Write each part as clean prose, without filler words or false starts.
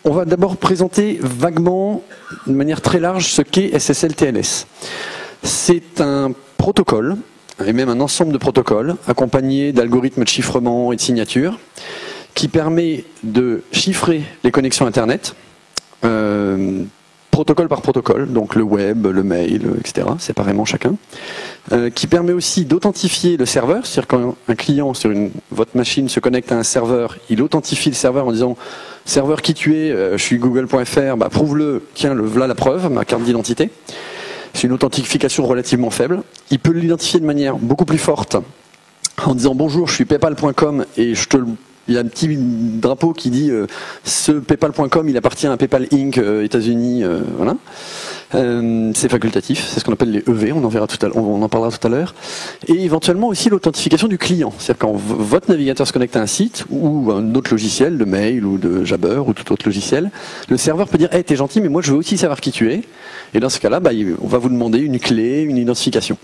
On va d'abord présenter vaguement, de manière très large, ce qu'est SSL-TLS. C'est un protocole, et même un ensemble de protocoles, accompagné d'algorithmes de chiffrement et de signature, qui permet de chiffrer les connexions Internet, protocole par protocole, donc le web, le mail, etc., séparément chacun, qui permet aussi d'authentifier le serveur, c'est-à-dire quand un client sur votre machine se connecte à un serveur, il authentifie le serveur en disant « serveur qui tu es, je suis google.fr, bah, prouve-le, tiens, voilà la preuve, ma carte d'identité ». C'est une authentification relativement faible. Il peut l'identifier de manière beaucoup plus forte en disant « bonjour, je suis paypal.com et il y a un petit drapeau qui dit ce paypal.com, il appartient à PayPal Inc. États-Unis, voilà. C'est facultatif, c'est ce qu'on appelle les EV, on en parlera tout à l'heure. Et éventuellement aussi l'authentification du client, c'est-à-dire quand votre navigateur se connecte à un site ou un autre logiciel, de mail ou de Jabber ou tout autre logiciel, le serveur peut dire hey, t'es gentil, mais moi je veux aussi savoir qui tu es. Et dans ce cas-là, bah, on va vous demander une clé, une identification.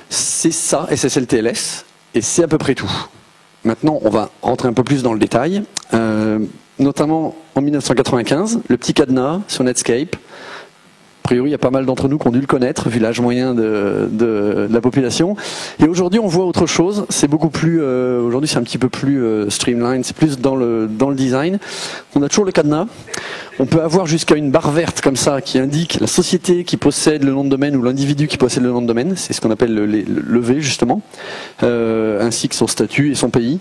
C'est ça, SSL-TLS, et c'est à peu près tout. Maintenant, on va rentrer un peu plus dans le détail, notamment en 1995, le petit cadenas sur Netscape. A priori, il y a pas mal d'entre nous qui ont dû le connaître, vu l'âge moyen de la population. Et aujourd'hui, on voit autre chose. C'est beaucoup plus. Aujourd'hui, c'est un petit peu plus streamline. C'est plus dans le design. On a toujours le cadenas. On peut avoir jusqu'à une barre verte comme ça qui indique la société qui possède le nom de domaine ou l'individu qui possède le nom de domaine. C'est ce qu'on appelle le V justement, ainsi que son statut et son pays.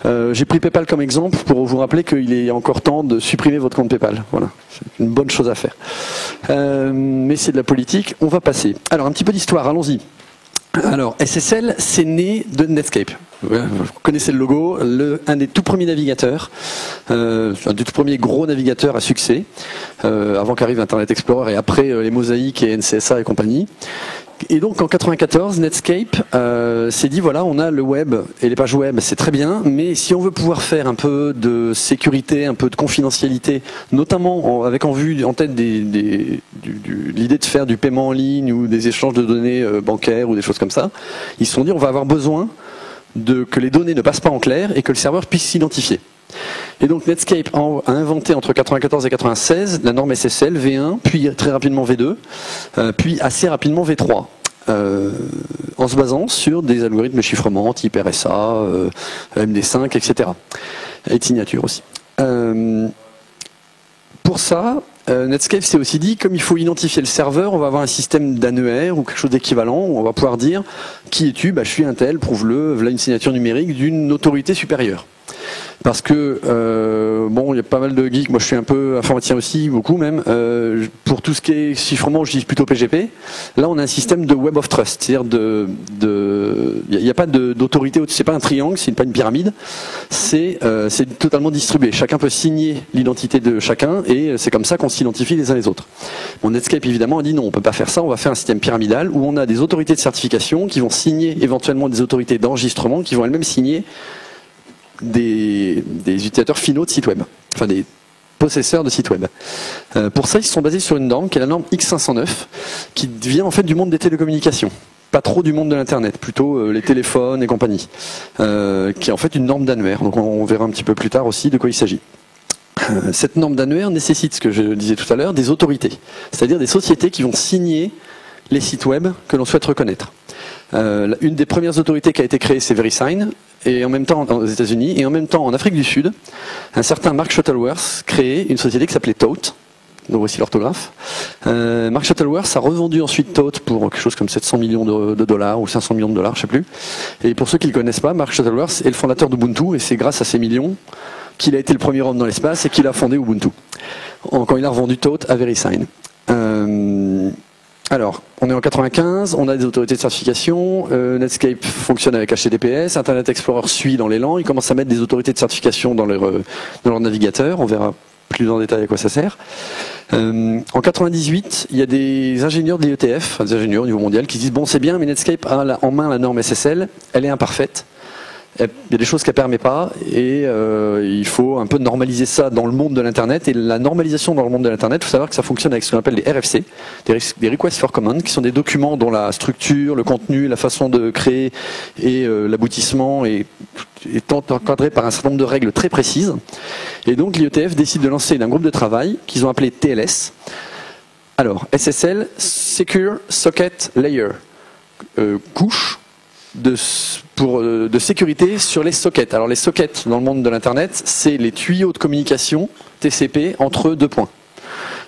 J'ai pris PayPal comme exemple pour vous rappeler qu'il est encore temps de supprimer votre compte PayPal. Voilà, c'est une bonne chose à faire. Mais c'est de la politique. On va passer. Alors un petit peu d'histoire. Allons-y. Alors, SSL, c'est né de Netscape. Vous connaissez le logo, un des tout premiers navigateurs, un des tout premiers gros navigateurs à succès, avant qu'arrive Internet Explorer et après les Mosaic et NCSA et compagnie. Et donc en 94, Netscape s'est dit voilà, on a le web et les pages web, c'est très bien, mais si on veut pouvoir faire un peu de sécurité, un peu de confidentialité, notamment avec en vue, en tête l'idée de faire du paiement en ligne ou des échanges de données bancaires ou des choses comme ça, ils se sont dit on va avoir besoin que les données ne passent pas en clair et que le serveur puisse s'identifier. Et donc Netscape a inventé entre 94 et 96 la norme SSL V1, puis très rapidement V2, puis assez rapidement V3, en se basant sur des algorithmes de chiffrement type RSA, MD5, etc. Et de signature aussi. Pour ça, Netscape s'est aussi dit, comme il faut identifier le serveur, on va avoir un système d'annuaire ou quelque chose d'équivalent, où on va pouvoir dire qui es-tu, bah, je suis un tel, prouve-le, voilà une signature numérique d'une autorité supérieure. Parce que, bon, il y a pas mal de geeks, moi je suis un peu informaticien aussi, beaucoup même, pour tout ce qui est chiffrement, j'utilise plutôt PGP. Là, on a un système de Web of Trust, c'est-à-dire il n'y a pas d'autorité, c'est pas un triangle, c'est pas une pyramide, c'est totalement distribué. Chacun peut signer l'identité de chacun et c'est comme ça qu'on s'identifie les uns les autres. Bon, Netscape évidemment a dit non, on peut pas faire ça, on va faire un système pyramidal où on a des autorités de certification qui vont signer éventuellement des autorités d'enregistrement qui vont elles-mêmes signer des utilisateurs finaux de sites web, enfin des possesseurs de sites web. Pour ça, ils se sont basés sur une norme qui est la norme X509, qui vient en fait du monde des télécommunications, pas trop du monde de l'internet, plutôt les téléphones et compagnie, qui est en fait une norme d'annuaire. Donc on verra un petit peu plus tard aussi de quoi il s'agit. Cette norme d'annuaire nécessite, ce que je disais tout à l'heure, des autorités, c'est-à-dire des sociétés qui vont signer les sites web que l'on souhaite reconnaître. Une des premières autorités qui a été créée, c'est VeriSign, et en même temps aux États-Unis, et en même temps en Afrique du Sud, un certain Mark Shuttleworth créé une société qui s'appelait Tote. Donc voici l'orthographe. Mark Shuttleworth a revendu ensuite Tote pour quelque chose comme 700 millions de dollars ou 500 millions de dollars, je sais plus. Et pour ceux qui ne le connaissent pas, Mark Shuttleworth est le fondateur d'Ubuntu, et c'est grâce à ces millions qu'il a été le premier homme dans l'espace et qu'il a fondé Ubuntu, quand il a revendu Tote à VeriSign. Alors, on est en 95, on a des autorités de certification, Netscape fonctionne avec HTTPS, Internet Explorer suit dans l'élan, ils commencent à mettre des autorités de certification dans leur navigateur, on verra plus en détail à quoi ça sert. En 98, il y a des ingénieurs de l'IETF, des ingénieurs au niveau mondial, qui disent bon c'est bien, mais Netscape a en main la norme SSL, elle est imparfaite. Il y a des choses qu'elle ne permet pas et il faut un peu normaliser ça dans le monde de l'Internet. Et la normalisation dans le monde de l'Internet, il faut savoir que ça fonctionne avec ce qu'on appelle les RFC, des Requests for Command, qui sont des documents dont la structure, le contenu, la façon de créer et l'aboutissement et étant encadré par un certain nombre de règles très précises. Et donc l'IETF décide de lancer un groupe de travail qu'ils ont appelé TLS. Alors, SSL, Secure Socket Layer, couche de sécurité sur les sockets. Alors les sockets dans le monde de l'Internet, c'est les tuyaux de communication TCP entre deux points.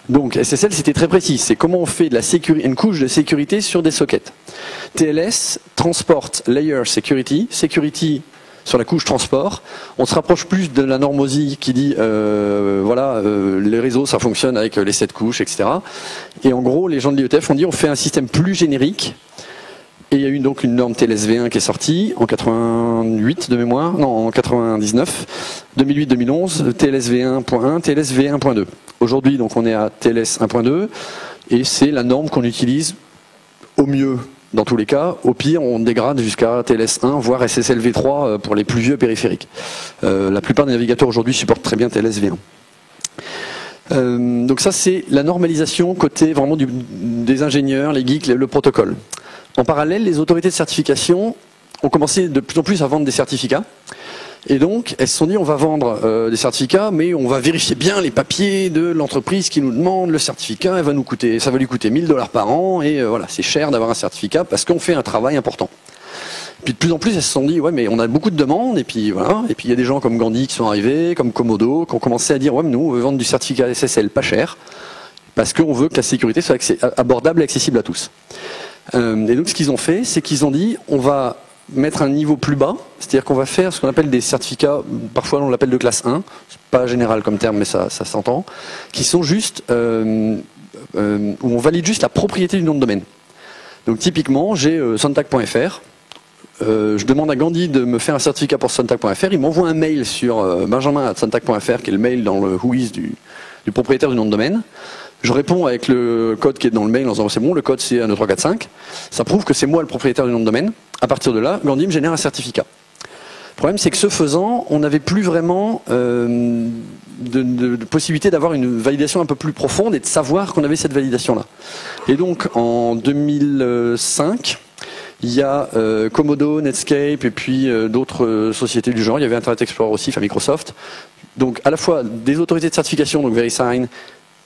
Donc SSL c'était très précis, c'est comment on fait une couche de sécurité sur des sockets. TLS, Transport Layer Security, Security sur la couche transport. On se rapproche plus de la norme OSI qui dit les réseaux ça fonctionne avec les 7 couches, etc. Et en gros les gens de l'IETF ont dit on fait un système plus générique. Et il y a eu donc une norme TLS-V1 qui est sortie en 88 de mémoire, non en 99, 2008-2011, TLS-V1.1, TLS-V1.2. Aujourd'hui donc on est à TLS 1.2 et c'est la norme qu'on utilise au mieux dans tous les cas. Au pire on dégrade jusqu'à TLS1 voire SSL-V3 pour les plus vieux périphériques. La plupart des navigateurs aujourd'hui supportent très bien TLS-V1. Donc ça c'est la normalisation côté vraiment des ingénieurs, les geeks, le protocole. En parallèle, les autorités de certification ont commencé de plus en plus à vendre des certificats. Et donc, elles se sont dit, on va vendre des certificats, mais on va vérifier bien les papiers de l'entreprise qui nous demande le certificat. Ça va lui coûter 1000 $ par an. Et voilà, c'est cher d'avoir un certificat parce qu'on fait un travail important. Puis de plus en plus, elles se sont dit, ouais, mais on a beaucoup de demandes. Et puis voilà. Et puis il y a des gens comme Gandhi qui sont arrivés, comme Komodo, qui ont commencé à dire, ouais, mais nous, on veut vendre du certificat SSL pas cher parce qu'on veut que la sécurité soit abordable et accessible à tous. Et donc ce qu'ils ont fait, c'est qu'ils ont dit on va mettre un niveau plus bas, c'est-à-dire qu'on va faire ce qu'on appelle des certificats, parfois on l'appelle de classe 1, c'est pas général comme terme mais ça s'entend, qui sont juste où on valide juste la propriété du nom de domaine. Donc typiquement j'ai sontag.fr, je demande à Gandhi de me faire un certificat pour sontag.fr, il m'envoie un mail sur benjamin@sontag.fr qui est le mail dans le whois du propriétaire du nom de domaine. Je réponds avec le code qui est dans le mail en disant c'est bon, le code c'est 1, 2, 3, 4, 5. Ça prouve que c'est moi le propriétaire du nom de domaine. À partir de là, Gandhi me génère un certificat. Le problème c'est que ce faisant, on n'avait plus vraiment de possibilité d'avoir une validation un peu plus profonde et de savoir qu'on avait cette validation-là. Et donc en 2005, il y a Komodo, Netscape et puis d'autres sociétés du genre. Il y avait Internet Explorer aussi, enfin Microsoft. Donc à la fois des autorités de certification, donc VeriSign,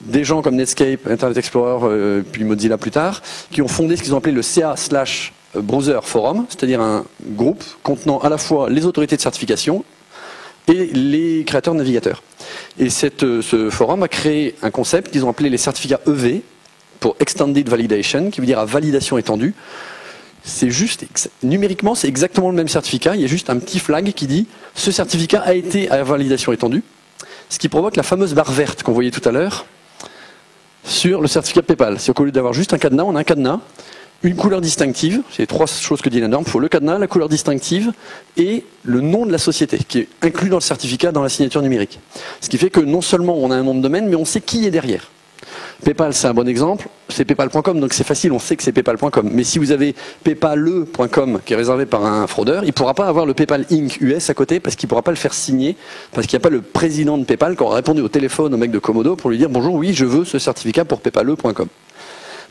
des gens comme Netscape, Internet Explorer, puis Mozilla plus tard, qui ont fondé ce qu'ils ont appelé le CA/Browser Forum, c'est-à-dire un groupe contenant à la fois les autorités de certification et les créateurs de navigateurs. Et ce forum a créé un concept qu'ils ont appelé les certificats EV, pour Extended Validation, qui veut dire à validation étendue. C'est juste, numériquement, c'est exactement le même certificat, il y a juste un petit flag qui dit « ce certificat a été à validation étendue », ce qui provoque la fameuse barre verte qu'on voyait tout à l'heure, sur le certificat PayPal. C'est qu'au lieu d'avoir juste un cadenas, on a un cadenas, une couleur distinctive, c'est 3 choses que dit la norme, il faut le cadenas, la couleur distinctive et le nom de la société qui est inclus dans le certificat dans la signature numérique. Ce qui fait que non seulement on a un nom de domaine, mais on sait qui est derrière. PayPal, c'est un bon exemple, c'est paypal.com, donc c'est facile, on sait que c'est paypal.com. Mais si vous avez paypal.com qui est réservé par un fraudeur, il ne pourra pas avoir le PayPal Inc. US à côté parce qu'il ne pourra pas le faire signer, parce qu'il n'y a pas le président de PayPal qui aura répondu au téléphone au mec de Komodo pour lui dire bonjour, oui, je veux ce certificat pour paypal.com.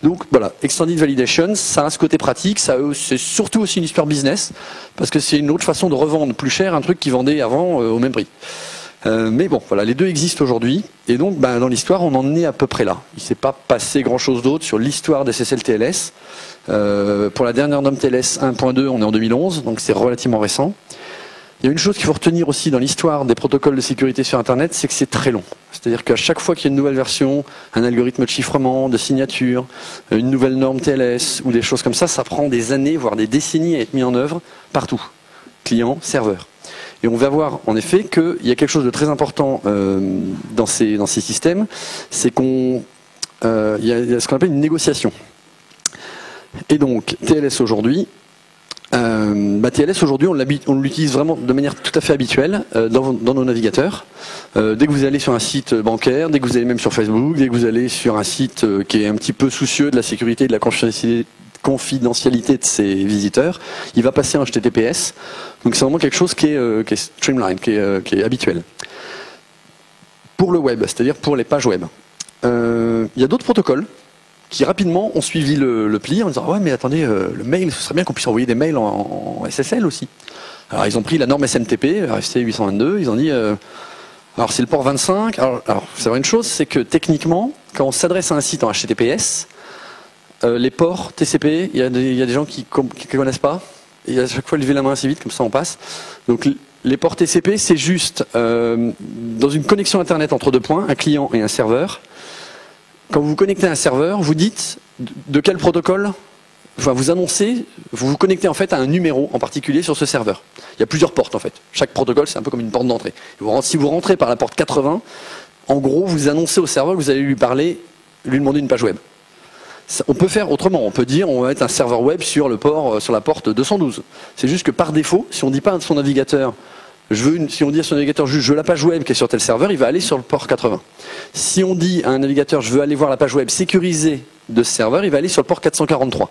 Donc voilà, Extended Validation, ça a ce côté pratique, c'est surtout aussi une histoire business, parce que c'est une autre façon de revendre plus cher un truc qui vendait avant au même prix. Mais bon, voilà, les deux existent aujourd'hui, et donc dans l'histoire, on en est à peu près là. Il ne s'est pas passé grand-chose d'autre sur l'histoire des SSL-TLS. Pour la dernière norme TLS 1.2, on est en 2011, donc c'est relativement récent. Il y a une chose qu'il faut retenir aussi dans l'histoire des protocoles de sécurité sur Internet, c'est que c'est très long. C'est-à-dire qu'à chaque fois qu'il y a une nouvelle version, un algorithme de chiffrement, de signature, une nouvelle norme TLS ou des choses comme ça prend des années, voire des décennies à être mis en œuvre partout. Client, serveur. Et on va voir en effet qu'il y a quelque chose de très important dans ces systèmes, c'est qu'il y a ce qu'on appelle une négociation. Et donc, TLS aujourd'hui, TLS aujourd'hui, on l'utilise vraiment de manière tout à fait habituelle dans nos navigateurs. Dès que vous allez sur un site bancaire, dès que vous allez même sur Facebook, dès que vous allez sur un site qui est un petit peu soucieux de la sécurité et de la confidentialité de ses visiteurs, il va passer en HTTPS. Donc c'est vraiment quelque chose qui est streamline, qui est habituel. Pour le web, c'est-à-dire pour les pages web, il y a d'autres protocoles qui rapidement ont suivi le pli en disant ouais mais attendez, le mail, ce serait bien qu'on puisse envoyer des mails en SSL aussi. Alors ils ont pris la norme SMTP, RFC 822, ils ont dit, alors c'est le port 25, alors c'est vrai une chose, c'est que techniquement, quand on s'adresse à un site en HTTPS, les ports TCP, il y a des gens qui connaissent pas, et à chaque fois lever la main assez vite, comme ça on passe. Donc les ports TCP, c'est juste dans une connexion Internet entre deux points, un client et un serveur. Quand vous vous connectez à un serveur, vous dites de quel protocole, enfin vous annoncez, vous vous connectez en fait à un numéro en particulier sur ce serveur. Il y a plusieurs portes en fait. Chaque protocole, c'est un peu comme une porte d'entrée. Si vous rentrez par la porte 80, en gros, vous annoncez au serveur que vous allez lui parler, lui demander une page web. On peut faire autrement, on peut dire on va mettre un serveur web sur le port, sur la porte 212. C'est juste que par défaut, si on ne dit pas à son navigateur, si on dit à son navigateur juste je veux la page web qui est sur tel serveur, il va aller sur le port 80. Si on dit à un navigateur je veux aller voir la page web sécurisée de ce serveur, il va aller sur le port 443.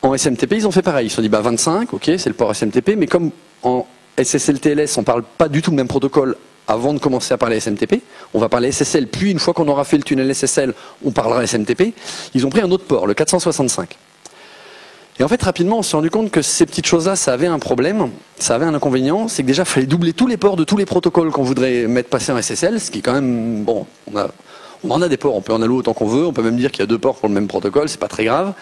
En SMTP, ils ont fait pareil. Ils se sont dit 25, ok, c'est le port SMTP, mais comme en SSL-TLS, on ne parle pas du tout le même protocole avant de commencer à parler SMTP, on va parler SSL, puis une fois qu'on aura fait le tunnel SSL, on parlera SMTP, ils ont pris un autre port, le 465. Et en fait, rapidement, on s'est rendu compte que ces petites choses-là, ça avait un problème, ça avait un inconvénient, c'est que déjà, il fallait doubler tous les ports de tous les protocoles qu'on voudrait mettre passer en SSL, ce qui est quand même, bon, on en a des ports, on peut en allouer autant qu'on veut, on peut même dire qu'il y a deux ports pour le même protocole, c'est pas très grave,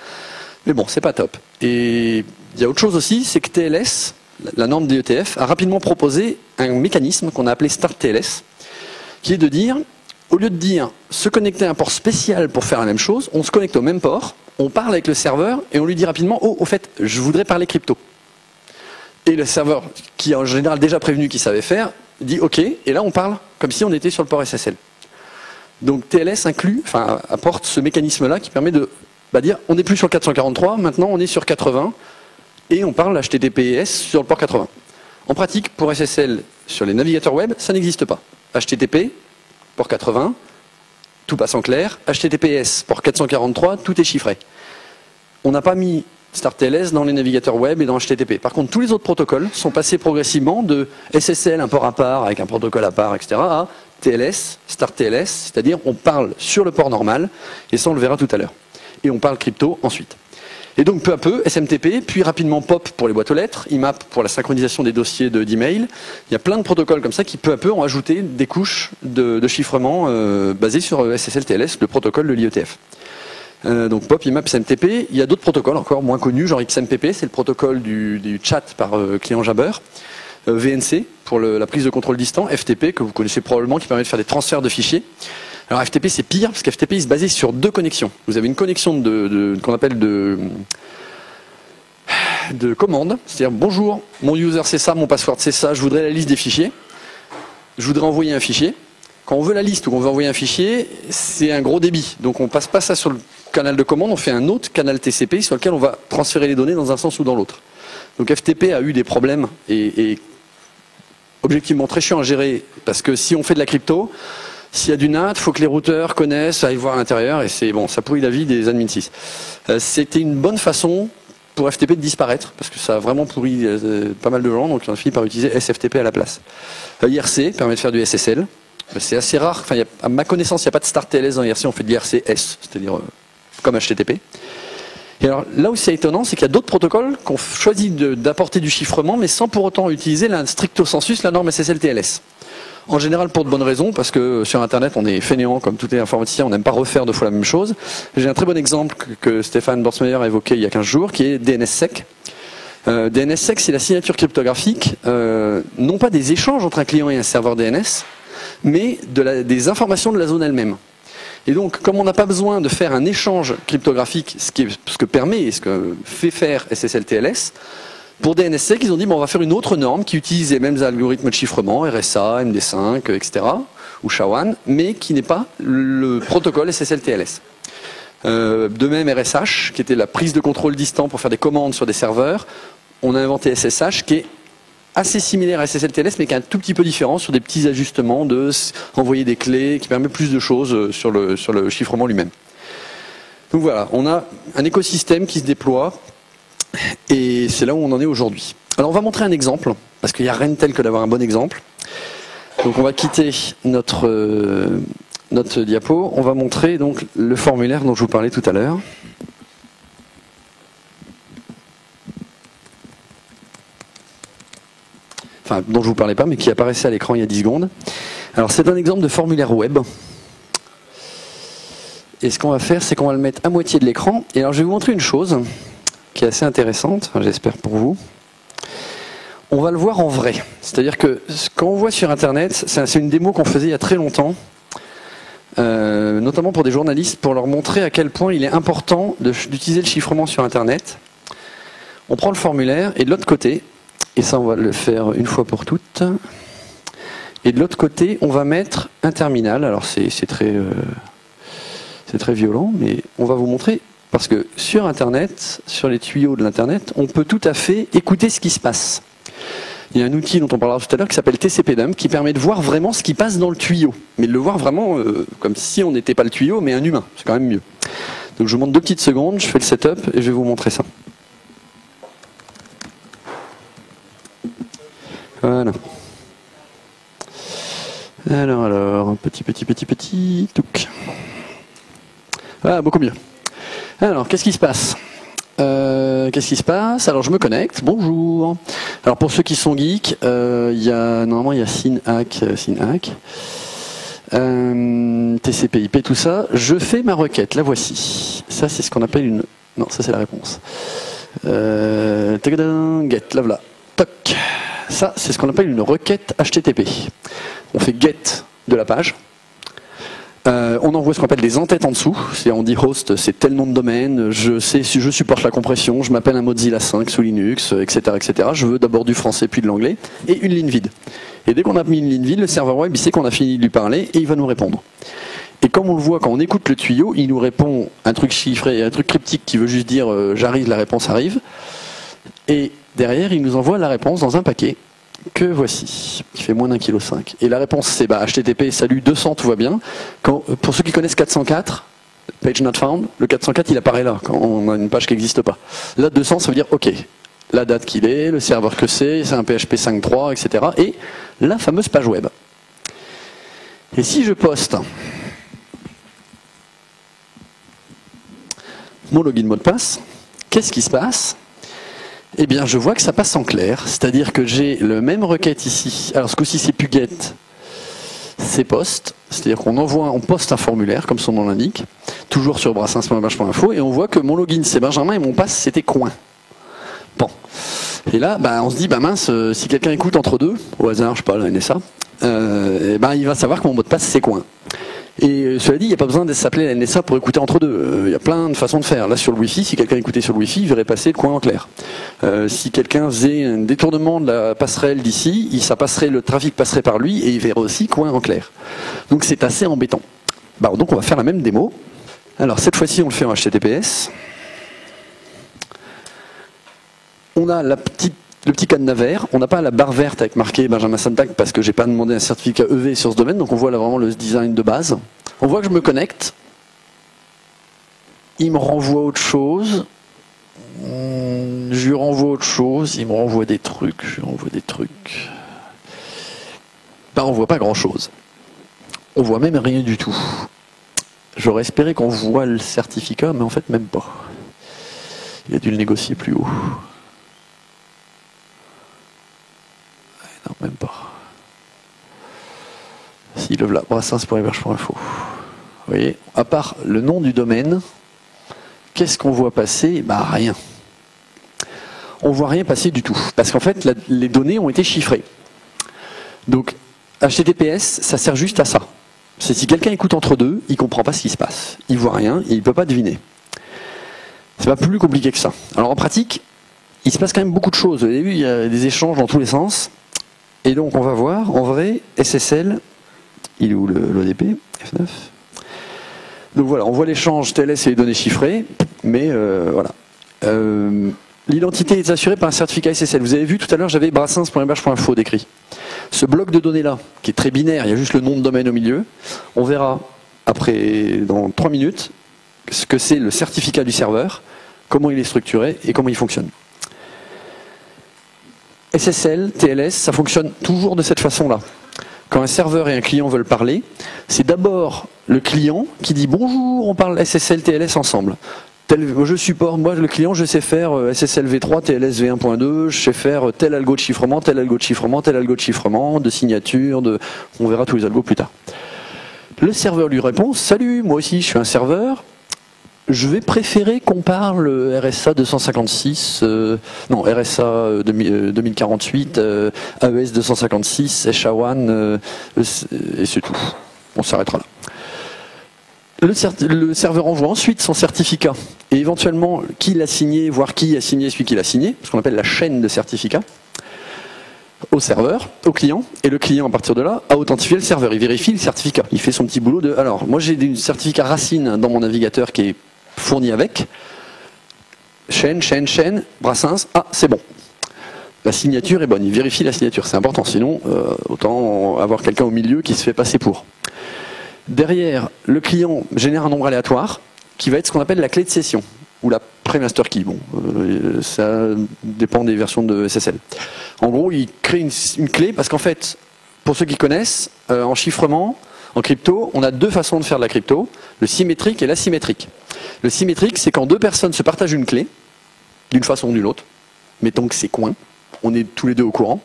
mais bon, c'est pas top. Et il y a autre chose aussi, c'est que TLS, la norme DETF, a rapidement proposé un mécanisme qu'on a appelé Start TLS, qui est de dire, au lieu de dire se connecter à un port spécial pour faire la même chose, on se connecte au même port, on parle avec le serveur et on lui dit rapidement « Oh, au fait, je voudrais parler crypto ». Et le serveur, qui est en général déjà prévenu qu'il savait faire, dit « Ok », et là on parle comme si on était sur le port SSL. Donc TLS apporte ce mécanisme-là qui permet de dire « On n'est plus sur le 443, maintenant on est sur 80 » et on parle HTTPS sur le port 80. En pratique, pour SSL sur les navigateurs web, ça n'existe pas. HTTP, port 80, tout passe en clair. HTTPS, port 443, tout est chiffré. On n'a pas mis StartTLS dans les navigateurs web et dans HTTP. Par contre, tous les autres protocoles sont passés progressivement de SSL, un port à part, avec un protocole à part, etc., à TLS, StartTLS, c'est-à-dire on parle sur le port normal, et ça on le verra tout à l'heure. Et on parle crypto ensuite. Et donc peu à peu, SMTP, puis rapidement POP pour les boîtes aux lettres, IMAP pour la synchronisation des dossiers d'email. Il y a plein de protocoles comme ça qui peu à peu ont ajouté des couches de chiffrement basées sur SSL-TLS, le protocole de l'IETF. Donc POP, IMAP, SMTP. Il y a d'autres protocoles encore moins connus, genre XMPP, c'est le protocole du chat par client Jabber. VNC pour la prise de contrôle distant. FTP, que vous connaissez probablement, qui permet de faire des transferts de fichiers. Alors FTP c'est pire parce qu'FTP il se basait sur deux connexions. Vous avez une connexion qu'on appelle de commande, c'est-à-dire bonjour, mon user c'est ça, mon password c'est ça, je voudrais la liste des fichiers, je voudrais envoyer un fichier. Quand on veut la liste ou qu'on veut envoyer un fichier, c'est un gros débit. Donc on passe pas ça sur le canal de commande, on fait un autre canal TCP sur lequel on va transférer les données dans un sens ou dans l'autre. Donc FTP a eu des problèmes et objectivement très chiant à gérer parce que si on fait de la crypto, s'il y a du NAT, il faut que les routeurs connaissent, aillent voir à l'intérieur, et c'est bon, ça pourrit la vie des admin 6. C'était une bonne façon pour FTP de disparaître, parce que ça a vraiment pourri pas mal de gens, donc on a fini par utiliser SFTP à la place. IRC permet de faire du SSL. C'est assez rare, enfin, à ma connaissance, il n'y a pas de Start TLS dans IRC, on fait de l'IRC-S, c'est-à-dire comme HTTP. Et alors là où c'est étonnant, c'est qu'il y a d'autres protocoles qui ont choisi d'apporter du chiffrement, mais sans pour autant utiliser stricto sensus la norme SSL-TLS. En général pour de bonnes raisons, parce que sur Internet on est fainéant comme tous les informaticiens, on n'aime pas refaire deux fois la même chose. J'ai un très bon exemple que Stéphane Borsmeyer a évoqué il y a 15 jours, qui est DNSSEC. DNSSEC, c'est la signature cryptographique, non pas des échanges entre un client et un serveur DNS, mais des informations de la zone elle-même. Et donc, comme on n'a pas besoin de faire un échange cryptographique, ce que permet et ce que fait faire SSL-TLS, pour DNSSEC, ils ont dit bon, on va faire une autre norme qui utilise les mêmes algorithmes de chiffrement, RSA, MD5, etc., ou SHA-1, mais qui n'est pas le protocole SSL-TLS. De même, RSH, qui était la prise de contrôle distant pour faire des commandes sur des serveurs, on a inventé SSH, qui est assez similaire à SSL-TLS, mais qui est un tout petit peu différent sur des petits ajustements de envoyer des clés, qui permet plus de choses sur le chiffrement lui-même. Donc voilà, on a un écosystème qui se déploie, et c'est là où on en est aujourd'hui. Alors on va montrer un exemple, parce qu'il n'y a rien de tel que d'avoir un bon exemple. Donc on va quitter notre diapo, on va montrer donc le formulaire dont je vous parlais tout à l'heure. enfin dont je ne vous parlais pas, mais qui apparaissait à l'écran il y a 10 secondes. Alors c'est un exemple de formulaire web. Et ce qu'on va faire, c'est qu'on va le mettre à moitié de l'écran. Et alors je vais vous montrer une chose qui est assez intéressante, j'espère pour vous. On va le voir en vrai. C'est-à-dire que quand on voit sur Internet, c'est une démo qu'on faisait il y a très longtemps, notamment pour des journalistes, pour leur montrer à quel point il est important d'utiliser le chiffrement sur Internet. On prend le formulaire et de l'autre côté, et ça on va le faire une fois pour toutes, et de l'autre côté on va mettre un terminal. Alors c'est très violent, mais on va vous montrer, parce que sur Internet, sur les tuyaux de l'Internet, on peut tout à fait écouter ce qui se passe. Il y a un outil dont on parlera tout à l'heure qui s'appelle TCP-Dump qui permet de voir vraiment ce qui passe dans le tuyau. Mais de le voir vraiment comme si on n'était pas le tuyau, mais un humain. C'est quand même mieux. Donc je vous montre 2 petites secondes, je fais le setup et je vais vous montrer ça. Voilà. Alors, petit, touc. Ah, beaucoup mieux. Alors, qu'est-ce qui se passe ? Alors je me connecte, bonjour. Alors pour ceux qui sont geeks, normalement il y a SynHack, TCP/IP, tout ça. Je fais ma requête, la voici. Ça c'est ce qu'on appelle une... Non, ça c'est la réponse. Get, là voilà. Toc. Ça c'est ce qu'on appelle une requête HTTP. On fait get de la page. On envoie ce qu'on appelle des entêtes en dessous, c'est-à-dire on dit host, c'est tel nom de domaine, je supporte la compression, je m'appelle un Mozilla 5 sous Linux, etc., etc. Je veux d'abord du français puis de l'anglais, et une ligne vide. Et dès qu'on a mis une ligne vide, le serveur web il sait qu'on a fini de lui parler et il va nous répondre. Et comme on le voit quand on écoute le tuyau, il nous répond un truc chiffré, un truc cryptique qui veut juste dire j'arrive, la réponse arrive. Et derrière, il nous envoie la réponse dans un paquet que voici, qui fait moins d'1,5 kg. Et la réponse c'est HTTP, salut 200, tout va bien. Pour ceux qui connaissent 404, page not found, le 404 il apparaît là, quand on a une page qui n'existe pas. Là 200 ça veut dire ok, la date qu'il est, le serveur que c'est un PHP 5.3, etc. Et la fameuse page web. Et si je poste mon login mot de passe, qu'est-ce qui se passe ? Eh bien, je vois que ça passe en clair, c'est-à-dire que j'ai le même requête ici. Alors, ce coup-ci, c'est plus get, c'est post, c'est-à-dire on poste un formulaire, comme son nom l'indique, toujours sur brassens.bh.info, et on voit que mon login, c'est Benjamin, et mon pass, c'était coin. Bon. Et là, on se dit, mince, si quelqu'un écoute entre deux, au hasard, je sais pas, la NSA, il va savoir que mon mot de passe, c'est coin. Et cela dit, il n'y a pas besoin de s'appeler la NSA pour écouter entre deux. Il y a plein de façons de faire. Là, sur le Wi-Fi, si quelqu'un écoutait sur le Wi-Fi, il verrait passer le coin en clair. Si quelqu'un faisait un détournement de la passerelle d'ici, le trafic passerait par lui et il verrait aussi coin en clair. Donc c'est assez embêtant. Donc on va faire la même démo. Alors cette fois-ci, on le fait en HTTPS. On a le petit cadenas vert, on n'a pas la barre verte avec marqué Benjamin Sontag parce que j'ai pas demandé un certificat EV sur ce domaine, donc on voit là vraiment le design de base. On voit que je me connecte, il me renvoie autre chose, je lui renvoie autre chose, il me renvoie des trucs, je lui renvoie des trucs. On voit pas grand chose. On voit même rien du tout. J'aurais espéré qu'on voit le certificat, mais en fait même pas. Il a dû le négocier plus haut. Non, même pas. Si, le voilà, brassens.bh.info. Vous voyez, à part le nom du domaine, qu'est-ce qu'on voit passer ? Rien. On voit rien passer du tout. Parce qu'en fait, les données ont été chiffrées. Donc, HTTPS, ça sert juste à ça. C'est si quelqu'un écoute entre deux, il ne comprend pas ce qui se passe. Il ne voit rien et il ne peut pas deviner. C'est pas plus compliqué que ça. Alors en pratique, il se passe quand même beaucoup de choses. Vous avez vu, il y a des échanges dans tous les sens. Et donc on va voir, en vrai, SSL, il est où l'ODP F9. Donc voilà, on voit l'échange TLS et les données chiffrées, mais voilà. L'identité est assurée par un certificat SSL. Vous avez vu tout à l'heure, j'avais brassens.bh.info décrit. Ce bloc de données là, qui est très binaire, il y a juste le nom de domaine au milieu, on verra après, dans 3 minutes, ce que c'est le certificat du serveur, comment il est structuré et comment il fonctionne. SSL, TLS, ça fonctionne toujours de cette façon-là. Quand un serveur et un client veulent parler, c'est d'abord le client qui dit « Bonjour, on parle SSL, TLS ensemble ». je supporte, moi le client, je sais faire SSL v3, TLS v1.2, je sais faire tel algo de chiffrement, tel algo de chiffrement, tel algo de chiffrement, de signature, on verra tous les algos plus tard. Le serveur lui répond, salut, moi aussi je suis un serveur, je vais préférer qu'on parle RSA 256, RSA 2048, AES 256, SHA-1, et c'est tout. On s'arrêtera là. Le serveur envoie ensuite son certificat et éventuellement qui l'a signé, voire qui a signé celui qui l'a signé, ce qu'on appelle la chaîne de certificats, au serveur, au client, et le client à partir de là a authentifié le serveur, il vérifie le certificat, il fait son petit boulot de... Alors moi j'ai un certificat racine dans mon navigateur qui est fourni avec, chaîne, Brassens, ah c'est bon. La signature est bonne, il vérifie la signature, c'est important, sinon autant avoir quelqu'un au milieu qui se fait passer pour. Derrière, le client génère un nombre aléatoire qui va être ce qu'on appelle la clé de session ou la pré-master key. Bon, ça dépend des versions de SSL. En gros, il crée une clé parce qu'en fait, pour ceux qui connaissent, en chiffrement, en crypto, on a deux façons de faire de la crypto, le symétrique et l'asymétrique. Le symétrique, c'est quand deux personnes se partagent une clé, d'une façon ou d'une autre. Mettons que c'est coin, on est tous les deux au courant.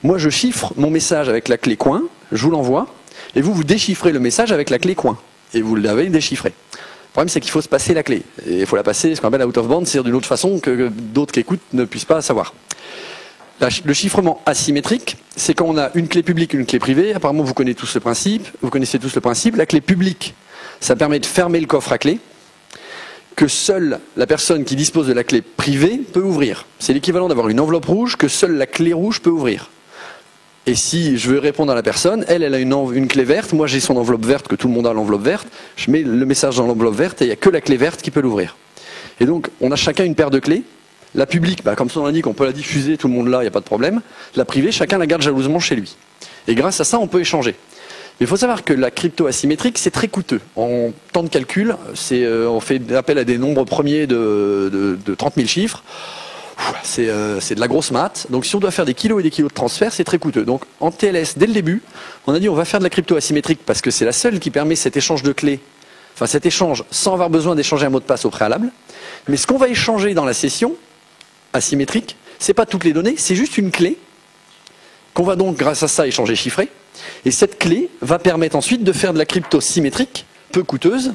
Moi, je chiffre mon message avec la clé coin, je vous l'envoie. Et vous déchiffrez le message avec la clé coin. Et vous l'avez déchiffré. Le problème, c'est qu'il faut se passer la clé. Et il faut la passer, ce qu'on appelle out of band, c'est-à-dire d'une autre façon que d'autres qui écoutent ne puissent pas savoir. Le chiffrement asymétrique, c'est quand on a une clé publique et une clé privée. Apparemment, vous connaissez tous le principe. La clé publique, ça permet de fermer le coffre à clé, que seule la personne qui dispose de la clé privée peut ouvrir. C'est l'équivalent d'avoir une enveloppe rouge que seule la clé rouge peut ouvrir. Et si je veux répondre à la personne, elle a une clé verte, moi j'ai son enveloppe verte, que tout le monde a l'enveloppe verte, je mets le message dans l'enveloppe verte et il n'y a que la clé verte qui peut l'ouvrir. Et donc on a chacun une paire de clés. La publique, comme son nom l'indique, on peut la diffuser, tout le monde là, il n'y a pas de problème. La privée, chacun la garde jalousement chez lui. Et grâce à ça, on peut échanger. Mais il faut savoir que la crypto asymétrique, c'est très coûteux. En temps de calcul, on fait appel à des nombres premiers de 30 000 chiffres. C'est de la grosse maths. Donc si on doit faire des kilos et des kilos de transfert, c'est très coûteux. Donc en TLS, dès le début, on a dit on va faire de la crypto asymétrique parce que c'est la seule qui permet cet échange de clés, enfin cet échange sans avoir besoin d'échanger un mot de passe au préalable. Mais ce qu'on va échanger dans la session asymétrique, c'est pas toutes les données, c'est juste une clé qu'on va donc grâce à ça échanger chiffré. Et cette clé va permettre ensuite de faire de la crypto symétrique, peu coûteuse,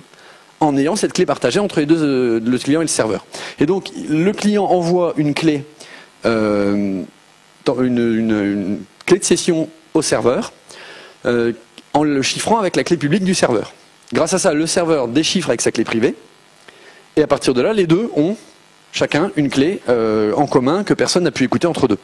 en ayant cette clé partagée entre les deux, le client et le serveur. Et donc, le client envoie une clé, une clé de session au serveur, en le chiffrant avec la clé publique du serveur. Grâce à ça, le serveur déchiffre avec sa clé privée, et à partir de là, les deux ont chacun une clé en commun que personne n'a pu écouter entre deux.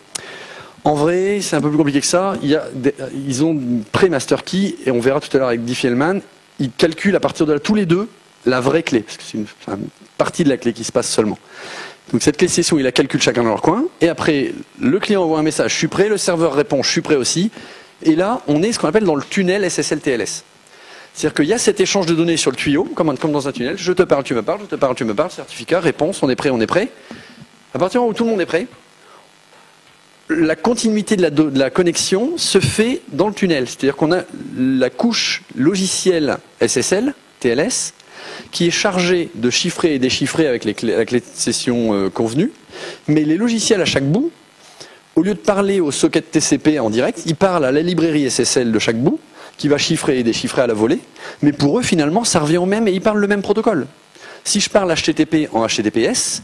En vrai, c'est un peu plus compliqué que ça. Ils ont une pré-master key, et on verra tout à l'heure avec Diffie-Hellman, ils calculent à partir de là, tous les deux, la vraie clé, parce que c'est une partie de la clé qui se passe seulement. Donc cette clé de session, il la calcule chacun dans leur coin, et après, le client envoie un message, je suis prêt, le serveur répond, je suis prêt aussi, et là, on est ce qu'on appelle dans le tunnel SSL-TLS. C'est-à-dire qu'il y a cet échange de données sur le tuyau, comme dans un tunnel, je te parle, tu me parles, je te parle, tu me parles, certificat, réponse, on est prêt, on est prêt. À partir du moment où tout le monde est prêt, la continuité de la connexion se fait dans le tunnel. C'est-à-dire qu'on a la couche logicielle SSL, TLS, qui est chargé de chiffrer et déchiffrer avec la clé de session convenue, mais les logiciels à chaque bout, au lieu de parler au socket TCP en direct, ils parlent à la librairie SSL de chaque bout, qui va chiffrer et déchiffrer à la volée, mais pour eux finalement ça revient au même et ils parlent le même protocole. Si je parle HTTP en HTTPS,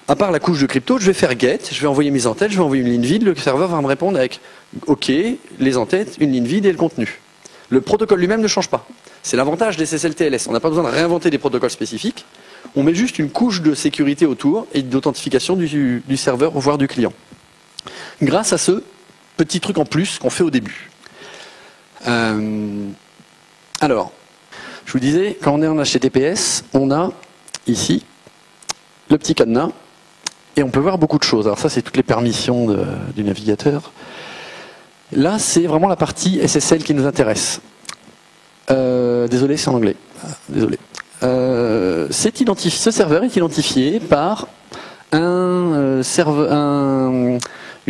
à part la couche de crypto, je vais faire GET, je vais envoyer mes entêtes, je vais envoyer une ligne vide, le serveur va me répondre avec OK, les entêtes, une ligne vide et le contenu. Le protocole lui-même ne change pas. C'est l'avantage des SSL-TLS. On n'a pas besoin de réinventer des protocoles spécifiques. On met juste une couche de sécurité autour et d'authentification du serveur, voire du client. Grâce à ce petit truc en plus qu'on fait au début. Alors, je vous disais, quand on est en HTTPS, on a ici le petit cadenas et on peut voir beaucoup de choses. Alors ça, c'est toutes les permissions du navigateur. Là, c'est vraiment la partie SSL qui nous intéresse. Désolé, c'est en anglais. Désolé. Ce serveur est identifié par une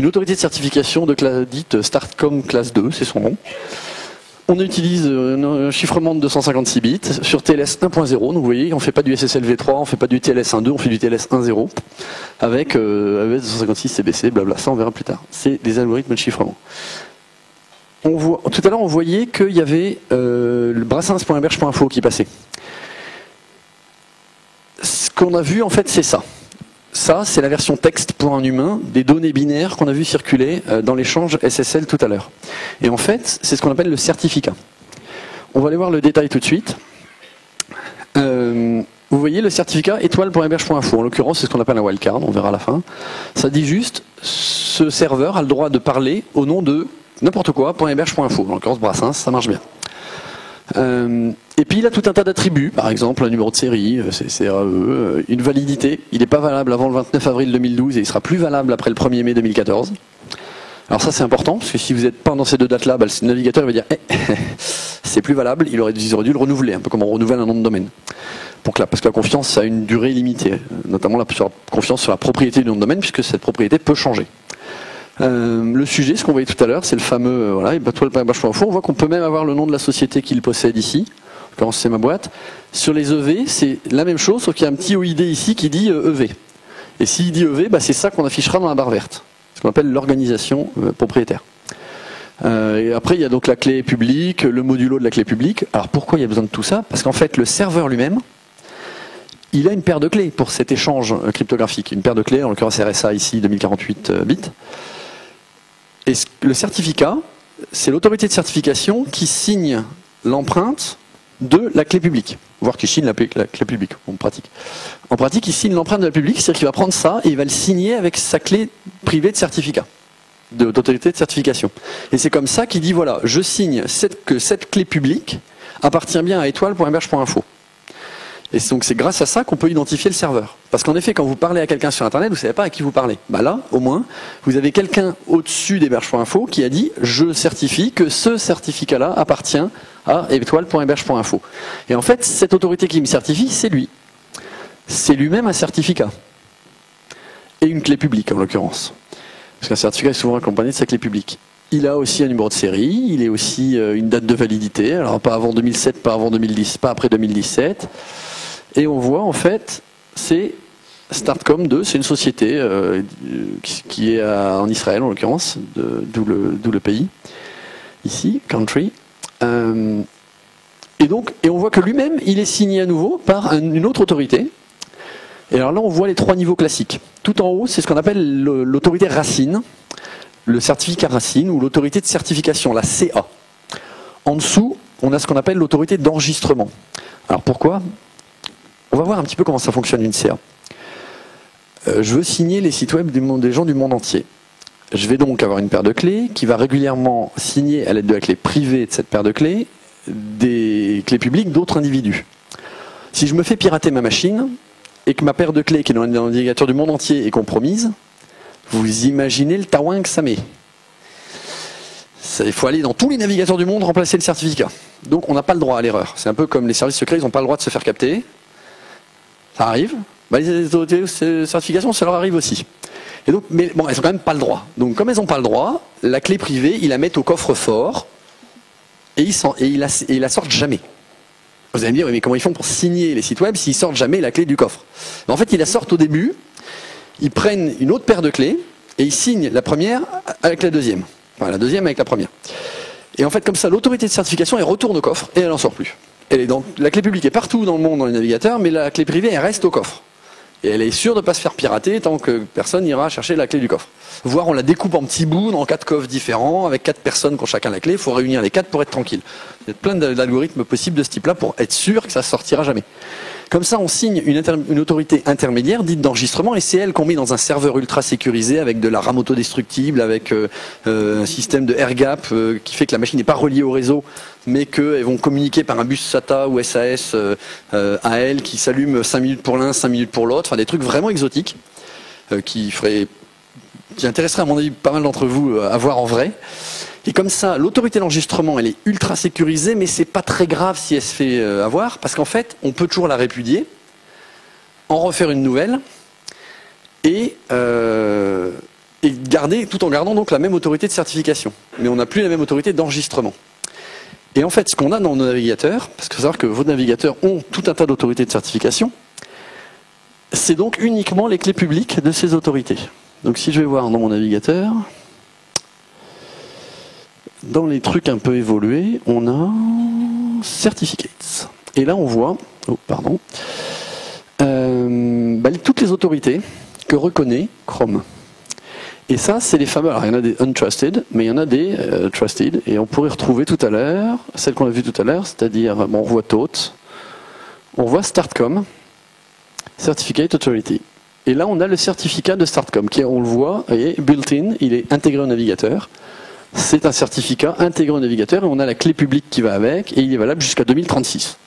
autorité de certification dite Startcom classe 2, c'est son nom. On utilise un chiffrement de 256 bits sur TLS 1.0. Donc vous voyez, on ne fait pas du SSL v3, on ne fait pas du TLS 1.2, on fait du TLS 1.0 avec 256 CBC, blabla. Ça, on verra plus tard. C'est des algorithmes de chiffrement. Tout à l'heure, on voyait qu'il y avait le brassens.berge.info qui passait. Ce qu'on a vu, en fait, c'est ça. Ça, c'est la version texte pour un humain des données binaires qu'on a vu circuler dans l'échange SSL tout à l'heure. Et en fait, c'est ce qu'on appelle le certificat. On va aller voir le détail tout de suite. Vous voyez le certificat étoile.héberge.info. En l'occurrence, c'est ce qu'on appelle un wildcard, on verra à la fin. Ça dit juste, ce serveur a le droit de parler au nom de n'importe quoi, .héberge.info. En l'occurrence, Brassens, ça marche bien. Et puis il a tout un tas d'attributs, par exemple un numéro de série, CRAE, une validité. Il n'est pas valable avant le 29 avril 2012 et il sera plus valable après le 1er mai 2014. Alors ça c'est important, parce que si vous n'êtes pas dans ces deux dates-là, le navigateur va dire c'est plus valable, ils auraient dû le renouveler, un peu comme on renouvelle un nom de domaine. Parce que la confiance a une durée limitée, notamment la confiance sur la propriété du nom de domaine, puisque cette propriété peut changer. Le sujet, ce qu'on voyait tout à l'heure, c'est le fameux étoile.héberge.info. On voit qu'on peut même avoir le nom de la société qui le possède ici. Quand c'est ma boîte. Sur les EV, c'est la même chose, sauf qu'il y a un petit OID ici qui dit EV. Et s'il dit EV, c'est ça qu'on affichera dans la barre verte. Ce qu'on appelle l'organisation propriétaire. Et après, il y a donc la clé publique, le modulo de la clé publique. Alors pourquoi il y a besoin de tout ça? Parce qu'en fait, le serveur lui-même, il a une paire de clés pour cet échange cryptographique. Une paire de clés, en l'occurrence RSA ici, 2048 bits. Et le certificat, c'est l'autorité de certification qui signe l'empreinte de la clé publique, voire qui signe la clé publique en pratique. En pratique, il signe l'empreinte de la publique, c'est-à-dire qu'il va prendre ça et il va le signer avec sa clé privée de certificat, d'autorité de certification. Et c'est comme ça qu'il dit, voilà, je signe que cette clé publique appartient bien à étoile.héberge.info. Et donc c'est grâce à ça qu'on peut identifier le serveur. Parce qu'en effet, quand vous parlez à quelqu'un sur Internet, vous ne savez pas à qui vous parlez. Là, au moins, vous avez quelqu'un au-dessus d'héberge.info qui a dit « je certifie que ce certificat-là appartient à étoile.héberge.info ». Et en fait, cette autorité qui me certifie, c'est lui. C'est lui-même un certificat. Et une clé publique, en l'occurrence. Parce qu'un certificat est souvent accompagné de sa clé publique. Il a aussi un numéro de série, il est aussi une date de validité, alors pas avant 2007, pas avant 2010, pas après 2017. Et on voit en fait, c'est Startcom 2, c'est une société qui est en Israël en l'occurrence, d'où le pays, ici, country. Et on voit que lui-même, il est signé à nouveau par une autre autorité. Et alors là, on voit les trois niveaux classiques. Tout en haut, c'est ce qu'on appelle l'autorité racine, le certificat racine ou l'autorité de certification, la CA. En dessous, on a ce qu'on appelle l'autorité d'enregistrement. Alors pourquoi ? On va voir un petit peu comment ça fonctionne une CA. Je veux signer les sites web des gens du monde entier. Je vais donc avoir une paire de clés qui va régulièrement signer à l'aide de la clé privée de cette paire de clés des clés publiques d'autres individus. Si je me fais pirater ma machine et que ma paire de clés qui est dans le navigateur du monde entier est compromise, vous imaginez le taouin que ça met. Il faut aller dans tous les navigateurs du monde remplacer le certificat. Donc on n'a pas le droit à l'erreur. C'est un peu comme les services secrets, ils n'ont pas le droit de se faire capter. Ça arrive. Les autorités de certification, ça leur arrive aussi. Et donc, mais bon, elles n'ont quand même pas le droit. Donc comme elles n'ont pas le droit, la clé privée, ils la mettent au coffre-fort et ils la sortent jamais. Vous allez me dire, mais comment ils font pour signer les sites web s'ils sortent jamais la clé du coffre? En fait, ils la sortent au début, ils prennent une autre paire de clés et ils signent la première avec la deuxième. Enfin, la deuxième avec la première. Et en fait, comme ça, l'autorité de certification, elle retourne au coffre et elle n'en sort plus. La clé publique est partout dans le monde dans les navigateurs, mais la clé privée, elle reste au coffre. Et elle est sûre de ne pas se faire pirater tant que personne n'ira chercher la clé du coffre. Voire on la découpe en petits bouts dans 4 coffres différents, avec 4 personnes qui ont chacun la clé. Il faut réunir les 4 pour être tranquille. Il y a plein d'algorithmes possibles de ce type-là pour être sûr que ça ne sortira jamais. Comme ça, on signe une autorité intermédiaire dite d'enregistrement, et c'est elle qu'on met dans un serveur ultra sécurisé avec de la RAM autodestructible, avec un système de air gap qui fait que la machine n'est pas reliée au réseau, mais qu'elles vont communiquer par un bus SATA ou SAS à elle, qui s'allume 5 minutes pour l'un, 5 minutes pour l'autre, enfin des trucs vraiment exotiques qui intéresseraient à mon avis pas mal d'entre vous à voir en vrai. Et comme ça, l'autorité d'enregistrement, elle est ultra sécurisée, mais c'est pas très grave si elle se fait avoir, parce qu'en fait, on peut toujours la répudier, en refaire une nouvelle, et garder, tout en gardant donc la même autorité de certification. Mais on n'a plus la même autorité d'enregistrement. Et en fait, ce qu'on a dans nos navigateurs, parce qu'il faut savoir que vos navigateurs ont tout un tas d'autorités de certification, c'est donc uniquement les clés publiques de ces autorités. Donc si je vais voir dans mon navigateur, dans les trucs un peu évolués, on a Certificates. Et là on voit, toutes les autorités que reconnaît Chrome. Et ça, c'est les fameux. Alors, il y en a des untrusted, mais il y en a des trusted. Et on pourrait retrouver tout à l'heure, celle qu'on a vue tout à l'heure, c'est-à-dire, on voit TOT, on voit Startcom, Certificate Authority. Et là, on a le certificat de Startcom, qui, on le voit, voyez, built-in, il est intégré au navigateur. C'est un certificat intégré au navigateur, et on a la clé publique qui va avec, et il est valable jusqu'à 2036.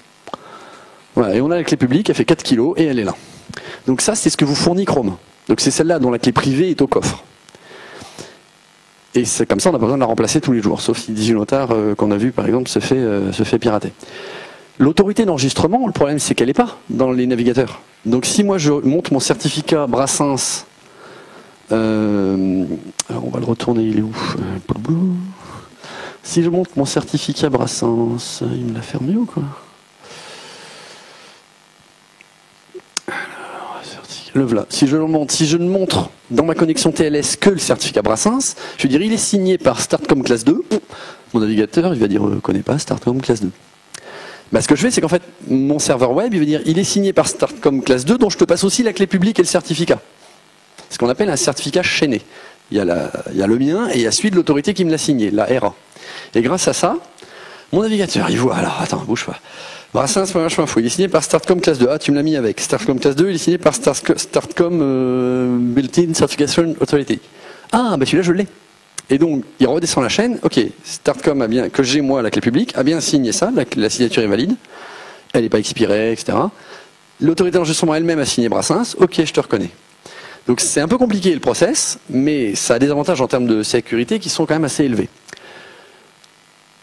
Voilà, et on a la clé publique, elle fait 4 kg, et elle est là. Donc ça, c'est ce que vous fournit Chrome. Donc c'est celle-là dont la clé privée est au coffre. Et c'est comme ça, on n'a pas besoin de la remplacer tous les jours, sauf si DigiNotar, qu'on a vu par exemple, se fait pirater. L'autorité d'enregistrement, le problème c'est qu'elle n'est pas dans les navigateurs. Donc si moi je monte mon certificat Brassens, alors on va le retourner, il est où? Si je monte mon certificat Brassens, il me l'a fermé ou quoi? Le voilà. Si je ne montre dans ma connexion TLS que le certificat Brassens, je vais dire il est signé par Startcom classe 2. Mon navigateur, il va dire connaît pas Startcom classe 2. Bah, ce que je fais, c'est qu'en fait, mon serveur web, il va dire il est signé par Startcom classe 2, dont je te passe aussi la clé publique et le certificat. Ce qu'on appelle un certificat chaîné. Il y a le mien et il y a celui de l'autorité qui me l'a signé, la RA. Et grâce à ça, mon navigateur, il voit, alors attends, bouge pas. Brassens, il est signé par Startcom classe 2. Ah, tu me l'as mis avec. Startcom classe 2, il est signé par Startcom Built-in Certification Authority. Ah, bah celui-là, je l'ai. Et donc, il redescend la chaîne. Ok, Startcom a bien, que j'ai moi la clé publique, a bien signé ça, la signature est valide. Elle n'est pas expirée, etc. L'autorité d'enregistrement elle-même a signé Brassens. Ok, je te reconnais. Donc c'est un peu compliqué le process, mais ça a des avantages en termes de sécurité qui sont quand même assez élevés.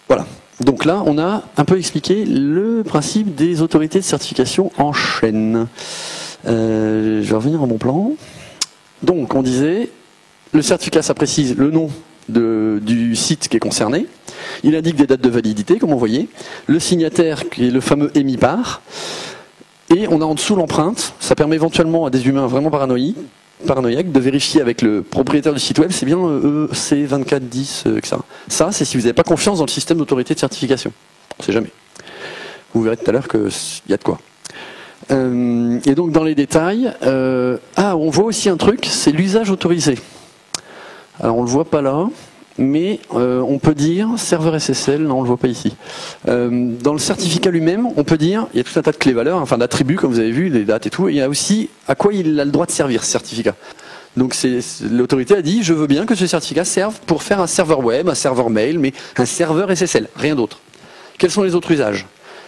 Voilà. Donc là, on a un peu expliqué le principe des autorités de certification en chaîne. Je vais revenir à mon plan. Donc, on disait, le certificat, ça précise le nom du site qui est concerné. Il indique des dates de validité, comme on voyait. Le signataire, qui est le fameux émis par. Et on a en dessous l'empreinte. Ça permet éventuellement à des humains vraiment paranoïaques de vérifier avec le propriétaire du site web, c'est bien EC2410, etc. Ça, c'est si vous n'avez pas confiance dans le système d'autorité de certification. On ne sait jamais. Vous verrez tout à l'heure qu'il y a de quoi. Et donc dans les détails, on voit aussi un truc, c'est l'usage autorisé. Alors on ne le voit pas là, mais on peut dire, serveur SSL, non on ne le voit pas ici. Dans le certificat lui-même, on peut dire, il y a tout un tas de clés valeurs, enfin d'attributs comme vous avez vu, des dates et tout, et il y a aussi à quoi il a le droit de servir ce certificat. Donc l'autorité a dit, je veux bien que ce certificat serve pour faire un serveur web, un serveur mail, mais un serveur SSL, rien d'autre. Quels sont les autres usages?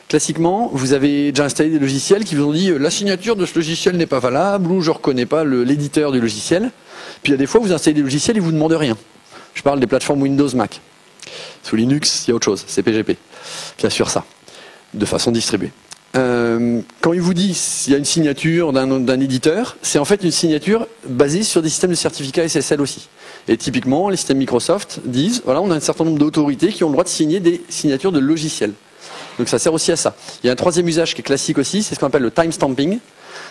Classiquement, vous avez déjà installé des logiciels qui vous ont dit la signature de ce logiciel n'est pas valable ou je ne reconnais pas l'éditeur du logiciel. Puis il y a des fois, vous installez des logiciels et vous ne demandez rien. Je parle des plateformes Windows Mac. Sous Linux, il y a autre chose, c'est PGP qui assure ça, de façon distribuée. Quand il vous dit s'il y a une signature d'un éditeur, c'est en fait une signature basée sur des systèmes de certificats SSL aussi. Et typiquement, les systèmes Microsoft disent, voilà, on a un certain nombre d'autorités qui ont le droit de signer des signatures de logiciels. Donc ça sert aussi à ça. Il y a un troisième usage qui est classique aussi, c'est ce qu'on appelle le timestamping.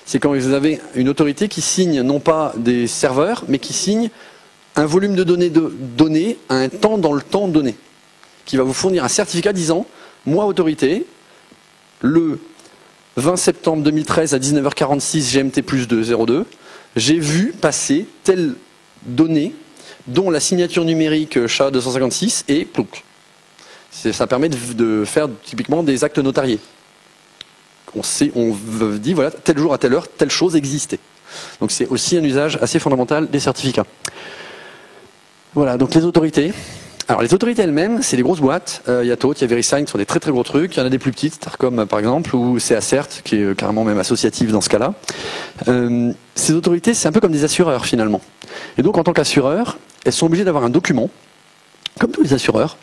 C'est quand vous avez une autorité qui signe non pas des serveurs, mais qui signe un volume de données à un temps dans le temps donné, qui va vous fournir un certificat disant, moi autorité, le 20 septembre 2013 à 19h46 GMT plus 202, j'ai vu passer telle donnée dont la signature numérique SHA-256 et plouc. Ça permet de faire typiquement des actes notariés. On dit, voilà, tel jour à telle heure, telle chose existait. Donc c'est aussi un usage assez fondamental des certificats. Voilà, donc les autorités. Alors les autorités elles-mêmes, c'est des grosses boîtes. Il y a TOT, il y a VeriSign, qui sont des très très gros trucs. Il y en a des plus petites, Starcom par exemple, ou CACERT, qui est carrément même associatif dans ce cas-là. Ces autorités, c'est un peu comme des assureurs finalement. Et donc en tant qu'assureur, elles sont obligées d'avoir un document, comme tous les assureurs,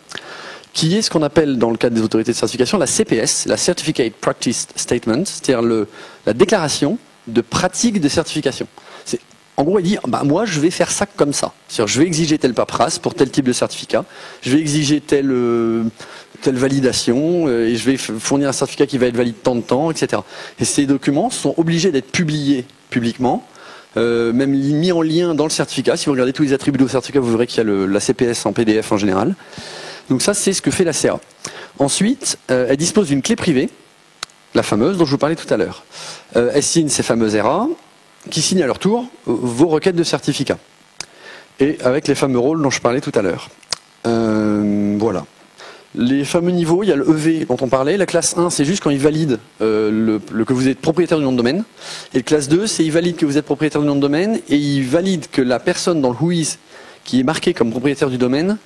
qui est ce qu'on appelle dans le cadre des autorités de certification la CPS, la Certificate Practice Statement, c'est-à-dire la déclaration de pratique de certification. En gros, il dit, moi, je vais faire ça comme ça. C'est-à-dire, je vais exiger telle paperasse pour tel type de certificat. Je vais exiger telle validation, et je vais fournir un certificat qui va être valide tant de temps, etc. Et ces documents sont obligés d'être publiés publiquement, même mis en lien dans le certificat. Si vous regardez tous les attributs du certificat, vous verrez qu'il y a la CPS en PDF en général. Donc ça, c'est ce que fait la CERA. Ensuite, elle dispose d'une clé privée, la fameuse dont je vous parlais tout à l'heure. Elle signe ces fameuses ERA, qui signent à leur tour vos requêtes de certificat. Et avec les fameux rôles dont je parlais tout à l'heure. Voilà. Les fameux niveaux, il y a le EV dont on parlait. La classe 1, c'est juste quand il valide que vous êtes propriétaire du nom de domaine. Et le classe 2, c'est il valide que vous êtes propriétaire du nom de domaine et il valide que la personne dans le WHOIS qui est marquée comme propriétaire du domaine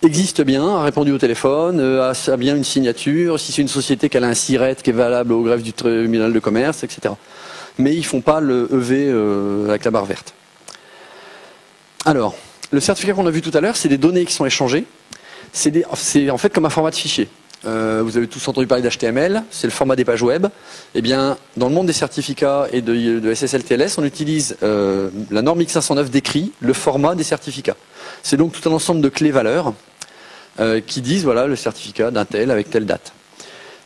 existe bien, a répondu au téléphone, a bien une signature, si c'est une société qu'elle a un SIRET qui est valable au greffe du tribunal de commerce, etc. Mais ils ne font pas le EV avec la barre verte. Alors, le certificat qu'on a vu tout à l'heure, c'est des données qui sont échangées. C'est en fait comme un format de fichier. Vous avez tous entendu parler d'HTML, c'est le format des pages web. Eh bien, dans le monde des certificats et de SSL-TLS, on utilise la norme X509 décrit le format des certificats. C'est donc tout un ensemble de clés valeurs qui disent voilà le certificat d'un tel avec telle date.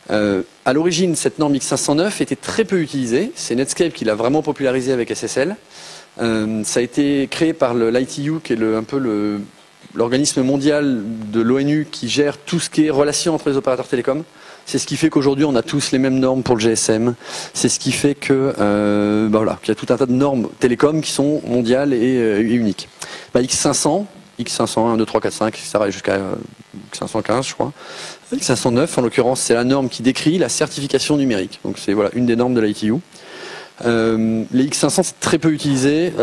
À l'origine, cette norme X509 était très peu utilisée. C'est Netscape qui l'a vraiment popularisée avec SSL. Ça a été créé par l'ITU, qui est un peu l'organisme mondial de l'ONU qui gère tout ce qui est relations entre les opérateurs télécoms. C'est ce qui fait qu'aujourd'hui on a tous les mêmes normes pour le GSM. C'est ce qui fait que voilà, qu'il y a tout un tas de normes télécoms qui sont mondiales et uniques. X500, X501, 2, 3, 4, 5, ça va jusqu'à X515 je crois. X509 en l'occurrence c'est la norme qui décrit la certification numérique. Donc c'est voilà, une des normes de l'ITU. Les X500 c'est très peu utilisé.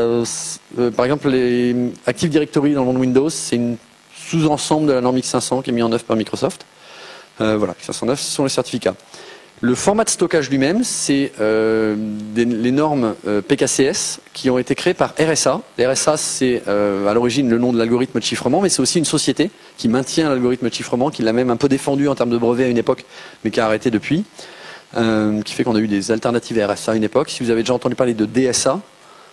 Par exemple, les Active Directory dans le monde Windows, c'est une sous-ensemble de la norme X500 qui est mis en œuvre par Microsoft. Voilà, X509, ce sont les certificats. Le format de stockage lui-même, c'est les normes PKCS qui ont été créées par RSA. RSA, c'est à l'origine le nom de l'algorithme de chiffrement, mais c'est aussi une société qui maintient l'algorithme de chiffrement, qui l'a même un peu défendu en termes de brevet à une époque, mais qui a arrêté depuis. Qui fait qu'on a eu des alternatives à RSA à une époque. Si vous avez déjà entendu parler de DSA,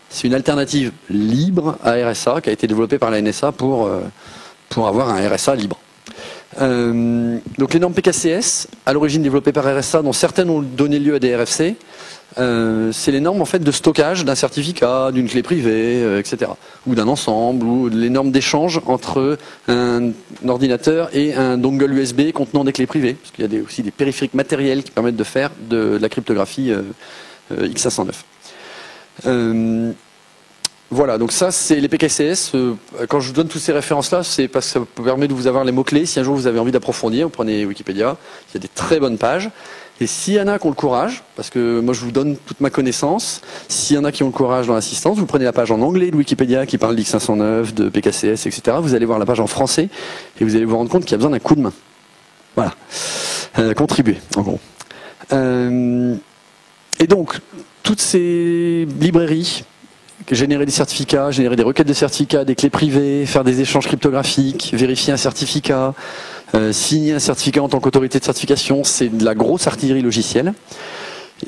c'est une alternative libre à RSA qui a été développée par la NSA pour avoir un RSA libre. Donc les normes PKCS, à l'origine développées par RSA, dont certaines ont donné lieu à des RFC, c'est les normes en fait de stockage d'un certificat, d'une clé privée, etc. Ou d'un ensemble, ou les normes d'échange entre un ordinateur et un dongle USB contenant des clés privées. Parce qu'il y a aussi des périphériques matériels qui permettent de faire de la cryptographie X509. Voilà, donc ça c'est les PKCS. Quand je vous donne toutes ces références-là, c'est parce que ça permet de vous avoir les mots-clés. Si un jour vous avez envie d'approfondir, vous prenez Wikipédia, il y a des très bonnes pages. Et s'il y en a qui ont le courage, parce que moi je vous donne toute ma connaissance, s'il y en a qui ont le courage dans l'assistance, vous prenez la page en anglais de Wikipédia qui parle d'X509, de PKCS, etc. Vous allez voir la page en français et vous allez vous rendre compte qu'il y a besoin d'un coup de main. Voilà. Contribuer, en gros. Et donc, toutes ces librairies, générer des certificats, générer des requêtes de certificats, des clés privées, faire des échanges cryptographiques, vérifier un certificat, signer un certificat en tant qu'autorité de certification, c'est de la grosse artillerie logicielle.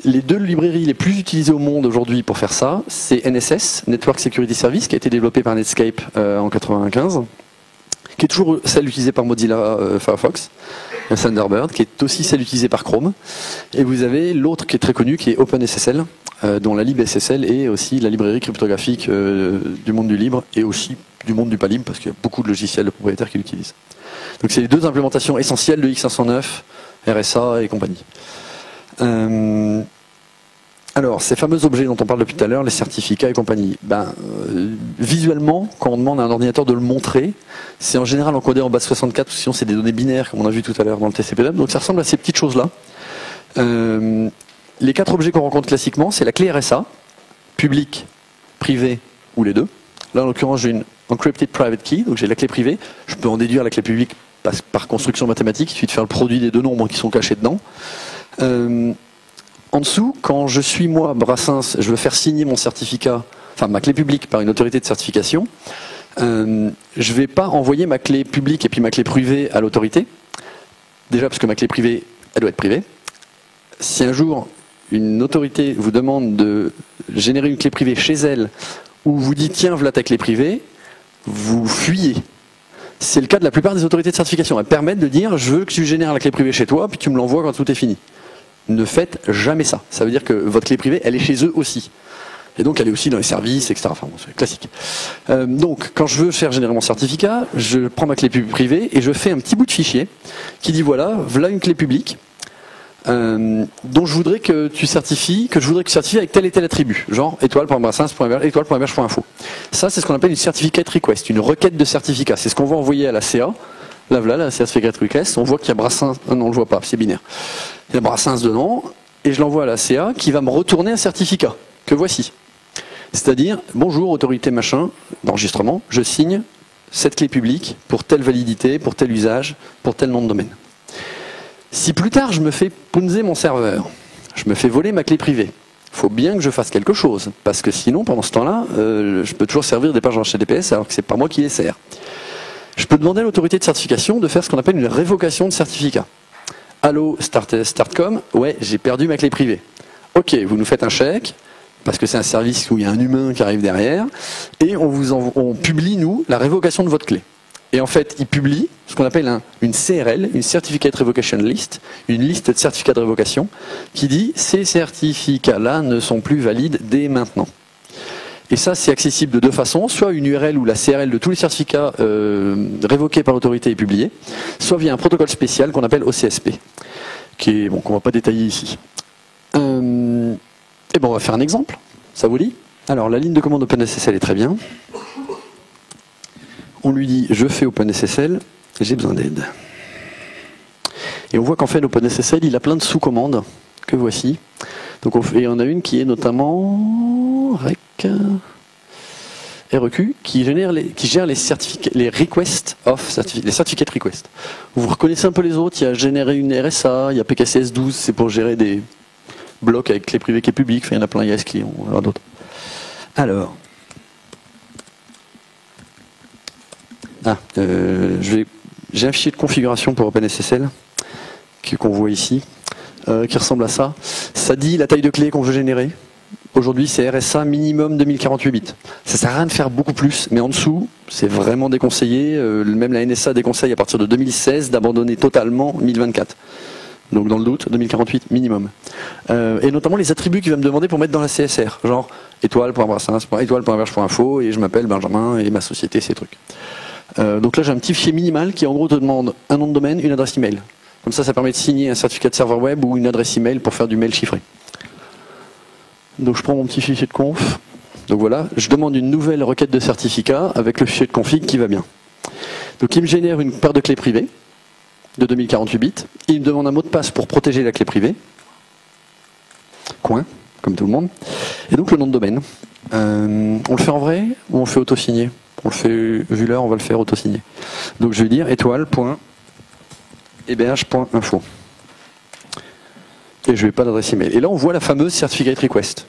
Les deux librairies les plus utilisées au monde aujourd'hui pour faire ça, c'est NSS, Network Security Service, qui a été développé par Netscape en 95, qui est toujours celle utilisée par Mozilla Firefox, Thunderbird, qui est aussi celle utilisée par Chrome. Et vous avez l'autre qui est très connu, qui est OpenSSL, dont la libSSL est aussi la librairie cryptographique du monde du libre et aussi du monde du pas libre, parce qu'il y a beaucoup de logiciels de propriétaires qui l'utilisent. Donc c'est les deux implémentations essentielles de X509, RSA et compagnie. Alors, ces fameux objets dont on parle depuis tout à l'heure, les certificats et compagnie, visuellement, quand on demande à un ordinateur de le montrer, c'est en général encodé en base 64, sinon c'est des données binaires, comme on a vu tout à l'heure dans le TCP/IP, donc ça ressemble à ces petites choses-là. Les 4 objets qu'on rencontre classiquement, c'est la clé RSA, public, privé ou les deux. Là, en l'occurrence, j'ai une encrypted private key, donc j'ai la clé privée. Je peux en déduire la clé publique par construction mathématique, il suffit de faire le produit des deux nombres qui sont cachés dedans. En dessous, quand je suis moi, Brassens, je veux faire signer mon certificat, enfin ma clé publique par une autorité de certification, je ne vais pas envoyer ma clé publique et puis ma clé privée à l'autorité. Déjà parce que ma clé privée, elle doit être privée. Si un jour une autorité vous demande de générer une clé privée chez elle, ou vous dit tiens voilà ta clé privée, vous fuyez. C'est le cas de la plupart des autorités de certification. Elles permettent de dire je veux que tu génères la clé privée chez toi, puis tu me l'envoies quand tout est fini. Ne faites jamais ça. Ça veut dire que votre clé privée, elle est chez eux aussi. Et donc elle est aussi dans les services, etc. Enfin bon, c'est classique. Donc quand je veux faire générer mon certificat, je prends ma clé privée et je fais un petit bout de fichier qui dit voilà une clé publique dont je voudrais que tu certifies, avec tel et tel attribut, genre étoile.brassens.fr, étoile.fr.info. Ça, c'est ce qu'on appelle une certificate request, une requête de certificat. C'est ce qu'on va envoyer à la CA. Là, voilà, la certificate request. On voit qu'il y a Brassens. Non, on le voit pas, c'est binaire. Il y a Brassens dedans, et je l'envoie à la CA qui va me retourner un certificat que voici. C'est-à-dire, bonjour, autorité machin d'enregistrement, je signe cette clé publique pour telle validité, pour tel usage, pour tel nom de domaine. Si plus tard je me fais punzer mon serveur, je me fais voler ma clé privée, il faut bien que je fasse quelque chose, parce que sinon, pendant ce temps-là, je peux toujours servir des pages HTTPS alors que c'est pas moi qui les sers. Je peux demander à l'autorité de certification de faire ce qu'on appelle une révocation de certificat. Allô, Startcom, ouais, j'ai perdu ma clé privée. Ok, vous nous faites un chèque, parce que c'est un service où il y a un humain qui arrive derrière, et on publie, nous, la révocation de votre clé. Et en fait, il publie ce qu'on appelle une CRL, une Certificate Revocation List, une liste de certificats de révocation, qui dit ces certificats-là ne sont plus valides dès maintenant. Et ça, c'est accessible de deux façons, soit une URL où la CRL de tous les certificats révoqués par l'autorité est publiée, soit via un protocole spécial qu'on appelle OCSP, qu'on ne va pas détailler ici. Et on va faire un exemple, ça vous dit? Alors, la ligne de commande OpenSSL est très bien. On lui dit je fais OpenSSL, j'ai besoin d'aide. Et on voit qu'en fait l'OpenSSL il a plein de sous-commandes que voici. Donc il y en a une qui est notamment REQ qui gère les requests of les certificate requests. Vous reconnaissez un peu les autres, il y a générer une RSA, il y a PKCS 12, c'est pour gérer des blocs avec clé privée qui est publique, enfin, il y en a plein, il y a SCLI, on va voir d'autres. Alors j'ai un fichier de configuration pour OpenSSL qu'on voit ici, qui ressemble à ça. Ça dit la taille de clé qu'on veut générer. Aujourd'hui, c'est RSA minimum 2048 bits. Ça sert à rien de faire beaucoup plus, mais en dessous, c'est vraiment déconseillé. Même la NSA déconseille à partir de 2016 d'abandonner totalement 1024. Donc dans le doute, 2048 minimum. Et notamment les attributs qu'il va me demander pour mettre dans la CSR, genre étoile.brassens, étoile.fr.info, et je m'appelle Benjamin et ma société, ces trucs. Donc là j'ai un petit fichier minimal qui en gros te demande un nom de domaine, une adresse email. Comme ça permet de signer un certificat de serveur web ou une adresse email pour faire du mail chiffré. Donc je prends mon petit fichier de conf. Donc voilà, je demande une nouvelle requête de certificat avec le fichier de config qui va bien. Donc il me génère une paire de clés privées de 2048 bits. Il me demande un mot de passe pour protéger la clé privée. Coin, comme tout le monde. Et donc le nom de domaine. On le fait en vrai ou on le fait auto-signé? On le fait, vu l'heure, on va le faire auto-signer. Donc je vais dire étoile.ebh.info. Et je ne vais pas d'adresse email. Et là, on voit la fameuse certificate request.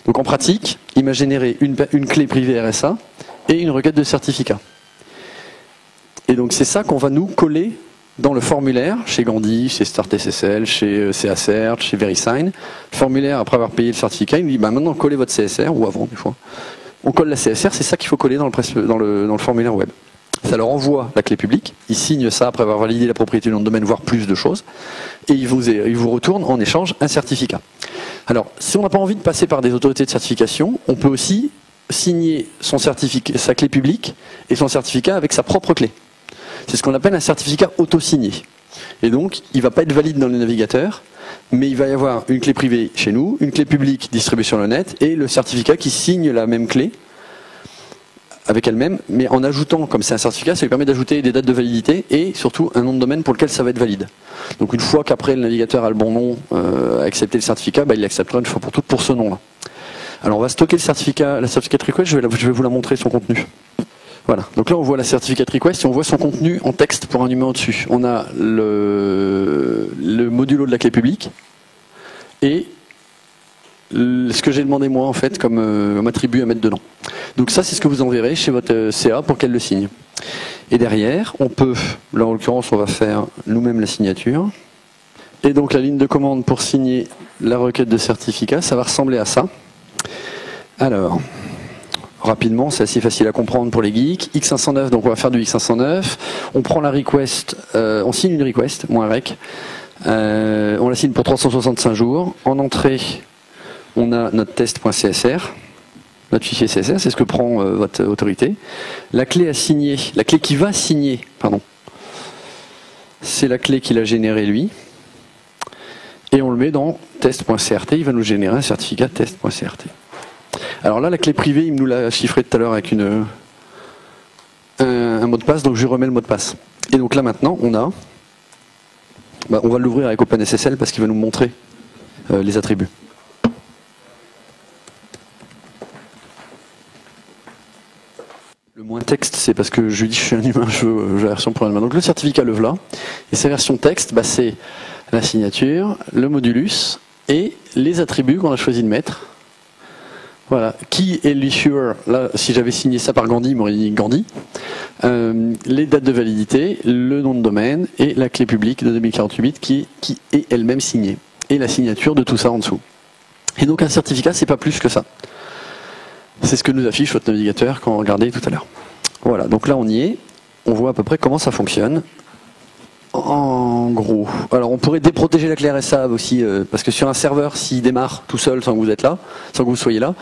Donc en pratique, il m'a généré une clé privée RSA et une requête de certificat. Et donc c'est ça qu'on va nous coller dans le formulaire, chez Gandhi, chez StartSSL, chez CACert, chez VeriSign. Formulaire, après avoir payé le certificat, il me dit maintenant collez votre CSR, ou avant des fois. On colle la CSR, c'est ça qu'il faut coller dans le formulaire web. Ça leur envoie la clé publique, ils signent ça après avoir validé la propriété du nom de domaine, voire plus de choses, et ils vous retournent en échange un certificat. Alors, si on n'a pas envie de passer par des autorités de certification, on peut aussi signer sa clé publique et son certificat avec sa propre clé. C'est ce qu'on appelle un certificat auto-signé. Et donc, il ne va pas être valide dans le navigateur, mais il va y avoir une clé privée chez nous, une clé publique distribuée sur le net, et le certificat qui signe la même clé avec elle-même, mais en ajoutant, comme c'est un certificat, ça lui permet d'ajouter des dates de validité et surtout un nom de domaine pour lequel ça va être valide. Donc une fois qu'après le navigateur a le bon nom, a accepté le certificat, il l'acceptera une fois pour toutes pour ce nom-là. Alors on va stocker le certificat, la certificate request, je vais vous la montrer son contenu. Voilà, donc là on voit la certificate request et on voit son contenu en texte pour un numéro dessus. On a le modulo de la clé publique et ce que j'ai demandé moi en fait comme attribut à mettre dedans. Donc ça c'est ce que vous enverrez chez votre CA pour qu'elle le signe. Et derrière on peut, là en l'occurrence on va faire nous-mêmes la signature. Et donc la ligne de commande pour signer la requête de certificat, ça va ressembler à ça. Alors, rapidement, c'est assez facile à comprendre pour les geeks. X509, donc on va faire du X509. On prend la request, on signe une request, -rec. On la signe pour 365 jours. En entrée, on a notre test.csr. Notre fichier CSR, c'est ce que prend votre autorité. La clé à signer, la clé qui va signer, pardon, c'est la clé qu'il a générée lui. Et on le met dans test.crt, il va nous générer un certificat test.crt. Alors là, la clé privée, il nous l'a chiffré tout à l'heure avec un mot de passe, donc je lui remets le mot de passe. Et donc là maintenant, on a, on va l'ouvrir avec OpenSSL parce qu'il va nous montrer les attributs. Le moins texte, c'est parce que je lui dis que je suis un humain, je veux la version pour un humain. Donc le certificat le voilà. Et sa version texte, c'est la signature, le modulus et les attributs qu'on a choisi de mettre. Voilà. Qui est l'issuer? Là, si j'avais signé ça par Gandhi, il m'aurait dit Gandhi. Les dates de validité, le nom de domaine et la clé publique de 2048 qui est elle-même signée. Et la signature de tout ça en dessous. Et donc un certificat, c'est pas plus que ça. C'est ce que nous affiche votre navigateur quand on regardait tout à l'heure. Voilà, donc là on y est. On voit à peu près comment ça fonctionne. En gros. Alors on pourrait déprotéger la clé RSA aussi, parce que sur un serveur, s'il démarre tout seul sans que vous êtes là, sans que vous soyez là,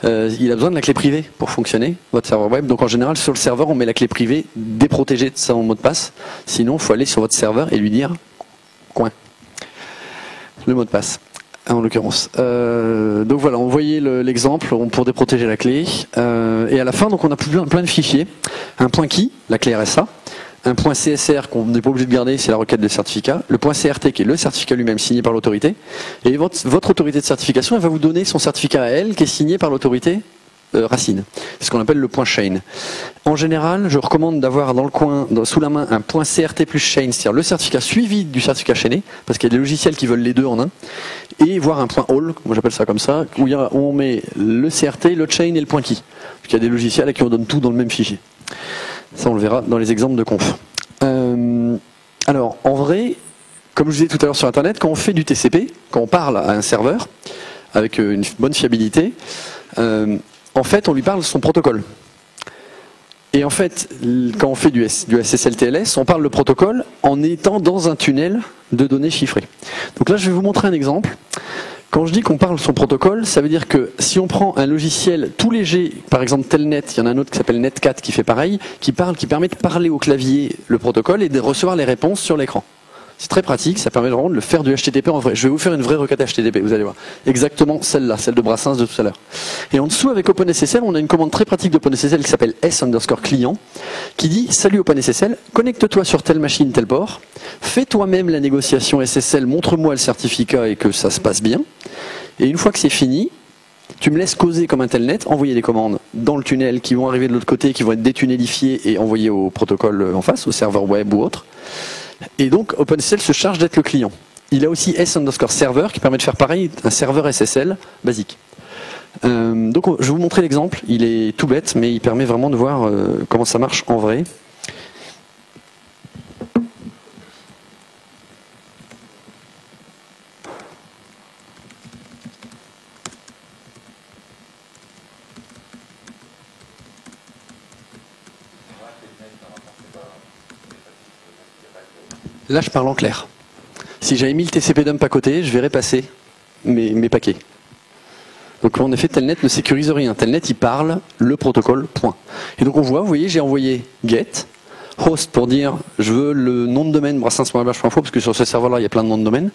il a besoin de la clé privée pour fonctionner, votre serveur web. Donc en général, sur le serveur, on met la clé privée déprotégée de son mot de passe. Sinon, il faut aller sur votre serveur et lui dire coin. Le mot de passe. En l'occurrence. Donc voilà, on voyait l'exemple pour déprotéger la clé. Et à la fin, donc on a plein de fichiers. Un point key, la clé RSA. Un point CSR qu'on n'est pas obligé de garder, c'est la requête de certificat. Le point CRT qui est le certificat lui-même signé par l'autorité. Et votre autorité de certification, elle va vous donner son certificat à elle qui est signé par l'autorité racine. C'est ce qu'on appelle le point chain. En général, je recommande d'avoir dans le coin, sous la main, un point CRT plus chain, c'est-à-dire le certificat suivi du certificat chainé, parce qu'il y a des logiciels qui veulent les deux en un, et voir un point all, moi j'appelle ça comme ça, où on met le CRT, le chain et le point key. Parce qu'il y a des logiciels à qui on donne tout dans le même fichier. Ça, on le verra dans les exemples de conf. Alors, en vrai, comme je vous disais tout à l'heure sur Internet, quand on fait du TCP, quand on parle à un serveur, avec une bonne fiabilité, en fait, on lui parle de son protocole. Et en fait, quand on fait du SSL-TLS, on parle le protocole en étant dans un tunnel de données chiffrées. Donc là, je vais vous montrer un exemple. Quand je dis qu'on parle son protocole, ça veut dire que si on prend un logiciel tout léger, par exemple Telnet, il y en a un autre qui s'appelle Netcat qui fait pareil, qui permet de parler au clavier le protocole et de recevoir les réponses sur l'écran. C'est très pratique, ça permet vraiment de le faire du HTTP en vrai. Je vais vous faire une vraie requête HTTP, vous allez voir. Exactement celle-là, celle de Brassens de tout à l'heure. Et en dessous, avec OpenSSL, on a une commande très pratique d'OpenSSL qui s'appelle s_client, qui dit « Salut OpenSSL, connecte-toi sur telle machine, tel port, fais toi-même la négociation SSL, montre-moi le certificat et que ça se passe bien. Et une fois que c'est fini, tu me laisses causer comme un telnet, envoyer des commandes dans le tunnel qui vont arriver de l'autre côté, qui vont être détunnelifiées et envoyées au protocole en face, au serveur web ou autre. Et donc OpenSSL se charge d'être le client. Il a aussi s_server qui permet de faire pareil, un serveur SSL basique. Donc je vais vous montrer l'exemple, il est tout bête, mais il permet vraiment de voir comment ça marche en vrai. Là, je parle en clair. Si j'avais mis le TCP dump à côté, je verrais passer mes paquets. Donc en effet, Telnet ne sécurise rien. Telnet, il parle le protocole, point. Et donc on voit, vous voyez, j'ai envoyé get, host pour dire je veux le nom de domaine brassens.bh.info, parce que sur ce serveur-là, il y a plein de noms de domaine.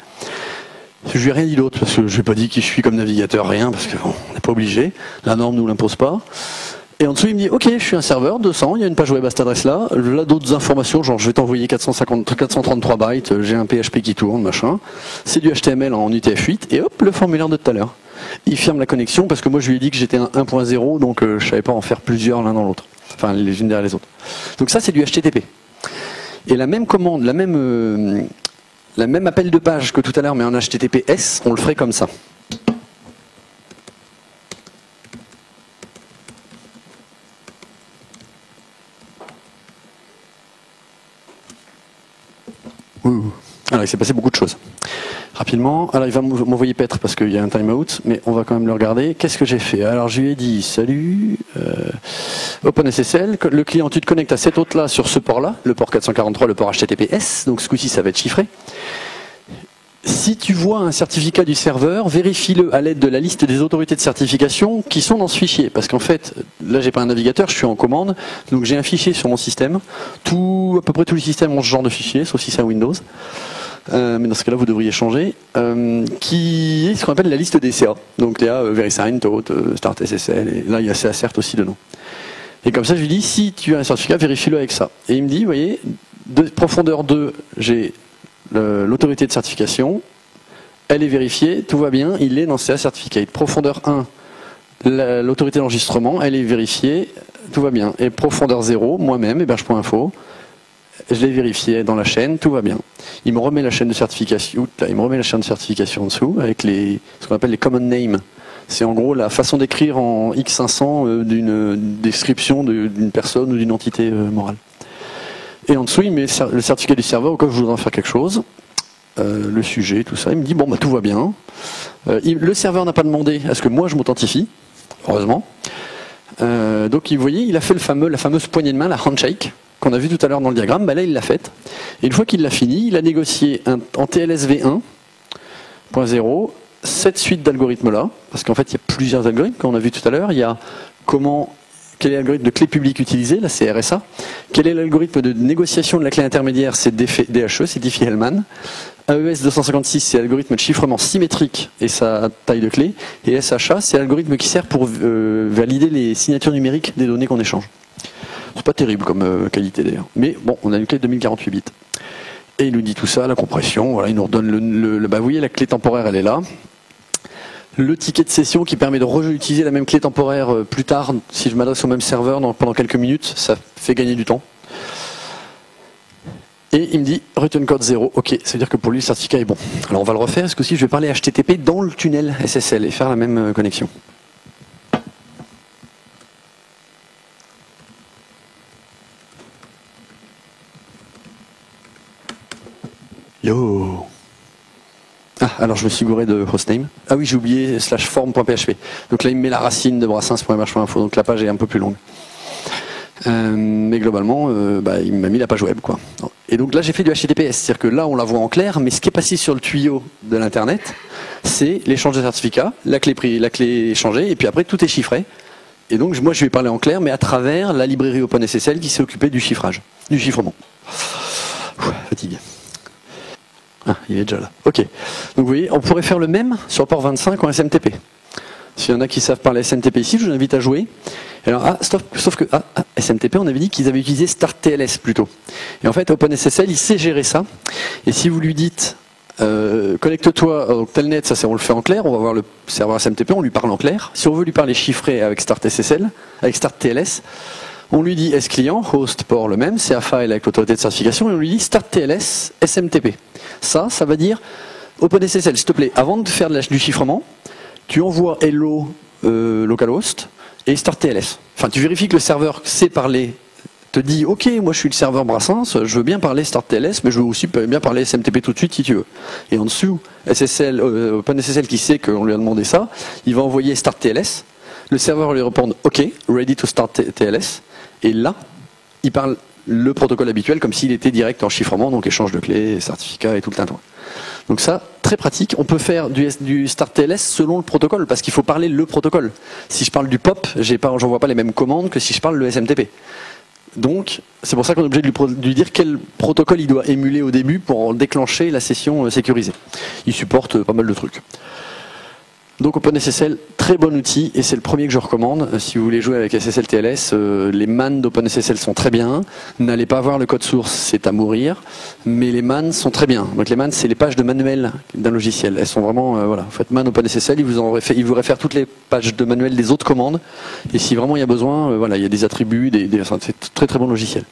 Je lui ai rien dit d'autre, parce que je n'ai pas dit qui je suis comme navigateur, rien, parce qu'on n'est pas obligé. La norme ne nous l'impose pas. Et en dessous, il me dit, ok, je suis un serveur, 200, il y a une page web à cette adresse-là, là d'autres informations, genre je vais t'envoyer 433 bytes, j'ai un PHP qui tourne, machin. C'est du HTML en UTF-8, et hop, le formulaire de tout à l'heure. Il ferme la connexion, parce que moi je lui ai dit que j'étais un 1.0, donc je savais pas en faire plusieurs l'un dans l'autre. Enfin, les unes derrière les autres. Donc ça, c'est du HTTP. Et la même commande, la même appel de page que tout à l'heure, mais en HTTPS, on le ferait comme ça. Alors il s'est passé beaucoup de choses. rapidement. Alors il va m'envoyer paître parce qu'il y a un timeout, mais on va quand même le regarder. Qu'est-ce que j'ai fait? Alors je lui ai dit salut, OpenSSL, le client, tu te connectes à cet autre-là sur ce port-là, le port 443, le port HTTPS, donc ce coup-ci ça va être chiffré. Si tu vois un certificat du serveur, vérifie-le à l'aide de la liste des autorités de certification qui sont dans ce fichier. Parce qu'en fait, là j'ai pas un navigateur, je suis en commande, donc j'ai un fichier sur mon système. À peu près tous les systèmes ont ce genre de fichier, sauf si c'est un Windows. Mais dans ce cas-là, vous devriez changer. Qui est ce qu'on appelle la liste des CA. Donc il y a VeriSign, Tote, Start SSL, et là il y a CACERT aussi dedans. Et comme ça, je lui dis, si tu as un certificat, vérifie-le avec ça. Et il me dit, vous voyez, profondeur 2, j'ai l'autorité de certification, elle est vérifiée, tout va bien, il est dans CA Certificate. Profondeur 1, l'autorité d'enregistrement, elle est vérifiée, tout va bien. Et profondeur 0, moi-même, héberge.info, je l'ai vérifié dans la chaîne, tout va bien. Il me remet la chaîne de certification, en dessous, avec ce qu'on appelle les common names. C'est en gros la façon d'écrire en X500 d'une description d'une personne ou d'une entité morale. Et en dessous, il met le certificat du serveur au cas où je voudrais en faire quelque chose, le sujet, tout ça. Il me dit, bon, bah, tout va bien. Le serveur n'a pas demandé à ce que moi je m'authentifie, heureusement. Donc, vous voyez, il a fait la fameuse poignée de main, la handshake, qu'on a vu tout à l'heure dans le diagramme. Bah, là, il l'a faite. Et une fois qu'il l'a fini, il a négocié en TLS v1.0 cette suite d'algorithmes-là, parce qu'en fait, il y a plusieurs algorithmes, comme on a vu tout à l'heure. Il y a quel est l'algorithme de clé publique utilisé, là c'est RSA. Quel est l'algorithme de négociation de la clé intermédiaire, c'est DHE, c'est Diffie-Hellman. AES 256, c'est l'algorithme de chiffrement symétrique et sa taille de clé. Et SHA, c'est l'algorithme qui sert pour valider les signatures numériques des données qu'on échange. C'est pas terrible comme qualité d'ailleurs. Mais bon, on a une clé de 2048 bits. Et il nous dit tout ça, la compression, voilà, il nous redonne vous voyez, la clé temporaire, elle est là. Le ticket de session qui permet de réutiliser la même clé temporaire plus tard, si je m'adresse au même serveur pendant quelques minutes, ça fait gagner du temps. Et il me dit return code 0, ok, ça veut dire que pour lui le certificat est bon. Alors on va le refaire, parce que si je vais parler HTTP dans le tunnel SSL et faire la même connexion. Yo. Ah, alors je me suis gouré de hostname. Ah oui, j'ai oublié /form.php. Donc là, il me met la racine de brassins.mh.info, donc la page est un peu plus longue. Mais globalement, il m'a mis la page web, quoi. Et donc là, j'ai fait du HTTPS, c'est-à-dire que là, on la voit en clair, mais ce qui est passé sur le tuyau de l'Internet, c'est l'échange de certificats, la clé échangée, et puis après, tout est chiffré. Et donc, moi, je vais parler en clair, mais à travers la librairie OpenSSL qui s'est occupée du chiffrage, du chiffrement. Fatigue. Ah, il est déjà là. Ok. Donc vous voyez, on pourrait faire le même sur le port 25 en SMTP. S'il y en a qui savent parler SMTP ici, je vous invite à jouer. Alors, sauf que SMTP, on avait dit qu'ils avaient utilisé StartTLS plutôt. Et en fait, OpenSSL, il sait gérer ça. Et si vous lui dites connecte-toi au telnet, ça on le fait en clair, on va voir le serveur SMTP, on lui parle en clair. Si on veut lui parler chiffré avec StartSSL, avec StartTLS, on lui dit S-client, host, port le même, c'est un file avec l'autorité de certification, et on lui dit StartTLS, SMTP. Ça va dire OpenSSL, s'il te plaît, avant de faire du chiffrement, tu envoies hello localhost et StartTLS. Enfin, tu vérifies que le serveur sait parler, te dit ok, moi je suis le serveur Brassens, je veux bien parler StartTLS, mais je veux aussi bien parler SMTP tout de suite si tu veux. Et en dessous, OpenSSL qui sait qu'on lui a demandé ça, il va envoyer StartTLS. Le serveur va lui répondre OK, ready to start TLS. Et là, il parle le protocole habituel comme s'il était direct en chiffrement, donc échange de clés, certificats et tout le tintouin. Donc ça, très pratique. On peut faire du start TLS selon le protocole, parce qu'il faut parler le protocole. Si je parle du POP, j'envoie pas les mêmes commandes que si je parle le SMTP. Donc, c'est pour ça qu'on est obligé de lui dire quel protocole il doit émuler au début pour déclencher la session sécurisée. Il supporte pas mal de trucs. Donc OpenSSL, très bon outil, et c'est le premier que je recommande. Si vous voulez jouer avec SSL TLS, les man d'OpenSSL sont très bien. N'allez pas voir le code source, c'est à mourir, mais les man sont très bien. Donc les man, c'est les pages de manuel d'un logiciel. Elles sont vraiment, voilà, vous faites man OpenSSL, il vous réfère toutes les pages de manuel des autres commandes, et si vraiment il y a besoin, voilà, il y a des attributs, enfin, c'est très très bon logiciel.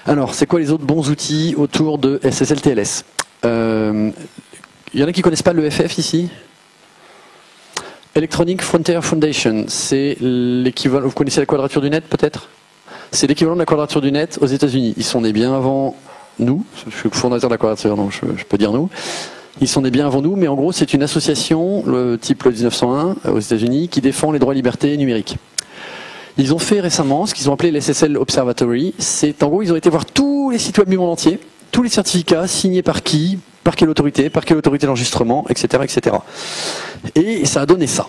Alors, c'est quoi les autres bons outils autour de SSL TLS? Il y en a qui connaissent pas l'EFF ici? Electronic Frontier Foundation, c'est l'équivalent. Vous connaissez la Quadrature du Net peut-être? C'est l'équivalent de la Quadrature du Net aux États-Unis. Ils sont nés bien avant nous. Je suis le fondateur de la Quadrature, donc je peux dire nous. Ils sont nés bien avant nous, mais en gros, c'est une association, type le 1901 aux États-Unis, qui défend les droits et libertés numériques. Ils ont fait récemment ce qu'ils ont appelé l'SSL Observatory. C'est en gros, ils ont été voir tous les sites web du monde entier, tous les certificats signés par qui, par quelle autorité d'enregistrement, etc., etc. Et ça a donné ça.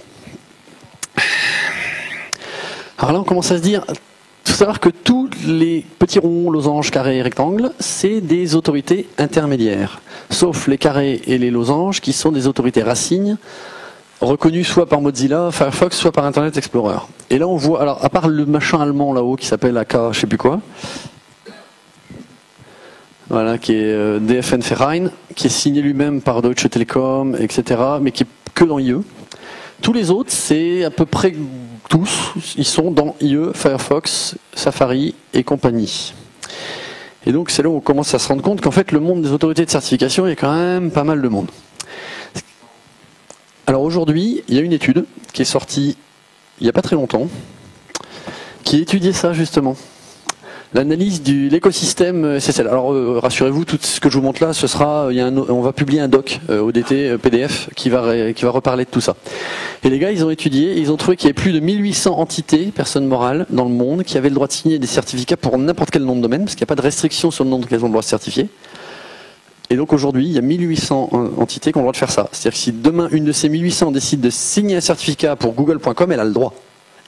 Alors là, on commence à se dire, il faut savoir que tous les petits ronds, losanges, carrés, rectangles, c'est des autorités intermédiaires, sauf les carrés et les losanges qui sont des autorités racines, reconnues soit par Mozilla, Firefox, soit par Internet Explorer. Et là, on voit, alors à part le machin allemand là-haut qui s'appelle AK, je sais plus quoi, voilà, qui est DFN Verein, qui est signé lui-même par Deutsche Telekom, etc., mais qui est que dans IE. Tous les autres, c'est à peu près tous, ils sont dans IE, Firefox, Safari et compagnie. Et donc c'est là où on commence à se rendre compte qu'en fait le monde des autorités de certification, il y a quand même pas mal de monde. Alors aujourd'hui, il y a une étude qui est sortie il n'y a pas très longtemps, qui étudiait ça justement. L'analyse de l'écosystème SSL. Alors rassurez-vous, tout ce que je vous montre là, ce sera, on va publier un doc ODT PDF qui va reparler de tout ça. Et les gars, ils ont étudié, ils ont trouvé qu'il y avait plus de 1800 entités, personnes morales, dans le monde, qui avaient le droit de signer des certificats pour n'importe quel nom de domaine, parce qu'il n'y a pas de restriction sur le nom qu'elles ont le droit de certifier. Et donc aujourd'hui, il y a 1800 entités qui ont le droit de faire ça. C'est-à-dire que si demain, une de ces 1800 décide de signer un certificat pour google.com, elle a le droit.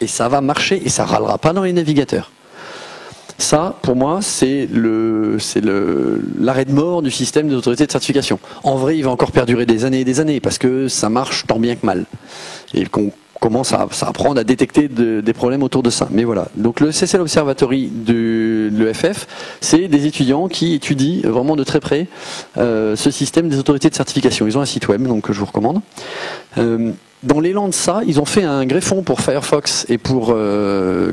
Et ça va marcher, et ça râlera pas dans les navigateurs. Ça, pour moi, c'est l'arrêt de mort du système des autorités de certification. En vrai, il va encore perdurer des années et des années, parce que ça marche tant bien que mal. Et qu'on commence à apprendre à détecter des problèmes autour de ça. Mais voilà. Donc le SSL Observatory de l'EFF, c'est des étudiants qui étudient vraiment de très près ce système des autorités de certification. Ils ont un site web, donc que je vous recommande. Dans l'élan de ça, ils ont fait un greffon pour Firefox et pour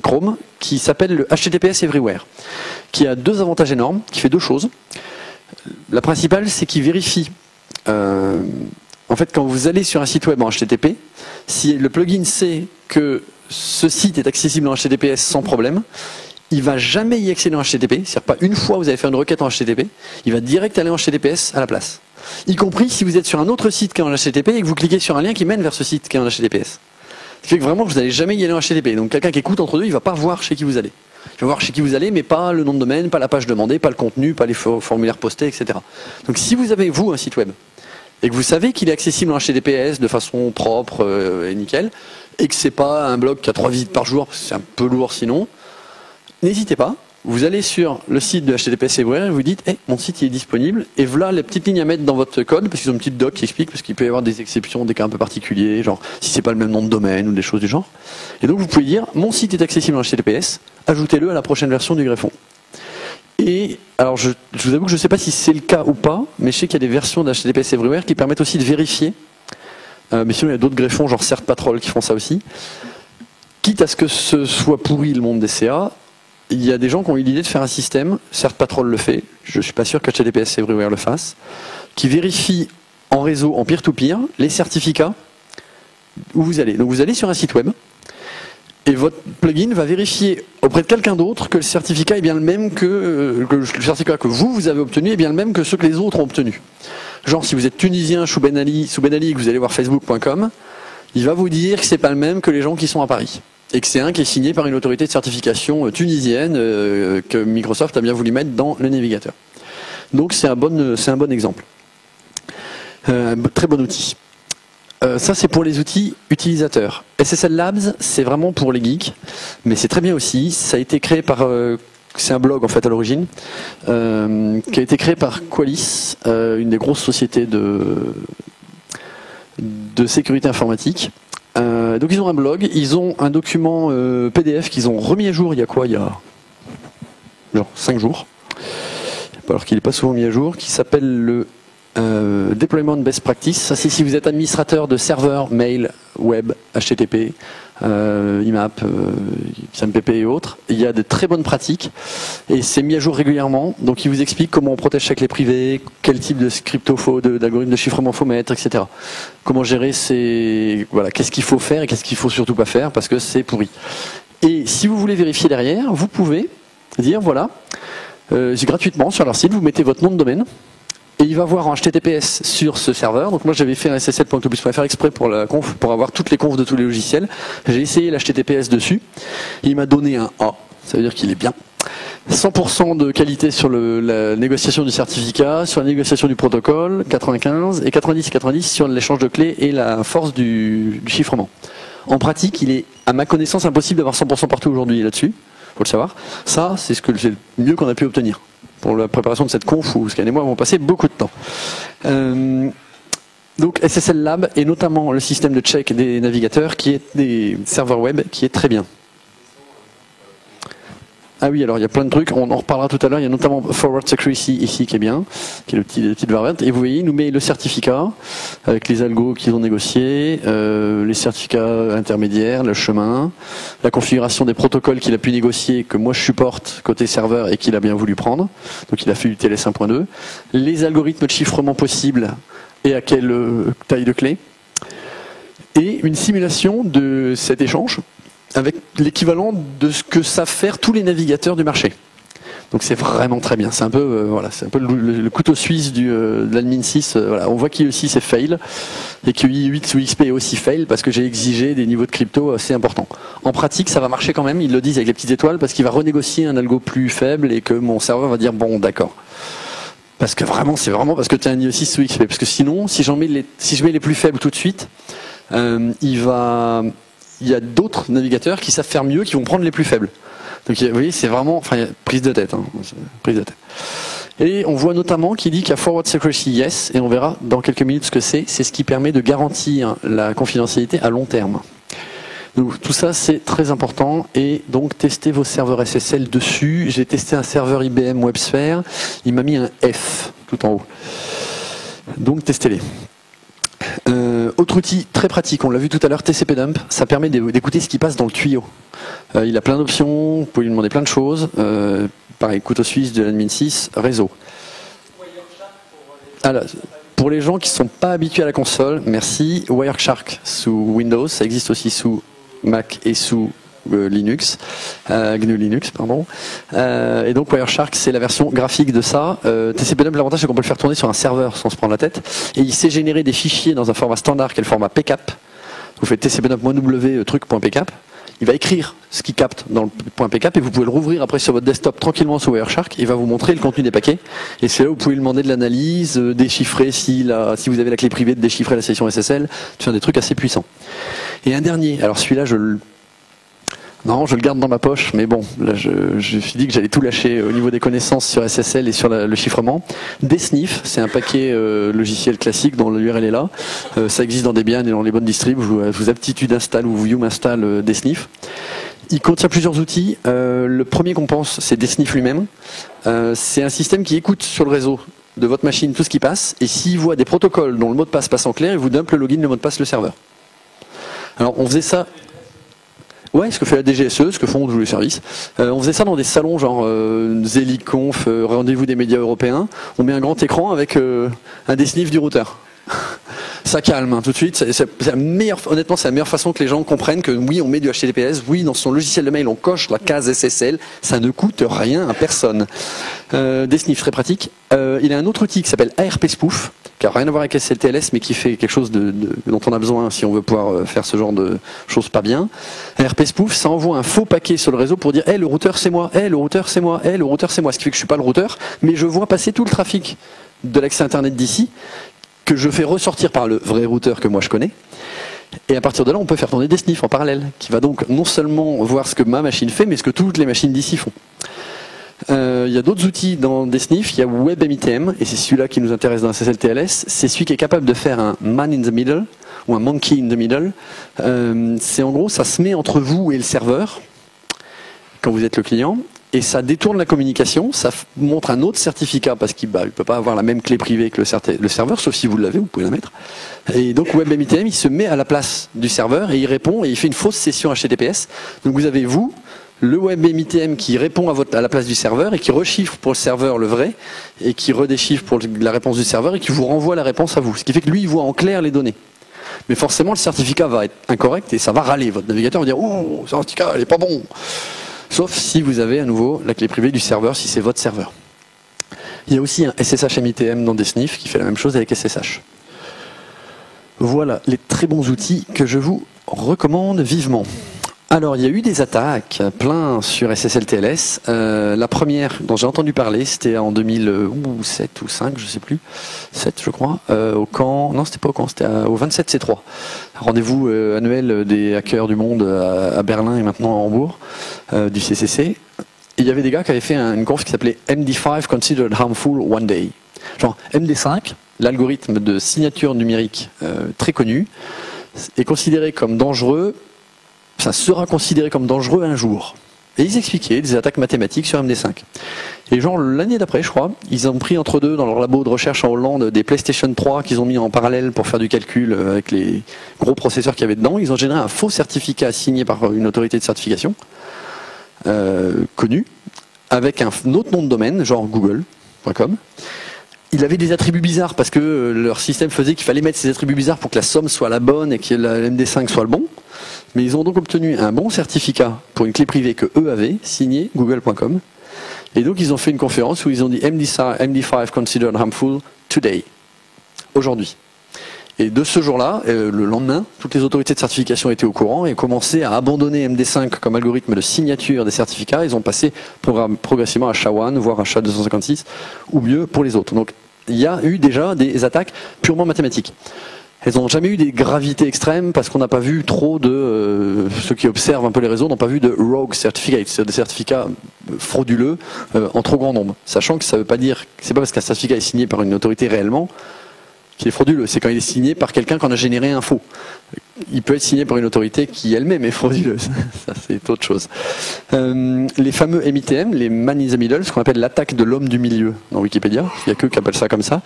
Chrome qui s'appelle le HTTPS Everywhere, qui a deux avantages énormes, qui fait deux choses. La principale, c'est qu'il vérifie, en fait, quand vous allez sur un site web en HTTP, si le plugin sait que ce site est accessible en HTTPS sans problème, il va jamais y accéder en HTTP, c'est-à-dire pas une fois vous allez faire une requête en HTTP, il va direct aller en HTTPS à la place. Y compris si vous êtes sur un autre site qui est en HTTP et que vous cliquez sur un lien qui mène vers ce site qui est en HTTPS. Ce qui fait que vraiment vous n'allez jamais y aller en HTTP. Donc quelqu'un qui écoute entre deux, il va pas voir chez qui vous allez. Il va voir chez qui vous allez, mais pas le nom de domaine, pas la page demandée, pas le contenu, pas les formulaires postés, etc. Donc si vous avez, vous, un site web, et que vous savez qu'il est accessible en HTTPS de façon propre et nickel, et que c'est pas un blog qui a 3 visites par jour, c'est un peu lourd sinon, n'hésitez pas. Vous allez sur le site de HTTPS Everywhere et vous dites hey, mon site il est disponible, et voilà les petites lignes à mettre dans votre code, parce qu'ils ont une petite doc qui explique, parce qu'il peut y avoir des exceptions, des cas un peu particuliers, genre si c'est pas le même nom de domaine ou des choses du genre. Et donc vous pouvez dire mon site est accessible en HTTPS, ajoutez-le à la prochaine version du greffon. Et alors je vous avoue que je ne sais pas si c'est le cas ou pas, mais je sais qu'il y a des versions d'HTTPS Everywhere qui permettent aussi de vérifier, mais sinon il y a d'autres greffons genre CertPatrol qui font ça aussi. Quitte à ce que ce soit pourri le monde des CA, il y a des gens qui ont eu l'idée de faire un système, CertPatrol le fait, je ne suis pas sûr qu'HTTPS Everywhere le fasse, qui vérifie en réseau, en peer-to-peer, les certificats où vous allez. Donc vous allez sur un site web, et votre plugin va vérifier auprès de quelqu'un d'autre que le certificat est bien le même que le certificat que vous avez obtenu est bien le même que ceux que les autres ont obtenus. Genre si vous êtes tunisien sous Ben Ali et que vous allez voir facebook.com, il va vous dire que c'est pas le même que les gens qui sont à Paris. Et que c'est un qui est signé par une autorité de certification tunisienne que Microsoft a bien voulu mettre dans le navigateur. Donc c'est un bon exemple. Très bon outil. Ça c'est pour les outils utilisateurs. SSL Labs c'est vraiment pour les geeks, mais c'est très bien aussi. Ça a été créé par, c'est un blog en fait à l'origine, qui a été créé par Qualys, une des grosses sociétés de sécurité informatique. Donc ils ont un blog, ils ont un document PDF qu'ils ont remis à jour il y a genre 5 jours, alors qu'il n'est pas souvent mis à jour, qui s'appelle le Deployment Best Practice. Ça c'est si vous êtes administrateur de serveurs, mail, web, HTTP, IMAP, XMPP et autres. Il y a de très bonnes pratiques et c'est mis à jour régulièrement. Donc il vous explique comment on protège chaque clé privée, quel type de crypto d'algorithme de chiffrement faut mettre, etc. Comment gérer voilà, qu'est-ce qu'il faut faire et qu'est-ce qu'il faut surtout pas faire parce que c'est pourri. Et si vous voulez vérifier derrière, vous pouvez dire voilà, gratuitement sur leur site, vous mettez votre nom de domaine. Et il va voir en HTTPS sur ce serveur. Donc moi j'avais fait un ssl.octopus.fr exprès pour la conf, pour avoir toutes les confs de tous les logiciels. J'ai essayé l'HTTPS dessus. Il m'a donné un A. Ça veut dire qu'il est bien. 100% de qualité sur la négociation du certificat, sur la négociation du protocole, 95, et 90 sur l'échange de clés et la force du chiffrement. En pratique, il est, à ma connaissance, impossible d'avoir 100% partout aujourd'hui là-dessus. Faut le savoir. Ça, c'est le mieux qu'on a pu obtenir pour la préparation de cette conf où Scan et moi avons passé beaucoup de temps. Donc SSL Lab et notamment le système de check des navigateurs qui est des serveurs web qui est très bien. Ah oui, alors il y a plein de trucs, on en reparlera tout à l'heure, il y a notamment Forward Security ici qui est bien, qui est la petite variante, et vous voyez, il nous met le certificat, avec les algos qu'ils ont négociés, les certificats intermédiaires, le chemin, la configuration des protocoles qu'il a pu négocier, que moi je supporte côté serveur et qu'il a bien voulu prendre, donc il a fait du TLS 1.2, les algorithmes de chiffrement possibles et à quelle taille de clé, et une simulation de cet échange, avec l'équivalent de ce que savent faire tous les navigateurs du marché. Donc c'est vraiment très bien. C'est un peu, c'est un peu le couteau suisse de l'admin 6. Voilà. On voit qu'il aussi c'est fail et que i8 sous XP est aussi fail parce que j'ai exigé des niveaux de crypto assez importants. En pratique, ça va marcher quand même. Ils le disent avec les petites étoiles parce qu'il va renégocier un algo plus faible et que mon serveur va dire bon d'accord. Parce que vraiment, c'est vraiment parce que tu as un i6 sous XP. Parce que sinon, si je mets les plus faibles tout de suite, il y a d'autres navigateurs qui savent faire mieux, qui vont prendre les plus faibles. Donc vous voyez, c'est vraiment prise de tête. Prise de tête. Et on voit notamment qu'il dit qu'il y a Forward Security Yes, et on verra dans quelques minutes ce que c'est. C'est ce qui permet de garantir la confidentialité à long terme. Donc tout ça c'est très important, et donc testez vos serveurs SSL dessus. J'ai testé un serveur IBM WebSphere, il m'a mis un F tout en haut. Donc testez-les. Autre outil très pratique, on l'a vu tout à l'heure, TCP Dump, ça permet d'écouter ce qui passe dans le tuyau. Il a plein d'options, vous pouvez lui demander plein de choses. Pareil, couteau suisse de l'admin 6, réseau. Alors, pour les gens qui ne sont pas habitués à la console, merci. Wireshark sous Windows, ça existe aussi sous Mac et sous Linux, GNU Linux, pardon. Et donc Wireshark, c'est la version graphique de ça. TCP Dump, l'avantage c'est qu'on peut le faire tourner sur un serveur sans se prendre la tête. Et il sait générer des fichiers dans un format standard qui est le format PCAP. Vous faites TCP Dump -w truc.pcap. Il va écrire ce qu'il capte dans le point .pcap et vous pouvez le rouvrir après sur votre desktop tranquillement sous Wireshark. Il va vous montrer le contenu des paquets. Et c'est là où vous pouvez lui demander de l'analyse, déchiffrer si vous avez la clé privée, de déchiffrer la session SSL, de faire des trucs assez puissants. Et un dernier, alors celui-là je le garde dans ma poche, mais bon, là je me suis dit que j'allais tout lâcher au niveau des connaissances sur SSL et sur le chiffrement. Desnif, c'est un paquet logiciel classique dont l'URL est là. Ça existe dans Debian et dans les bonnes distribs. Vous aptitude install ou Vue install Desnif. Il contient plusieurs outils. Le premier qu'on pense, c'est Desnif lui-même. C'est un système qui écoute sur le réseau de votre machine tout ce qui passe, et s'il voit des protocoles dont le mot de passe passe en clair, il vous dump le login, le mot de passe, le serveur. Alors on faisait ça. Ouais, ce que fait la DGSE, ce que font tous les services. On faisait ça dans des salons genre Zeliconf, rendez-vous des médias européens. On met un grand écran avec un desnif du routeur. Ça calme tout de suite. Honnêtement, c'est la meilleure façon que les gens comprennent que oui, on met du HTTPS, oui, dans son logiciel de mail, on coche la case SSL, ça ne coûte rien à personne. Desnif, très pratique. Il a un autre outil qui s'appelle ARP Spoof, qui n'a rien à voir avec SLTLS, mais qui fait quelque chose dont on a besoin si on veut pouvoir faire ce genre de choses pas bien. ARP Spoof, ça envoie un faux paquet sur le réseau pour dire « le routeur c'est moi, le routeur c'est moi, le routeur c'est moi ». Ce qui fait que je ne suis pas le routeur, mais je vois passer tout le trafic de l'accès Internet d'ici, que je fais ressortir par le vrai routeur que moi je connais. Et à partir de là, on peut faire tourner des sniffs en parallèle, qui va donc non seulement voir ce que ma machine fait, mais ce que toutes les machines d'ici font. Il y a d'autres outils dans des sniffs. Il y a WebMITM, et c'est celui-là qui nous intéresse dans SSL-TLS. C'est celui qui est capable de faire un man in the middle, ou un monkey in the middle. C'est en gros, ça se met entre vous et le serveur, quand vous êtes le client, et ça détourne la communication, ça montre un autre certificat, parce qu'il ne peut pas avoir la même clé privée que le serveur, sauf si vous l'avez, vous pouvez la mettre. Et donc WebMITM, il se met à la place du serveur, et il répond, et il fait une fausse session HTTPS. Donc vous avez le WebMITM qui répond à la place du serveur, et qui rechiffre pour le serveur le vrai, et qui redéchiffre pour la réponse du serveur, et qui vous renvoie la réponse à vous. Ce qui fait que lui, il voit en clair les données. Mais forcément, le certificat va être incorrect, et ça va râler. Votre navigateur va dire « Oh, ce certificat, il n'est pas bon !» Sauf si vous avez à nouveau la clé privée du serveur, si c'est votre serveur. Il y a aussi un SSH MITM dans des sniffs qui fait la même chose avec SSH. Voilà les très bons outils que je vous recommande vivement. Alors, il y a eu des attaques plein sur SSL-TLS. La première dont j'ai entendu parler, c'était en 2007 ou 5, je sais plus, 7 je crois, au camp, non c'était pas au camp, c'était au 27C3. Rendez-vous annuel des hackers du monde à Berlin et maintenant à Hambourg, du CCC. Et il y avait des gars qui avaient fait une conf qui s'appelait MD5 Considered Harmful One Day. Genre MD5, l'algorithme de signature numérique très connu, est considéré comme dangereux. Ça sera considéré comme dangereux un jour. Et ils expliquaient des attaques mathématiques sur MD5. Et genre l'année d'après, je crois, ils ont pris entre deux dans leur labo de recherche en Hollande des PlayStation 3 qu'ils ont mis en parallèle pour faire du calcul avec les gros processeurs qu'il y avait dedans. Ils ont généré un faux certificat signé par une autorité de certification connue, avec un autre nom de domaine, genre google.com. Il avait des attributs bizarres parce que leur système faisait qu'il fallait mettre ces attributs bizarres pour que la somme soit la bonne et que la MD5 soit le bon. Mais ils ont donc obtenu un bon certificat pour une clé privée que eux avaient, signé google.com. Et donc ils ont fait une conférence où ils ont dit MD5 considered harmful today, aujourd'hui. Et de ce jour-là, le lendemain, toutes les autorités de certification étaient au courant et commençaient à abandonner MD5 comme algorithme de signature des certificats. Ils ont passé progressivement à SHA-1, voire à SHA-256, ou mieux pour les autres. Donc il y a eu déjà des attaques purement mathématiques. Elles n'ont jamais eu des gravités extrêmes parce qu'on n'a pas vu trop de... ceux qui observent un peu les réseaux n'ont pas vu de rogue certificates, c'est des certificats frauduleux en trop grand nombre. Sachant que ça ne veut pas dire... C'est pas parce qu'un certificat est signé par une autorité réellement qu'il est frauduleux. C'est quand il est signé par quelqu'un qui en a généré un faux. Il peut être signé par une autorité qui elle-même est frauduleuse. Ça, c'est autre chose. Les fameux MITM, les man in the middle, ce qu'on appelle l'attaque de l'homme du milieu dans Wikipédia, il n'y a que qui appellent ça comme ça,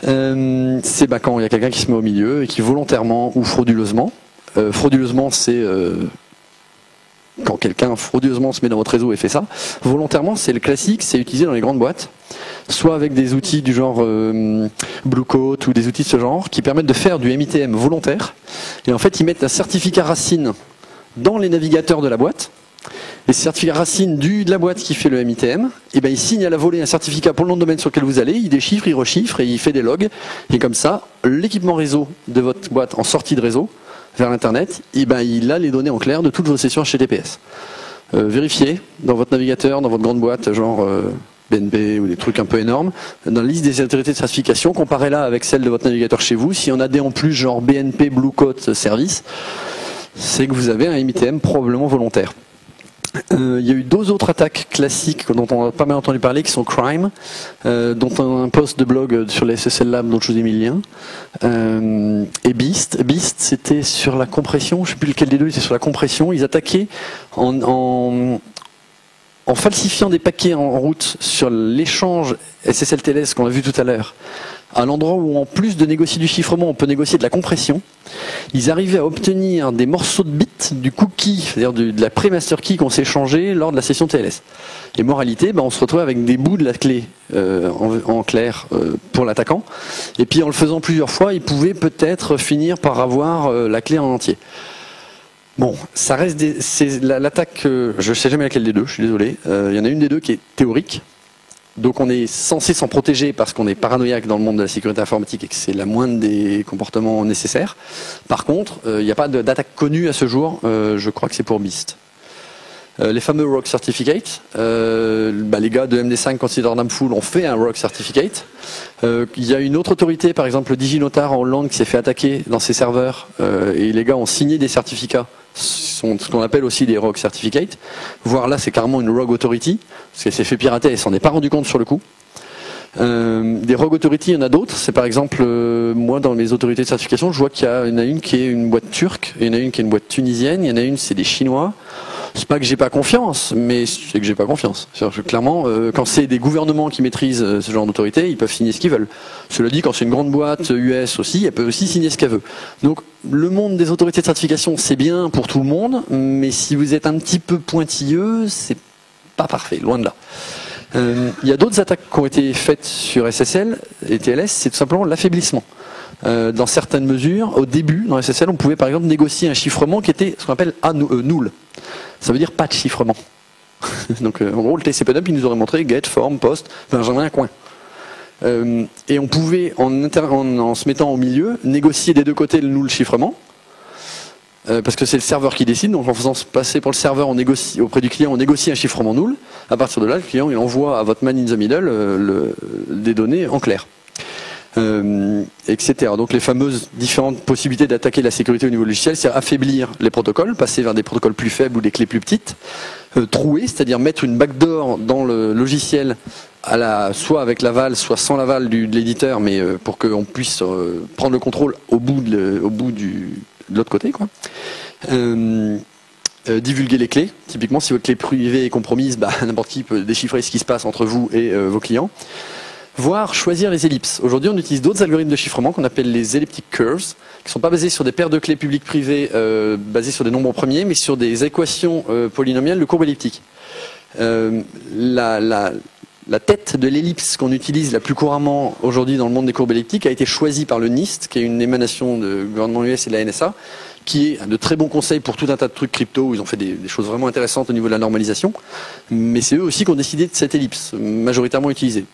c'est quand il y a quelqu'un qui se met au milieu et qui volontairement ou frauduleusement, frauduleusement c'est quand quelqu'un frauduleusement se met dans votre réseau et fait ça, volontairement c'est le classique, c'est utilisé dans les grandes boîtes, soit avec des outils du genre Bluecoat ou des outils de ce genre qui permettent de faire du MITM volontaire. Et en fait, ils mettent un certificat racine dans les navigateurs de la boîte. Et ce certificat racine de la boîte qui fait le MITM, et ben il signe à la volée un certificat pour le nom de domaine sur lequel vous allez, il déchiffre, il rechiffre et il fait des logs. Et comme ça, l'équipement réseau de votre boîte en sortie de réseau vers l'internet, et ben il a les données en clair de toutes vos sessions HTTPS. Vérifiez dans votre navigateur, dans votre grande boîte, genre BNP ou des trucs un peu énormes, dans la liste des autorités de certification, comparez-la avec celle de votre navigateur chez vous. S'il y en a des en plus, genre BNP Bluecoat Service, c'est que vous avez un MITM probablement volontaire. Il y a eu deux autres attaques classiques dont on a pas mal entendu parler, qui sont Crime, dont un post de blog sur les SSL Lab dont je vous ai mis le lien, et Beast. Beast, c'était sur la compression, je ne sais plus lequel des deux, c'était sur la compression. Ils attaquaient en falsifiant des paquets en route sur l'échange SSL-TLS qu'on a vu tout à l'heure, à l'endroit où en plus de négocier du chiffrement, on peut négocier de la compression. Ils arrivaient à obtenir des morceaux de bits du cookie, c'est-à-dire de la pré-master key qu'on s'est échangé lors de la session TLS. Et moralité, on se retrouve avec des bouts de la clé en clair pour l'attaquant. Et puis en le faisant plusieurs fois, il pouvait peut-être finir par avoir la clé en entier. Bon, ça reste c'est l'attaque, je ne sais jamais laquelle des deux, je suis désolé. Il y en a une des deux qui est théorique. Donc on est censé s'en protéger parce qu'on est paranoïaque dans le monde de la sécurité informatique et que c'est la moindre des comportements nécessaires. Par contre, il n'y a pas d'attaque connue à ce jour, je crois que c'est pour Beast. Les fameux Rogue Certificates, les gars de MD5 Considered Harmful ont fait un Rogue Certificate. Il y a une autre autorité, par exemple le DigiNotar en Hollande, qui s'est fait attaquer dans ses serveurs et les gars ont signé des certificats, ce qu'on appelle aussi des Rogue Certificates. Voire là, c'est carrément une Rogue Authority, parce qu'elle s'est fait pirater et elle s'en est pas rendu compte sur le coup. Des Rogue Authority, il y en a d'autres. C'est par exemple, moi dans mes autorités de certification, je vois qu'il y en a une qui est une boîte turque, et il y en a une qui est une boîte tunisienne, il y en a une c'est des Chinois. C'est pas que j'ai pas confiance, mais c'est que j'ai pas confiance. C'est-à-dire que clairement, quand c'est des gouvernements qui maîtrisent ce genre d'autorité, ils peuvent signer ce qu'ils veulent. Cela dit, quand c'est une grande boîte US aussi, elle peut aussi signer ce qu'elle veut. Donc, le monde des autorités de certification, c'est bien pour tout le monde, mais si vous êtes un petit peu pointilleux, c'est pas parfait, loin de là. Il y a d'autres attaques qui ont été faites sur SSL et TLS, c'est tout simplement l'affaiblissement. Dans certaines mesures, au début, dans SSL, on pouvait par exemple négocier un chiffrement qui était ce qu'on appelle null. Ça veut dire pas de chiffrement. Donc en gros, le TCP-dump, il nous aurait montré get, form, post, Benjamin, coin. Et on pouvait, en se mettant au milieu, négocier des deux côtés le chiffrement. Parce que c'est le serveur qui décide, donc en faisant se passer pour le serveur, on négocie, auprès du client, on négocie un chiffrement null. À partir de là, le client il envoie à votre man in the middle des données en clair, etc. Donc les fameuses différentes possibilités d'attaquer la sécurité au niveau logiciel, c'est affaiblir les protocoles, passer vers des protocoles plus faibles ou des clés plus petites, trouer, c'est-à-dire mettre une backdoor dans le logiciel, soit avec l'aval, soit sans l'aval de l'éditeur, mais pour qu'on puisse prendre le contrôle au bout de l'autre côté, quoi. Divulguer les clés. Typiquement, si votre clé privée est compromise, n'importe qui peut déchiffrer ce qui se passe entre vous et vos clients. Voire choisir les ellipses. Aujourd'hui, on utilise d'autres algorithmes de chiffrement qu'on appelle les elliptic curves, qui ne sont pas basés sur des paires de clés publiques-privées basées sur des nombres premiers, mais sur des équations polynomiales de courbe elliptique. La tête de l'ellipse qu'on utilise la plus couramment aujourd'hui dans le monde des courbes elliptiques a été choisie par le NIST, qui est une émanation du gouvernement US et de la NSA, qui est de très bons conseils pour tout un tas de trucs crypto, où ils ont fait des choses vraiment intéressantes au niveau de la normalisation. Mais c'est eux aussi qui ont décidé de cette ellipse, majoritairement utilisée.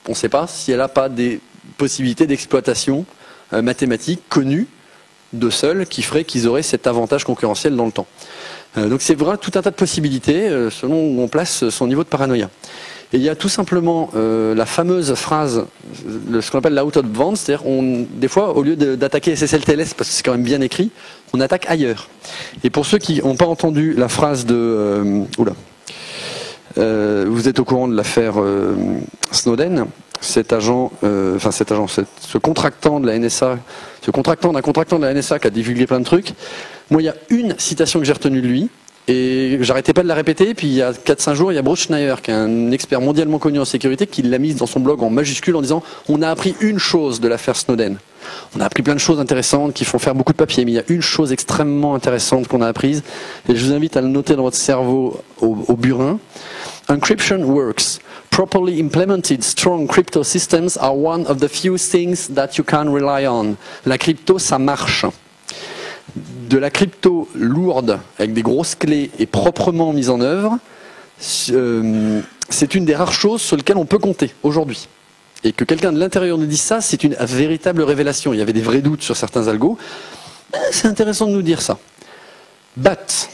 On ne sait pas si elle n'a pas des possibilités d'exploitation mathématique connues de seuls qui feraient qu'ils auraient cet avantage concurrentiel dans le temps. Donc c'est vraiment tout un tas de possibilités selon où on place son niveau de paranoïa. Et il y a tout simplement la fameuse phrase, ce qu'on appelle l'out of bounds, c'est-à-dire des fois, au lieu d'attaquer SSL-TLS, parce que c'est quand même bien écrit, on attaque ailleurs. Et pour ceux qui n'ont pas entendu la phrase de... vous êtes au courant de l'affaire Snowden, ce contractant de la NSA, ce contractant de la NSA qui a divulgué plein de trucs. Moi, il y a une citation que j'ai retenue de lui, et j'arrêtais pas de la répéter, puis il y a 4-5 jours, il y a Bruce Schneier, qui est un expert mondialement connu en sécurité, qui l'a mise dans son blog en majuscule en disant « On a appris une chose de l'affaire Snowden ». On a appris plein de choses intéressantes qui font faire beaucoup de papier, mais il y a une chose extrêmement intéressante qu'on a apprise, et je vous invite à le noter dans votre cerveau au burin. Encryption works. Properly implemented strong crypto systems are one of the few things that you can rely on. La crypto, ça marche. De la crypto lourde, avec des grosses clés et proprement mise en œuvre, c'est une des rares choses sur lesquelles on peut compter aujourd'hui. Et que quelqu'un de l'intérieur nous dise ça, c'est une véritable révélation. Il y avait des vrais doutes sur certains algos. C'est intéressant de nous dire ça. But,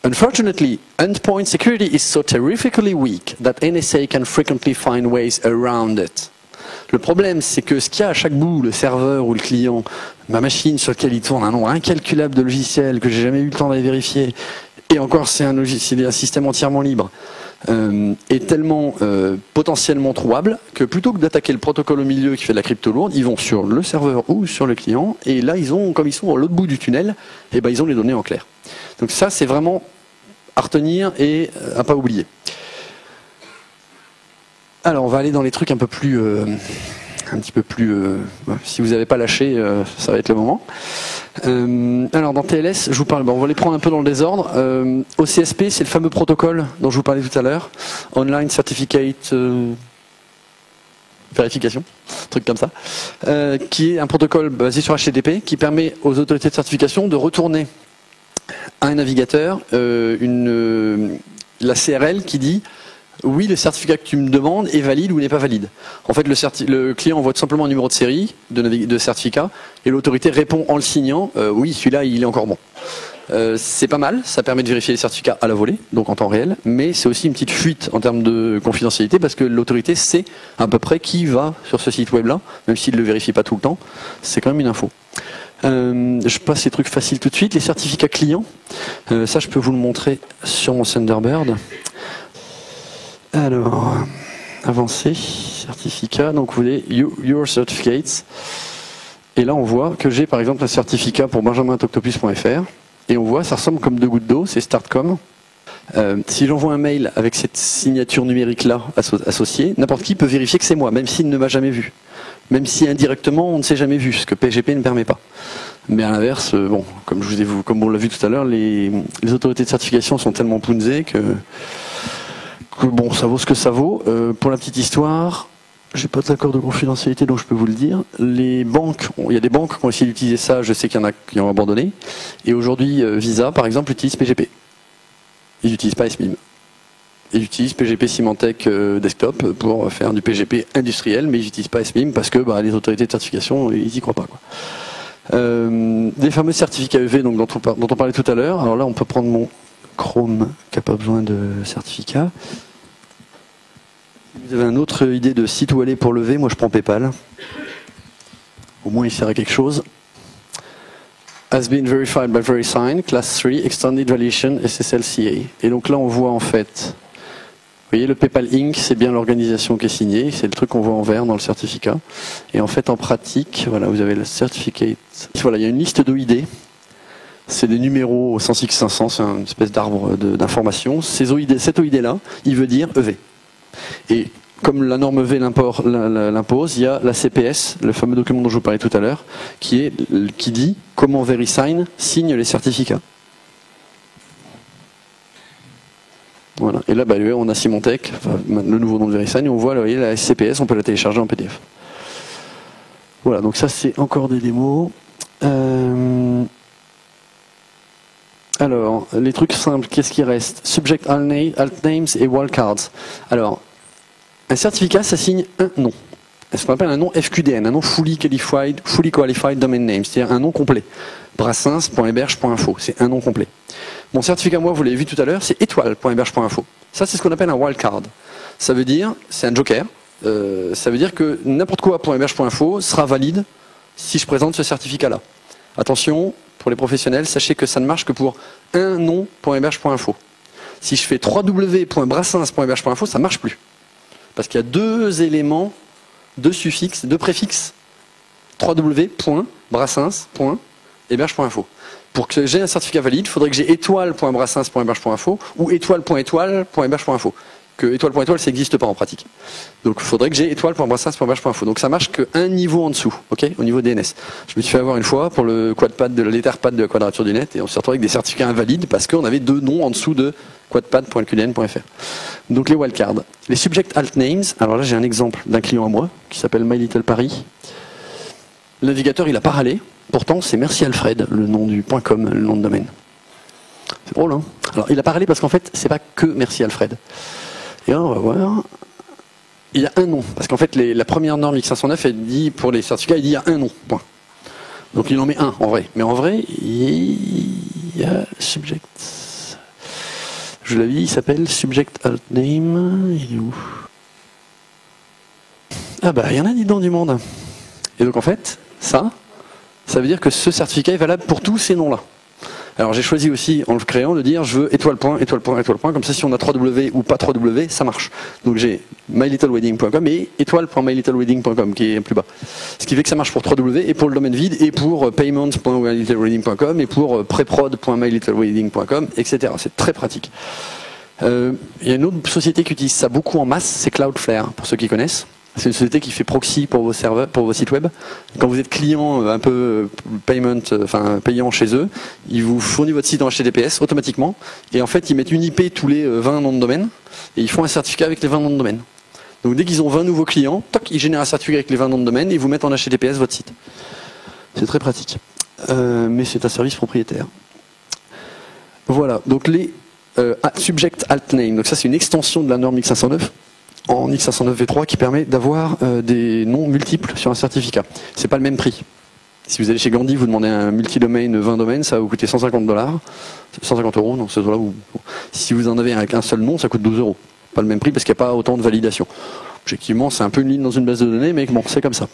unfortunately, endpoint security is so terrifically weak that NSA can frequently find ways around it. Le problème, c'est que ce qu'il y a à chaque bout, le serveur ou le client, ma machine sur laquelle il tourne un nombre incalculable de logiciels que j'ai jamais eu le temps d'aller vérifier, et encore c'est un système entièrement libre, est tellement potentiellement trouvable que plutôt que d'attaquer le protocole au milieu qui fait de la crypto lourde, ils vont sur le serveur ou sur le client, et là comme ils sont à l'autre bout du tunnel, et ils ont les données en clair. Donc ça, c'est vraiment à retenir et à pas oublier. Alors, on va aller dans les trucs un petit peu plus. Si vous n'avez pas lâché, ça va être le moment. Alors, dans TLS, je vous parle. On va les prendre un peu dans le désordre. OCSP, c'est le fameux protocole dont je vous parlais tout à l'heure. Online Certificate Verification, un truc comme ça, qui est un protocole basé sur HTTP qui permet aux autorités de certification de retourner à un navigateur la CRL qui dit oui, le certificat que tu me demandes est valide ou n'est pas valide. En fait, le client envoie tout simplement un numéro de série de certificat et l'autorité répond en le signant oui, celui-là, il est encore bon. C'est pas mal, ça permet de vérifier les certificats à la volée, donc en temps réel, mais c'est aussi une petite fuite en termes de confidentialité parce que l'autorité sait à peu près qui va sur ce site web-là, même s'il ne le vérifie pas tout le temps, c'est quand même une info. Je passe les trucs faciles tout de suite. Les certificats clients, ça je peux vous le montrer sur mon Thunderbird. Alors, avancer, certificat, donc vous voulez Your Certificates. Et là on voit que j'ai par exemple un certificat pour benjamin@octopus.fr et on voit ça ressemble comme deux gouttes d'eau, c'est Startcom. Si j'envoie un mail avec cette signature numérique là associée, n'importe qui peut vérifier que c'est moi, même s'il ne m'a jamais vu. Même si indirectement on ne s'est jamais vu, ce que PGP ne permet pas. Mais à l'inverse, comme on l'a vu tout à l'heure, les autorités de certification sont tellement punzées que ça vaut ce que ça vaut. Pour la petite histoire, j'ai pas d'accord de confidentialité donc je peux vous le dire. Les banques, il y a des banques qui ont essayé d'utiliser ça, je sais qu'il y en a qui ont abandonné. Et aujourd'hui, Visa par exemple utilise PGP. Ils n'utilisent pas SMIM. Ils utilisent PGP Symantec Desktop pour faire du PGP industriel, mais ils n'utilisent pas SBIM parce que les autorités de certification, ils n'y croient pas, quoi. Des fameux certificats EV donc, dont on parlait tout à l'heure. Alors là, on peut prendre mon Chrome qui n'a pas besoin de certificat. Si vous avez une autre idée de site où aller pour lever, moi je prends PayPal. Au moins il sert à quelque chose. Has been verified by VeriSign, Class 3, Extended Validation, SSL-CA. Et donc là on voit en fait, vous voyez le PayPal Inc, c'est bien l'organisation qui est signée, c'est le truc qu'on voit en vert dans le certificat. Et en fait en pratique, voilà, vous avez le certificate. Voilà, il y a une liste d'OID. C'est des numéros au sens X500, c'est une espèce d'arbre d'information. Cet OID-là, il veut dire EV. Et comme la norme EV l'impose, il y a la CPS, le fameux document dont je vous parlais tout à l'heure, qui dit comment VeriSign signe les certificats. Voilà. Et là, on a Symantec, le nouveau nom de VeriSign, et on voit, là, vous voyez, la CPS, on peut la télécharger en PDF. Voilà, donc ça c'est encore des démos. Alors, les trucs simples, qu'est-ce qui reste? Subject altnames et wildcards. Alors, un certificat, ça signe un nom. Ce qu'on appelle un nom FQDN, un nom Fully Qualified Domain Name, c'est-à-dire un nom complet. brassins.héberge.info, c'est un nom complet. Mon certificat, moi, vous l'avez vu tout à l'heure, c'est étoile.héberge.info. Ça, c'est ce qu'on appelle un wildcard. Ça veut dire, c'est un joker, ça veut dire que n'importe quoi.héberge.info sera valide si je présente ce certificat-là. Attention, pour les professionnels, sachez que ça ne marche que pour un nom.héberge.info. Si je fais www.brassins.héberge.info, ça ne marche plus. Parce qu'il y a deux éléments, deux suffixes, deux préfixes. www.brassins.héberge.info. Pour que j'ai un certificat valide, il faudrait que j'ai étoile.brassins.héberge.info ou étoile.étoile.héberge.info. Que étoile.étoile, ça n'existe pas en pratique. Donc il faudrait que j'ai étoile.brassins.héberge.info. Donc ça marche qu'un niveau en dessous, ok, au niveau DNS. Je me suis fait avoir une fois pour le quadpad de l'Etherpad de la Quadrature du Net et on s'est retrouvé avec des certificats invalides parce qu'on avait deux noms en dessous de quadpad.qdn.fr. Donc les wildcards. Les subject alt names, alors là j'ai un exemple d'un client à moi qui s'appelle My Little Paris. Le navigateur il a pas râlé, pourtant c'est Merci Alfred, le nom du .com, le nom de domaine. C'est drôle, hein. Alors il a pas râlé parce qu'en fait c'est pas que Merci Alfred. Et là, on va voir. Il y a un nom. Parce qu'en fait, la première norme X509, elle dit, pour les certificats, il dit il y a un nom. Point. Donc il en met un, en vrai. Mais en vrai, il y a subject. Je l'avais dit, il s'appelle subject alt name. Il est où? Ah bah, il y en a dedans du monde. Et donc en fait, ça veut dire que ce certificat est valable pour tous ces noms-là. Alors j'ai choisi aussi, en le créant, de dire je veux étoile point, comme ça si on a 3W ou pas 3W, ça marche. Donc j'ai mylittleweding.com et étoile.mylittleweding.com qui est plus bas. Ce qui fait que ça marche pour 3W et pour le domaine vide et pour payment.mylittleweding.com et pour preprod.mylittleweding.com, etc. C'est très pratique. Il y a une autre société qui utilise ça beaucoup en masse, c'est Cloudflare, pour ceux qui connaissent. C'est une société qui fait proxy pour vos serveurs, pour vos sites web. Quand vous êtes client un peu payant chez eux, ils vous fournissent votre site en HTTPS automatiquement. Et en fait, ils mettent une IP tous les 20 noms de domaine et ils font un certificat avec les 20 noms de domaine. Donc dès qu'ils ont 20 nouveaux clients, toc, ils génèrent un certificat avec les 20 noms de domaine et ils vous mettent en HTTPS votre site. C'est très pratique. Mais c'est un service propriétaire. Voilà. Donc les subject alt name. Donc ça, c'est une extension de la norme X509. En X509 V3 qui permet d'avoir des noms multiples sur un certificat. C'est pas le même prix. Si vous allez chez Gandhi, vous demandez un multi-domaine 20 domaines, ça va vous coûter 150 $, 150 €. Donc là, si vous en avez avec un seul nom, ça coûte 12 €. Pas le même prix parce qu'il n'y a pas autant de validation. Objectivement, c'est un peu une ligne dans une base de données, mais bon, c'est comme ça.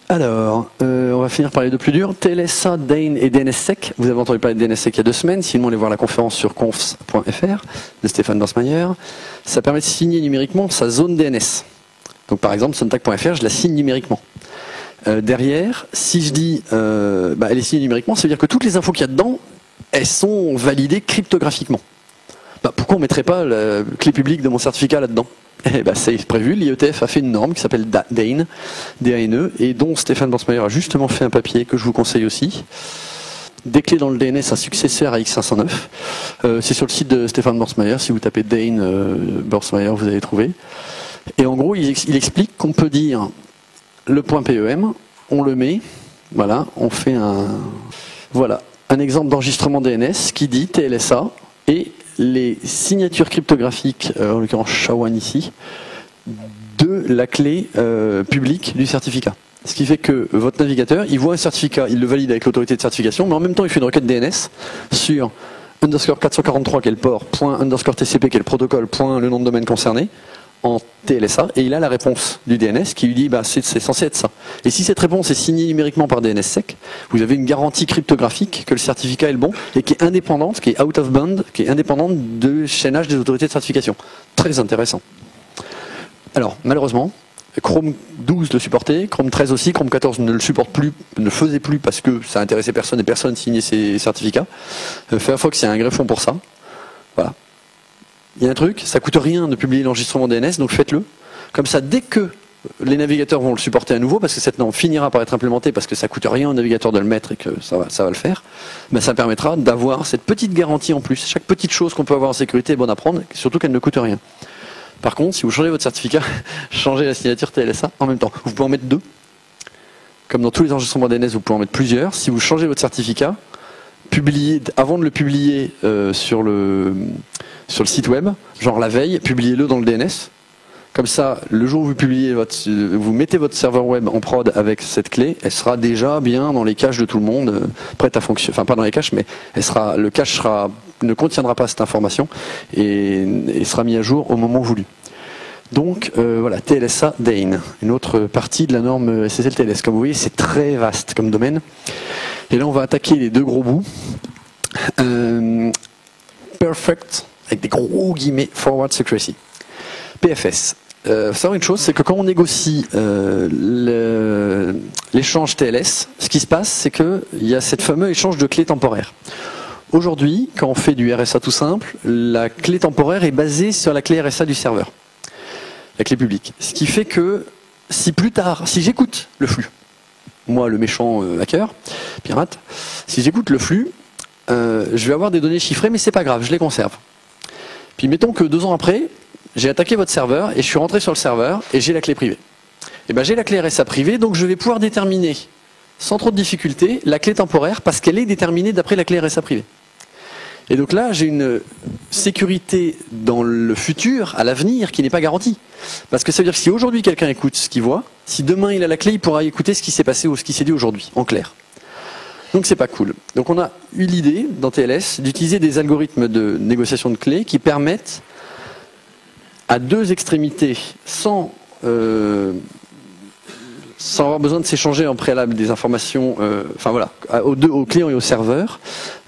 Alors, on va finir par les deux plus durs. TLSA, Dane et DNSSEC. Vous avez entendu parler de DNSSEC il y a 2 semaines. Sinon, allez voir la conférence sur confs.fr de Stéphane Dorsmayer. Ça permet de signer numériquement sa zone DNS. Donc, par exemple, sontag.fr, je la signe numériquement. Derrière, si je dis elle est signée numériquement, ça veut dire que toutes les infos qu'il y a dedans, elles sont validées cryptographiquement. Pourquoi on ne mettrait pas la clé publique de mon certificat là-dedans? C'est prévu, l'IETF a fait une norme qui s'appelle Dane, D-A-N-E, et dont Stéphane Dorsmayer a justement fait un papier que je vous conseille aussi. Des clés dans le DNS, un successeur à X509. C'est sur le site de Stéphane Dorsmayer, si vous tapez Dane Dorsmayer, vous allez trouver. Et en gros, il explique qu'on peut dire le point PEM, on le met, voilà, on fait un exemple d'enregistrement DNS qui dit TLSA, et les signatures cryptographiques, en l'occurrence SHA-1 ici, de la clé publique du certificat. Ce qui fait que votre navigateur, il voit un certificat, il le valide avec l'autorité de certification, mais en même temps il fait une requête DNS sur underscore 443 qui est le port, point underscore TCP qui est le protocole, point le nom de domaine concerné, en TLSA, et il a la réponse du DNS qui lui dit bah, c'est censé être ça. Et si cette réponse est signée numériquement par DNSSEC, vous avez une garantie cryptographique que le certificat est le bon et qui est indépendante, qui est out of band, qui est indépendante du chaînage des autorités de certification. Très intéressant. Alors, malheureusement, Chrome 12 le supportait, Chrome 13 aussi, Chrome 14 ne le supporte plus, ne le faisait plus parce que ça intéressait personne et personne signait ses certificats. Firefox, il y a un greffon pour ça. Voilà. Il y a un truc, ça coûte rien de publier l'enregistrement DNS, donc faites-le. Comme ça, dès que les navigateurs vont le supporter à nouveau, parce que cette norme finira par être implémentée, parce que ça coûte rien au navigateur de le mettre et que ça va le faire, ben ça permettra d'avoir cette petite garantie en plus. Chaque petite chose qu'on peut avoir en sécurité est bonne à prendre, surtout qu'elle ne coûte rien. Par contre, si vous changez votre certificat, changez la signature TLSA en même temps. Vous pouvez en mettre deux. Comme dans tous les enregistrements DNS, vous pouvez en mettre plusieurs. Si vous changez votre certificat, avant de le publier sur le site web, genre la veille, publiez-le dans le DNS. Comme ça, le jour où vous mettez votre serveur web en prod avec cette clé, elle sera déjà bien dans les caches de tout le monde, prête à fonctionner. Enfin, pas dans les caches, mais le cache ne contiendra pas cette information et sera mis à jour au moment voulu. Donc voilà, TLSA DAIN, une autre partie de la norme SSL TLS. Comme vous voyez, c'est très vaste comme domaine. Et là, on va attaquer les deux gros bouts. Perfect, avec des gros guillemets, Forward Secrecy. PFS. Savoir une chose, c'est que quand on négocie l'échange TLS, ce qui se passe, c'est qu'il y a cette fameux échange de clés temporaires. Aujourd'hui, quand on fait du RSA tout simple, la clé temporaire est basée sur la clé RSA du serveur, la clé publique. Ce qui fait que si plus tard, si j'écoute le flux, moi le méchant hacker, pirate, si j'écoute le flux, je vais avoir des données chiffrées, mais c'est pas grave, je les conserve. Puis mettons que 2 ans après, j'ai attaqué votre serveur et je suis rentré sur le serveur et j'ai la clé privée. Et ben j'ai la clé RSA privée, donc je vais pouvoir déterminer sans trop de difficulté la clé temporaire parce qu'elle est déterminée d'après la clé RSA privée. Et donc là, j'ai une sécurité dans le futur, à l'avenir, qui n'est pas garantie. Parce que ça veut dire que si aujourd'hui quelqu'un écoute ce qu'il voit, si demain il a la clé, il pourra écouter ce qui s'est passé ou ce qui s'est dit aujourd'hui, en clair. Donc c'est pas cool. Donc on a eu l'idée dans TLS d'utiliser des algorithmes de négociation de clés qui permettent à deux extrémités, sans avoir besoin de s'échanger en préalable des informations, aux clients et au serveur,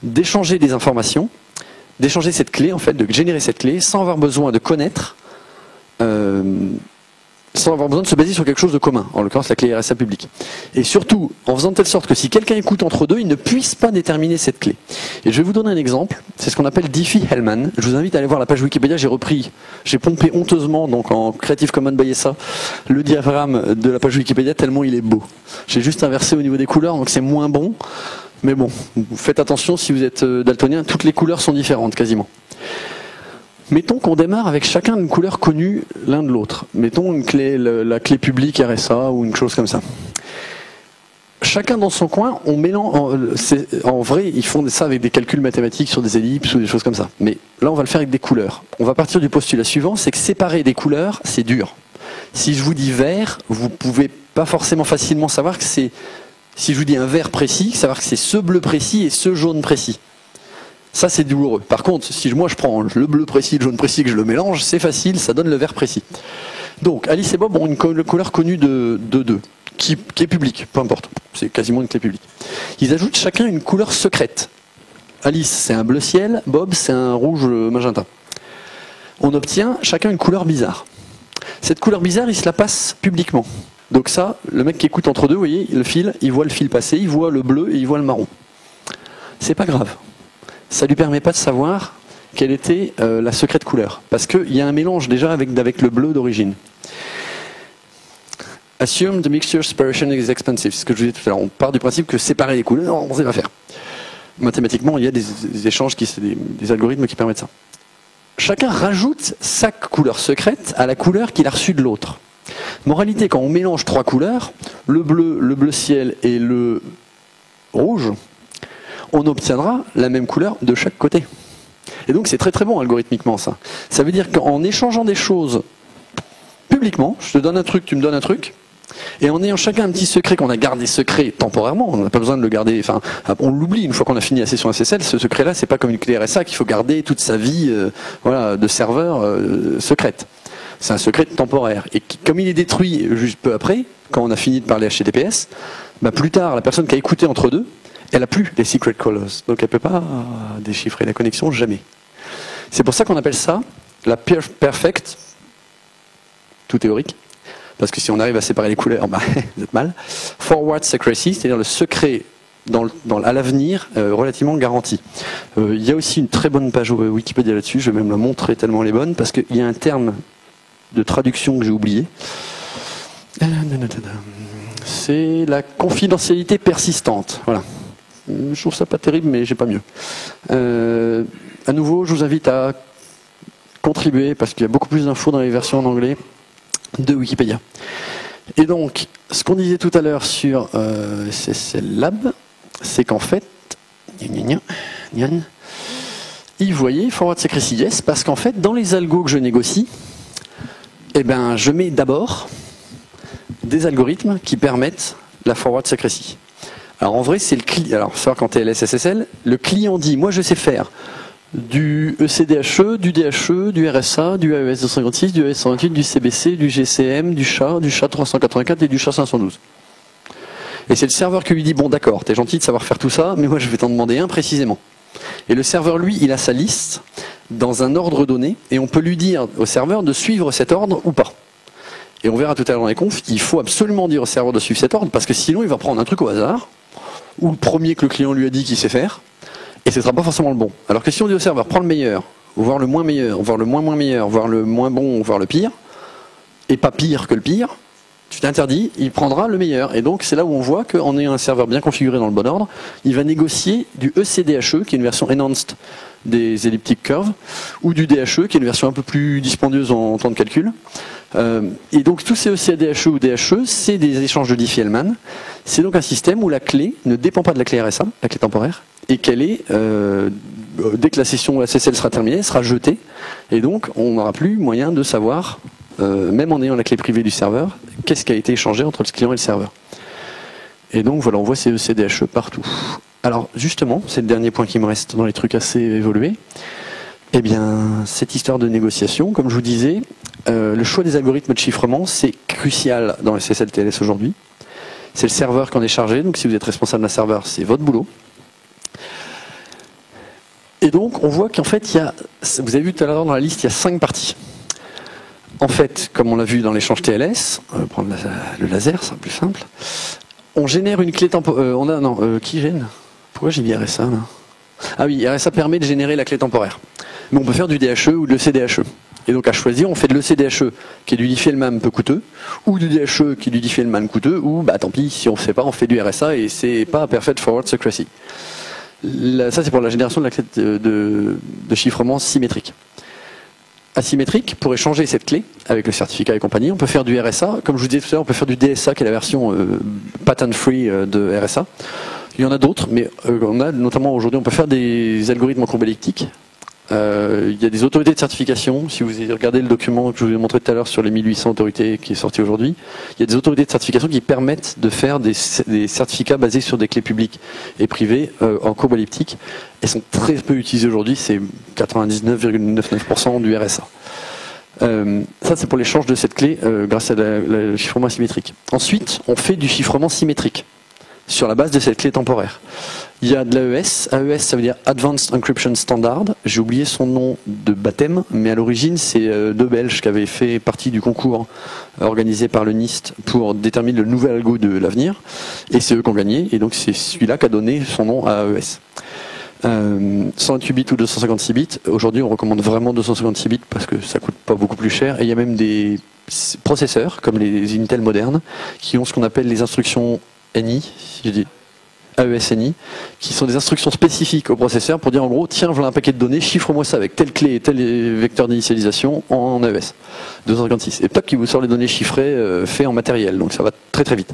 d'échanger des informations, d'échanger cette clé en fait, de générer cette clé sans avoir besoin de connaître, sans avoir besoin de se baser sur quelque chose de commun, en l'occurrence la clé RSA publique. Et surtout, en faisant de telle sorte que si quelqu'un écoute entre deux, il ne puisse pas déterminer cette clé. Et je vais vous donner un exemple, c'est ce qu'on appelle Diffie-Hellman. Je vous invite à aller voir la page Wikipédia, j'ai pompé honteusement, donc en Creative Commons by SA, le diagramme de la page Wikipédia tellement il est beau. J'ai juste inversé au niveau des couleurs, donc c'est moins bon, mais bon, faites attention si vous êtes daltonien, toutes les couleurs sont différentes quasiment. Mettons qu'on démarre avec chacun une couleur connue l'un de l'autre. Mettons la clé publique RSA ou une chose comme ça. Chacun dans son coin, on mélange. En vrai, ils font ça avec des calculs mathématiques sur des ellipses ou des choses comme ça. Mais là, on va le faire avec des couleurs. On va partir du postulat suivant, c'est que séparer des couleurs, c'est dur. Si je vous dis vert, vous pouvez pas forcément facilement savoir que c'est. Si je vous dis un vert précis, savoir que c'est ce bleu précis et ce jaune précis. Ça, c'est douloureux. Par contre, si moi je prends le bleu précis, le jaune précis, que je le mélange, c'est facile, ça donne le vert précis. Donc, Alice et Bob ont une couleur connue de deux, qui est publique, peu importe. C'est quasiment une clé publique. Ils ajoutent chacun une couleur secrète. Alice, c'est un bleu ciel, Bob, c'est un rouge magenta. On obtient chacun une couleur bizarre. Cette couleur bizarre, il se la passe publiquement. Donc ça, le mec qui écoute entre deux, vous voyez, le fil, il voit le fil passer, il voit le bleu et il voit le marron. C'est pas grave. Ça lui permet pas de savoir quelle était la secrète couleur. Parce qu'il y a un mélange déjà avec le bleu d'origine. Assume the mixture separation is expensive. C'est ce que je vous disais tout à l'heure. On part du principe que séparer les couleurs, on sait pas faire. Mathématiquement, il y a des échanges, des algorithmes qui permettent ça. Chacun rajoute sa couleur secrète à la couleur qu'il a reçue de l'autre. Moralité, quand on mélange 3 couleurs, le bleu ciel et le rouge, on obtiendra la même couleur de chaque côté. Et donc c'est très très bon algorithmiquement ça. Ça veut dire qu'en échangeant des choses publiquement, je te donne un truc, tu me donnes un truc, et en ayant chacun un petit secret qu'on a gardé secret temporairement, on n'a pas besoin de le garder, enfin on l'oublie une fois qu'on a fini la session SSL, ce secret-là c'est pas comme une clé RSA qu'il faut garder toute sa vie voilà, de serveur secrète. C'est un secret temporaire. Et comme il est détruit juste peu après, quand on a fini de parler HTTPS, bah plus tard, la personne qui a écouté entre deux, elle n'a plus les secret callers. Donc elle ne peut pas déchiffrer la connexion, jamais. C'est pour ça qu'on appelle ça la perfect, tout théorique, parce que si on arrive à séparer les couleurs, bah, vous êtes mal, forward secrecy, c'est-à-dire le secret à l'avenir relativement garanti. Il y a aussi une très bonne page Wikipédia là-dessus, je vais même la montrer tellement elle est bonne, parce qu'il y a un terme de traduction que j'ai oublié. C'est la confidentialité persistante. Voilà. Je trouve ça pas terrible, mais j'ai pas mieux. À nouveau, je vous invite à contribuer, parce qu'il y a beaucoup plus d'infos dans les versions en anglais de Wikipédia. Et donc, ce qu'on disait tout à l'heure sur SSL Lab, c'est qu'en fait, il voyait Forward Secrecy Yes, parce qu'en fait, dans les algos que je négocie, eh ben, je mets d'abord des algorithmes qui permettent la Forward Secrecy. Alors en vrai, c'est le client. Alors, savoir quand TLS SSL, le client dit, moi je sais faire du ECDHE, du DHE, du RSA, du AES 256, du AES 128, du CBC, du GCM, du SHA 384 et du SHA 512. Et c'est le serveur qui lui dit, bon d'accord, t'es gentil de savoir faire tout ça, mais moi je vais t'en demander un précisément. Et le serveur, lui, il a sa liste dans un ordre donné, et on peut lui dire au serveur de suivre cet ordre ou pas. Et on verra tout à l'heure dans les confs qu'il faut absolument dire au serveur de suivre cet ordre, parce que sinon il va prendre un truc au hasard, ou le premier que le client lui a dit qu'il sait faire, et ce ne sera pas forcément le bon. Alors que si on dit au serveur, prends le meilleur, voire le moins meilleur, voire le moins meilleur, voire le moins bon, voire le pire, et pas pire que le pire, tu t'interdis, il prendra le meilleur. Et donc c'est là où on voit qu'en ayant un serveur bien configuré dans le bon ordre, il va négocier du ECDHE, qui est une version enhanced des elliptic curves, ou du DHE, qui est une version un peu plus dispendieuse en temps de calcul. Et donc tous ces ECDHE ou DHE, c'est des échanges de Diffie-Hellman. C'est donc un système où la clé ne dépend pas de la clé RSA, la clé temporaire, et qu'elle est, dès que la session SSL sera terminée, sera jetée. Et donc on n'aura plus moyen de savoir, même en ayant la clé privée du serveur, qu'est-ce qui a été échangé entre le client et le serveur. Et donc voilà, on voit ces ECDHE partout. Alors justement, c'est le dernier point qui me reste dans les trucs assez évolués. Eh bien, cette histoire de négociation, comme je vous disais, le choix des algorithmes de chiffrement, c'est crucial dans le SSL TLS aujourd'hui. C'est le serveur qui en est chargé, donc si vous êtes responsable d'un serveur, c'est votre boulot. Et donc, on voit qu'en fait, vous avez vu tout à l'heure dans la liste, il y a 5 parties. En fait, comme on l'a vu dans l'échange TLS, on va prendre le laser, c'est plus simple. On génère une clé temporaire. Qui gêne? Pourquoi j'ai mis RSA là? Ah oui, RSA permet de générer la clé temporaire. Mais on peut faire du DHE ou de l'ECDHE. Et donc à choisir, on fait de l'ECDHE qui est du Diffie-Hellman peu coûteux, ou du DHE qui est du Diffie-Hellman coûteux, ou bah tant pis, si on ne sait pas, on fait du RSA et c'est pas Perfect Forward Secrecy. Ça c'est pour la génération de la clé de chiffrement symétrique. Asymétrique, pour échanger cette clé avec le certificat et compagnie, on peut faire du RSA. Comme je vous disais tout à l'heure, on peut faire du DSA qui est la version patent-free de RSA. Il y en a d'autres, mais on a notamment aujourd'hui, on peut faire des algorithmes en courbe elliptique. Il y a des autorités de certification. Si vous regardez le document que je vous ai montré tout à l'heure sur les 1800 autorités qui est sorti aujourd'hui, il y a des autorités de certification qui permettent de faire des certificats basés sur des clés publiques et privées en courbe elliptique. Elles sont très peu utilisées aujourd'hui, c'est 99,99% du RSA. Ça c'est pour l'échange de cette clé grâce à le chiffrement asymétrique. Ensuite, on fait du chiffrement symétrique sur la base de cette clé temporaire. Il y a de l'AES. AES, ça veut dire Advanced Encryption Standard. J'ai oublié son nom de baptême, mais à l'origine, c'est deux Belges qui avaient fait partie du concours organisé par le NIST pour déterminer le nouvel algo de l'avenir. Et c'est eux qui ont gagné. Et donc, c'est celui-là qui a donné son nom à AES. 128 bits ou 256 bits. Aujourd'hui, on recommande vraiment 256 bits parce que ça coûte pas beaucoup plus cher. Et il y a même des processeurs, comme les Intel modernes, qui ont ce qu'on appelle les instructions NI, si je dis AES-NI, qui sont des instructions spécifiques au processeur pour dire en gros, tiens, voilà un paquet de données, chiffre-moi ça avec telle clé et tel vecteur d'initialisation en AES 256. Et tac, qui vous sort les données chiffrées faites en matériel, donc ça va très très vite.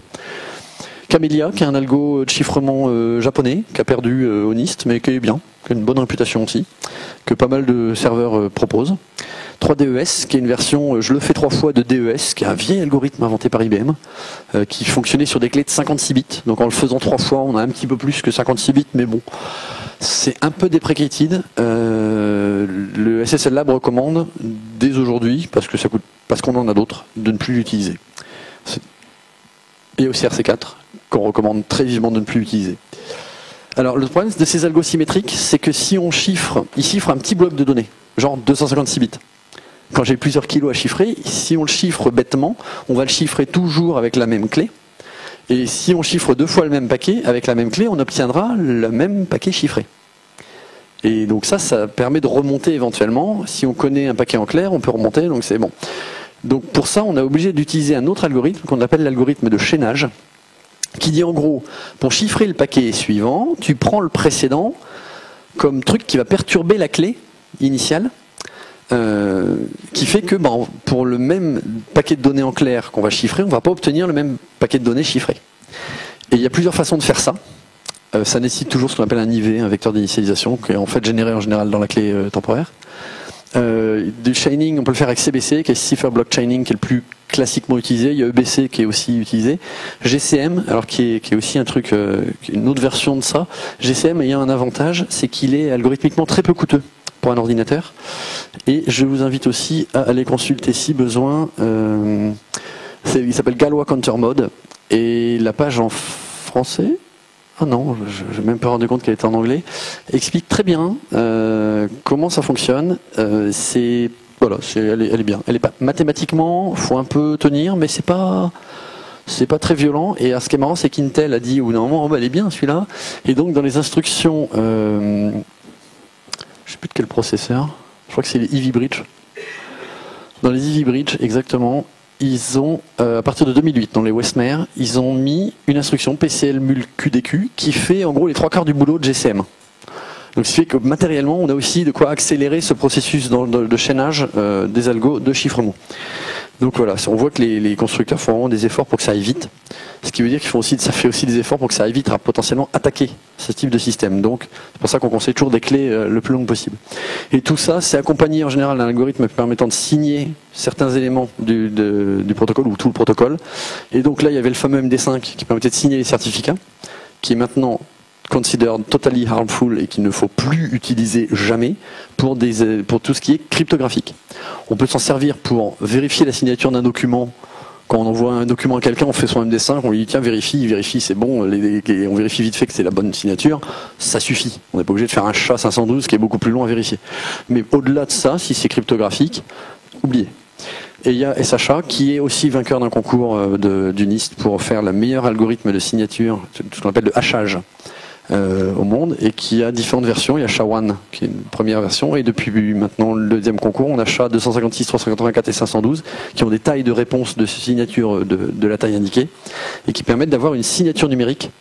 Camellia, qui est un algo de chiffrement japonais, qui a perdu au NIST, mais qui est bien, qui a une bonne réputation aussi, que pas mal de serveurs proposent. 3DES, qui est une version, je le fais 3 fois de DES, qui est un vieil algorithme inventé par IBM, qui fonctionnait sur des clés de 56 bits. Donc en le faisant 3 fois, on a un petit peu plus que 56 bits, mais bon, c'est un peu deprecated. Le SSL Lab recommande dès aujourd'hui, parce qu'on en a d'autres, de ne plus l'utiliser. Et aussi RC4, qu'on recommande très vivement de ne plus utiliser. Alors le problème de ces algos symétriques, c'est que si on chiffre, il chiffre un petit bloc de données, genre 256 bits. Quand j'ai plusieurs kilos à chiffrer, si on le chiffre bêtement, on va le chiffrer toujours avec la même clé. Et si on chiffre 2 fois le même paquet, avec la même clé, on obtiendra le même paquet chiffré. Et donc ça permet de remonter éventuellement. Si on connaît un paquet en clair, on peut remonter, donc c'est bon. Donc pour ça, on est obligé d'utiliser un autre algorithme qu'on appelle l'algorithme de chaînage, qui dit en gros, pour chiffrer le paquet suivant, tu prends le précédent comme truc qui va perturber la clé initiale, qui fait que pour le même paquet de données en clair qu'on va chiffrer, on ne va pas obtenir le même paquet de données chiffré. Et il y a plusieurs façons de faire ça. Ça nécessite toujours ce qu'on appelle un IV, un vecteur d'initialisation, qui est en fait généré en général dans la clé temporaire. Du chaining, on peut le faire avec CBC, qui est Cipher Block Chaining, qui est le plus classiquement utilisé. Il y a EBC qui est aussi utilisé. GCM, alors qui est aussi un truc, une autre version de ça. GCM ayant un avantage, c'est qu'il est algorithmiquement très peu coûteux pour un ordinateur. Et je vous invite aussi à aller consulter si besoin. Il s'appelle Galois Counter Mode. Et la page en français, ah non, je n'ai même pas rendu compte qu'elle était en anglais, explique très bien comment ça fonctionne. Elle est bien. Elle est pas mathématiquement, faut un peu tenir, mais c'est pas très violent. Et ce qui est marrant, c'est qu'Intel a dit, ou normalement, elle est bien celui-là. Et donc dans les instructions, je sais plus de quel processeur, je crois que c'est les Ivy Bridge. Dans les Ivy Bridge, exactement, ils ont, à partir de 2008, dans les Westmere, ils ont mis une instruction PCL mul QDQ qui fait en gros les 3/4 du boulot de GCM. Donc ce qui fait que matériellement, on a aussi de quoi accélérer ce processus de chaînage des algos de chiffrement. Donc voilà, on voit que les constructeurs font vraiment des efforts pour que ça aille vite. Ce qui veut dire ça fait aussi des efforts pour que ça aille vite à potentiellement attaquer ce type de système. Donc c'est pour ça qu'on conseille toujours des clés le plus longues possible. Et tout ça, c'est accompagné en général d'un algorithme permettant de signer certains éléments du protocole ou tout le protocole. Et donc là, il y avait le fameux MD5 qui permettait de signer les certificats, qui est maintenant considered totally harmful et qu'il ne faut plus utiliser jamais pour tout ce qui est cryptographique. On peut s'en servir pour vérifier la signature d'un document. Quand on envoie un document à quelqu'un, on fait son MD5, on lui dit tiens il vérifie, c'est bon, on vérifie vite fait que c'est la bonne signature, ça suffit. On n'est pas obligé de faire un SHA-512 qui est beaucoup plus long à vérifier. Mais au-delà de ça, si c'est cryptographique, oubliez. Et il y a SHA qui est aussi vainqueur d'un concours du NIST pour faire le meilleur algorithme de signature, ce qu'on appelle le hachage au monde, et qui a différentes versions. Il y a SHA-1 qui est une première version, et depuis maintenant le deuxième concours, on a SHA-256, 384 et 512 qui ont des tailles de réponse de signature de la taille indiquée et qui permettent d'avoir une signature numérique.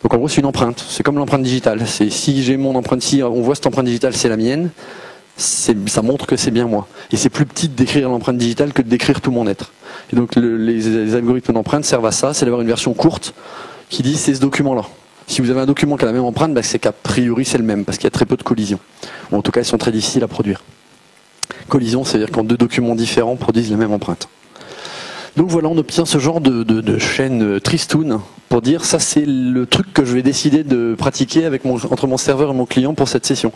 Donc en gros c'est une empreinte, c'est comme l'empreinte digitale. Si j'ai mon empreinte, si on voit cette empreinte digitale, c'est la mienne, ça montre que c'est bien moi. Et c'est plus petit d'écrire l'empreinte digitale que de décrire tout mon être. Et donc les algorithmes d'empreinte servent à ça, c'est d'avoir une version courte qui dit c'est ce document-là. Si vous avez un document qui a la même empreinte, c'est qu'a priori c'est le même, parce qu'il y a très peu de collisions. Ou en tout cas, elles sont très difficiles à produire. Collision, c'est-à-dire quand 2 documents différents produisent la même empreinte. Donc voilà, on obtient ce genre de chaîne tristoun pour dire ça c'est le truc que je vais décider de pratiquer entre mon serveur et mon client pour cette session.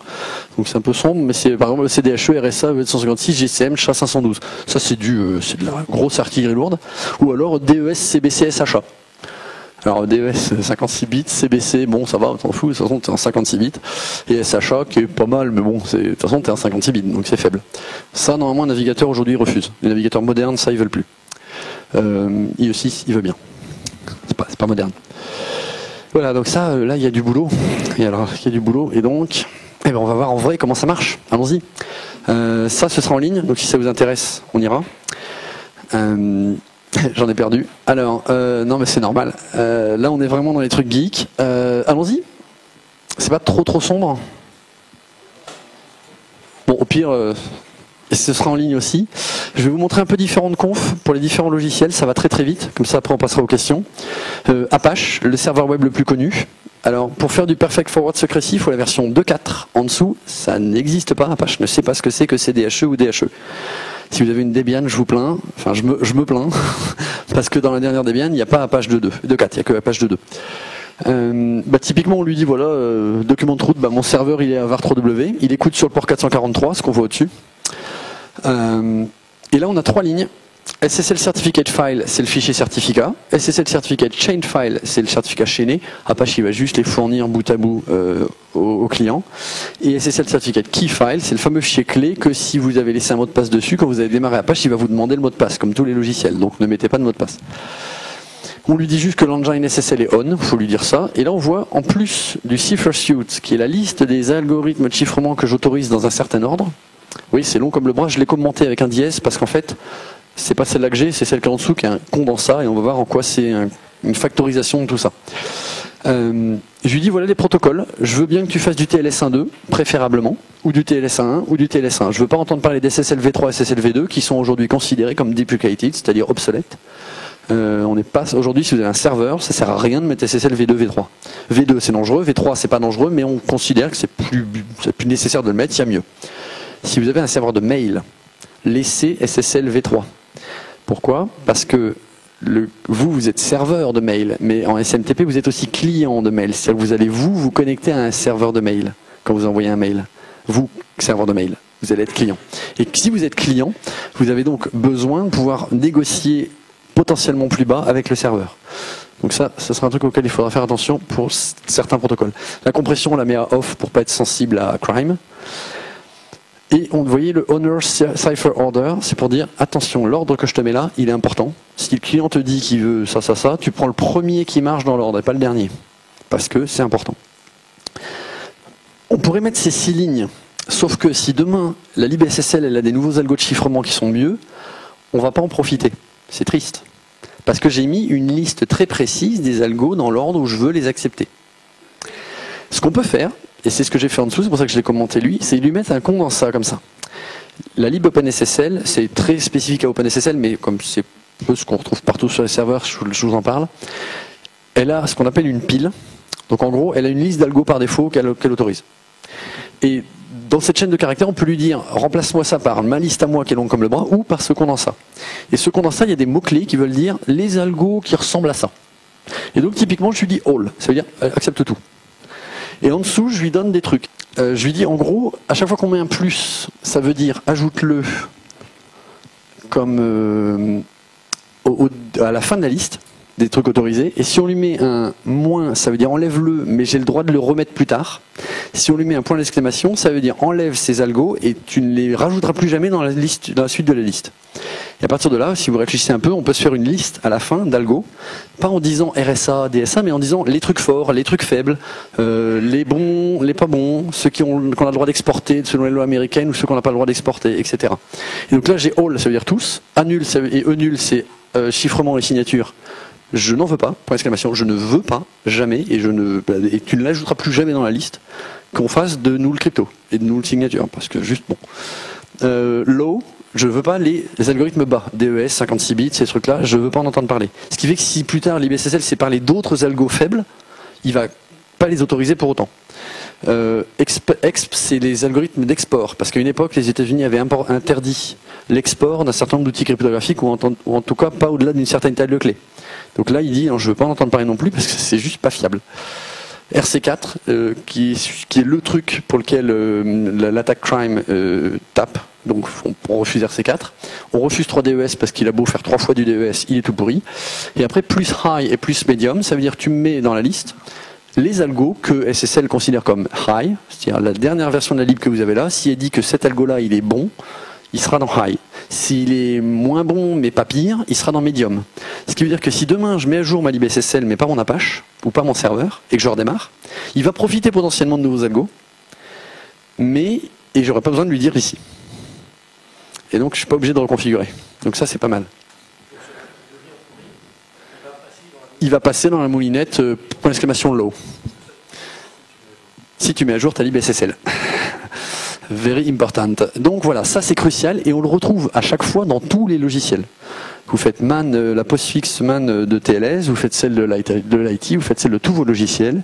Donc c'est un peu sombre, mais c'est par exemple le CDHE, RSA, ED156, GCM, SHA-512. Ça c'est de la grosse artillerie lourde. Ou alors DES, CBC, SHA. Alors DES 56 bits, CBC, bon ça va, t'en fous, de toute façon t'es en 56 bits, et SHA qui est pas mal, mais bon, de toute façon t'es en 56 bits, donc c'est faible. Ça normalement un navigateur aujourd'hui refuse. Les navigateurs modernes, ça ils veulent plus. IE6, il veut bien. C'est pas moderne. Voilà, donc ça, là il y a du boulot. Et alors, il y a du boulot, et donc, on va voir en vrai comment ça marche. Allons-y. Ça, ce sera en ligne, donc si ça vous intéresse, on ira. J'en ai perdu. Alors, non mais c'est normal. Là on est vraiment dans les trucs geeks. Allons-y. C'est pas trop sombre. Bon, au pire, ce sera en ligne aussi. Je vais vous montrer un peu différentes confs pour les différents logiciels, ça va très très vite, comme ça après on passera aux questions. Apache, le serveur web le plus connu. Alors pour faire du Perfect Forward Secrecy, il faut la version 2.4. En dessous, ça n'existe pas, Apache ne sait pas ce que c'est que CDHE ou DHE. Si vous avez une Debian, je vous plains, enfin je me plains, parce que dans la dernière Debian, il n'y a pas Apache 2.2, 2.4, il n'y a que Apache 2.2. Typiquement on lui dit voilà, document de route, mon serveur il est à var3w, il écoute sur le port 443, ce qu'on voit au-dessus. Et là on a 3 lignes. SSL Certificate File, c'est le fichier certificat. SSL Certificate Chain File, c'est le certificat chaîné. Apache, il va juste les fournir bout à bout au client. Et SSL Certificate Key File, c'est le fameux fichier clé que si vous avez laissé un mot de passe dessus, quand vous avez démarré Apache, il va vous demander le mot de passe, comme tous les logiciels. Donc ne mettez pas de mot de passe. On lui dit juste que l'engine SSL est on, il faut lui dire ça. Et là on voit, en plus du Cipher Suite, qui est la liste des algorithmes de chiffrement que j'autorise dans un certain ordre. Oui, c'est long comme le bras, je l'ai commenté avec un dièse, parce qu'en fait, c'est pas celle-là que j'ai, c'est celle qui est en dessous, qui est un condensat, et on va voir en quoi c'est une factorisation de tout ça. Je lui dis voilà les protocoles, je veux bien que tu fasses du TLS 1.2, préférablement, ou du TLS 1.1 ou du TLS 1. Je veux pas entendre parler d'SSL V3 et SSL V2 qui sont aujourd'hui considérés comme deprecated, c'est-à-dire obsolètes. On n'est pas aujourd'hui, si vous avez un serveur, ça sert à rien de mettre SSL V2, V3. V2 c'est dangereux, V3 c'est pas dangereux, mais on considère que c'est plus nécessaire de le mettre, il y a mieux. Si vous avez un serveur de mail, laissez SSL V3. Pourquoi? Parce que vous êtes serveur de mail, mais en SMTP, vous êtes aussi client de mail. C'est-à-dire que vous allez vous connecter à un serveur de mail quand vous envoyez un mail. Vous, serveur de mail, vous allez être client. Et si vous êtes client, vous avez donc besoin de pouvoir négocier potentiellement plus bas avec le serveur. Donc ça sera un truc auquel il faudra faire attention pour certains protocoles. La compression, on la met à off pour pas être sensible à crime. Et vous voyez le Owner Cipher Order, c'est pour dire attention, l'ordre que je te mets là, il est important. Si le client te dit qu'il veut ça, tu prends le premier qui marche dans l'ordre et pas le dernier. Parce que c'est important. On pourrait mettre ces 6 lignes, sauf que si demain la libSSL elle a des nouveaux algos de chiffrement qui sont mieux, on ne va pas en profiter. C'est triste. Parce que j'ai mis une liste très précise des algos dans l'ordre où je veux les accepter. Ce qu'on peut faire, et c'est ce que j'ai fait en dessous, c'est pour ça que je l'ai commenté lui, c'est lui mettre un condensat comme ça. La lib OpenSSL, c'est très spécifique à OpenSSL, mais comme c'est peu ce qu'on retrouve partout sur les serveurs, je vous en parle. Elle a ce qu'on appelle une pile. Donc en gros, elle a une liste d'algos par défaut qu'elle autorise. Et dans cette chaîne de caractères, on peut lui dire remplace-moi ça par ma liste à moi qui est longue comme le bras, ou par ce condensat. Et ce condensat, il y a des mots-clés qui veulent dire les algos qui ressemblent à ça. Et donc typiquement, je lui dis all, ça veut dire accepte tout. Et en dessous, je lui donne des trucs. Je lui dis, en gros, à chaque fois qu'on met un plus, ça veut dire ajoute-le comme à la fin de la liste des trucs autorisés. Et si on lui met un moins, ça veut dire enlève-le, mais j'ai le droit de le remettre plus tard. Si on lui met un point d'exclamation, ça veut dire enlève ces algos et tu ne les rajouteras plus jamais dans la suite de la liste. Et à partir de là, si vous réfléchissez un peu, on peut se faire une liste à la fin d'algo, pas en disant RSA, DSA, mais en disant les trucs forts, les trucs faibles, les bons, les pas bons, ceux qu'on a le droit d'exporter selon les lois américaines ou ceux qu'on n'a pas le droit d'exporter, etc. Et donc là, j'ai all, ça veut dire tous, annul et nul, c'est chiffrement et signature. Je n'en veux pas, point d'exclamation, je ne veux pas, jamais, et tu ne l'ajouteras plus jamais dans la liste qu'on fasse de null crypto et de null signature, parce que juste bon. Low, je ne veux pas les algorithmes bas, DES, 56 bits, ces trucs-là, je ne veux pas en entendre parler. Ce qui fait que si plus tard l'IBSSL sait parler d'autres algos faibles, il ne va pas les autoriser pour autant. Exp, c'est les algorithmes d'export, parce qu'à une époque, les États-Unis avaient interdit l'export d'un certain nombre d'outils cryptographiques, ou en tout cas pas au-delà d'une certaine taille de clé. Donc là, il dit, non, je ne veux pas en entendre parler non plus, parce que c'est juste pas fiable. RC4, qui est le truc pour lequel l'attaque crime tape. Donc on refuse RC4. On refuse 3DES parce qu'il a beau faire 3 fois du DES, il est tout pourri. Et après, plus high et plus medium, ça veut dire que tu mets dans la liste les algos que SSL considère comme high, c'est-à-dire la dernière version de la lib que vous avez là. Si elle dit que cet algo-là, il est bon, il sera dans high. S'il est moins bon, mais pas pire, il sera dans medium. Ce qui veut dire que si demain je mets à jour ma lib SSL, mais pas mon Apache, ou pas mon serveur, et que je redémarre, il va profiter potentiellement de nouveaux algos, et j'aurai pas besoin de lui dire ici. Et donc je suis pas obligé de reconfigurer. Donc ça c'est pas mal. Il va passer dans la moulinette point d'exclamation low. Si tu mets à jour ta lib SSL. Very important. Donc voilà, ça c'est crucial et on le retrouve à chaque fois dans tous les logiciels. Vous faites man, la postfix man de TLS, vous faiite celle de l'IT, vous faites celle de tous vos logiciels.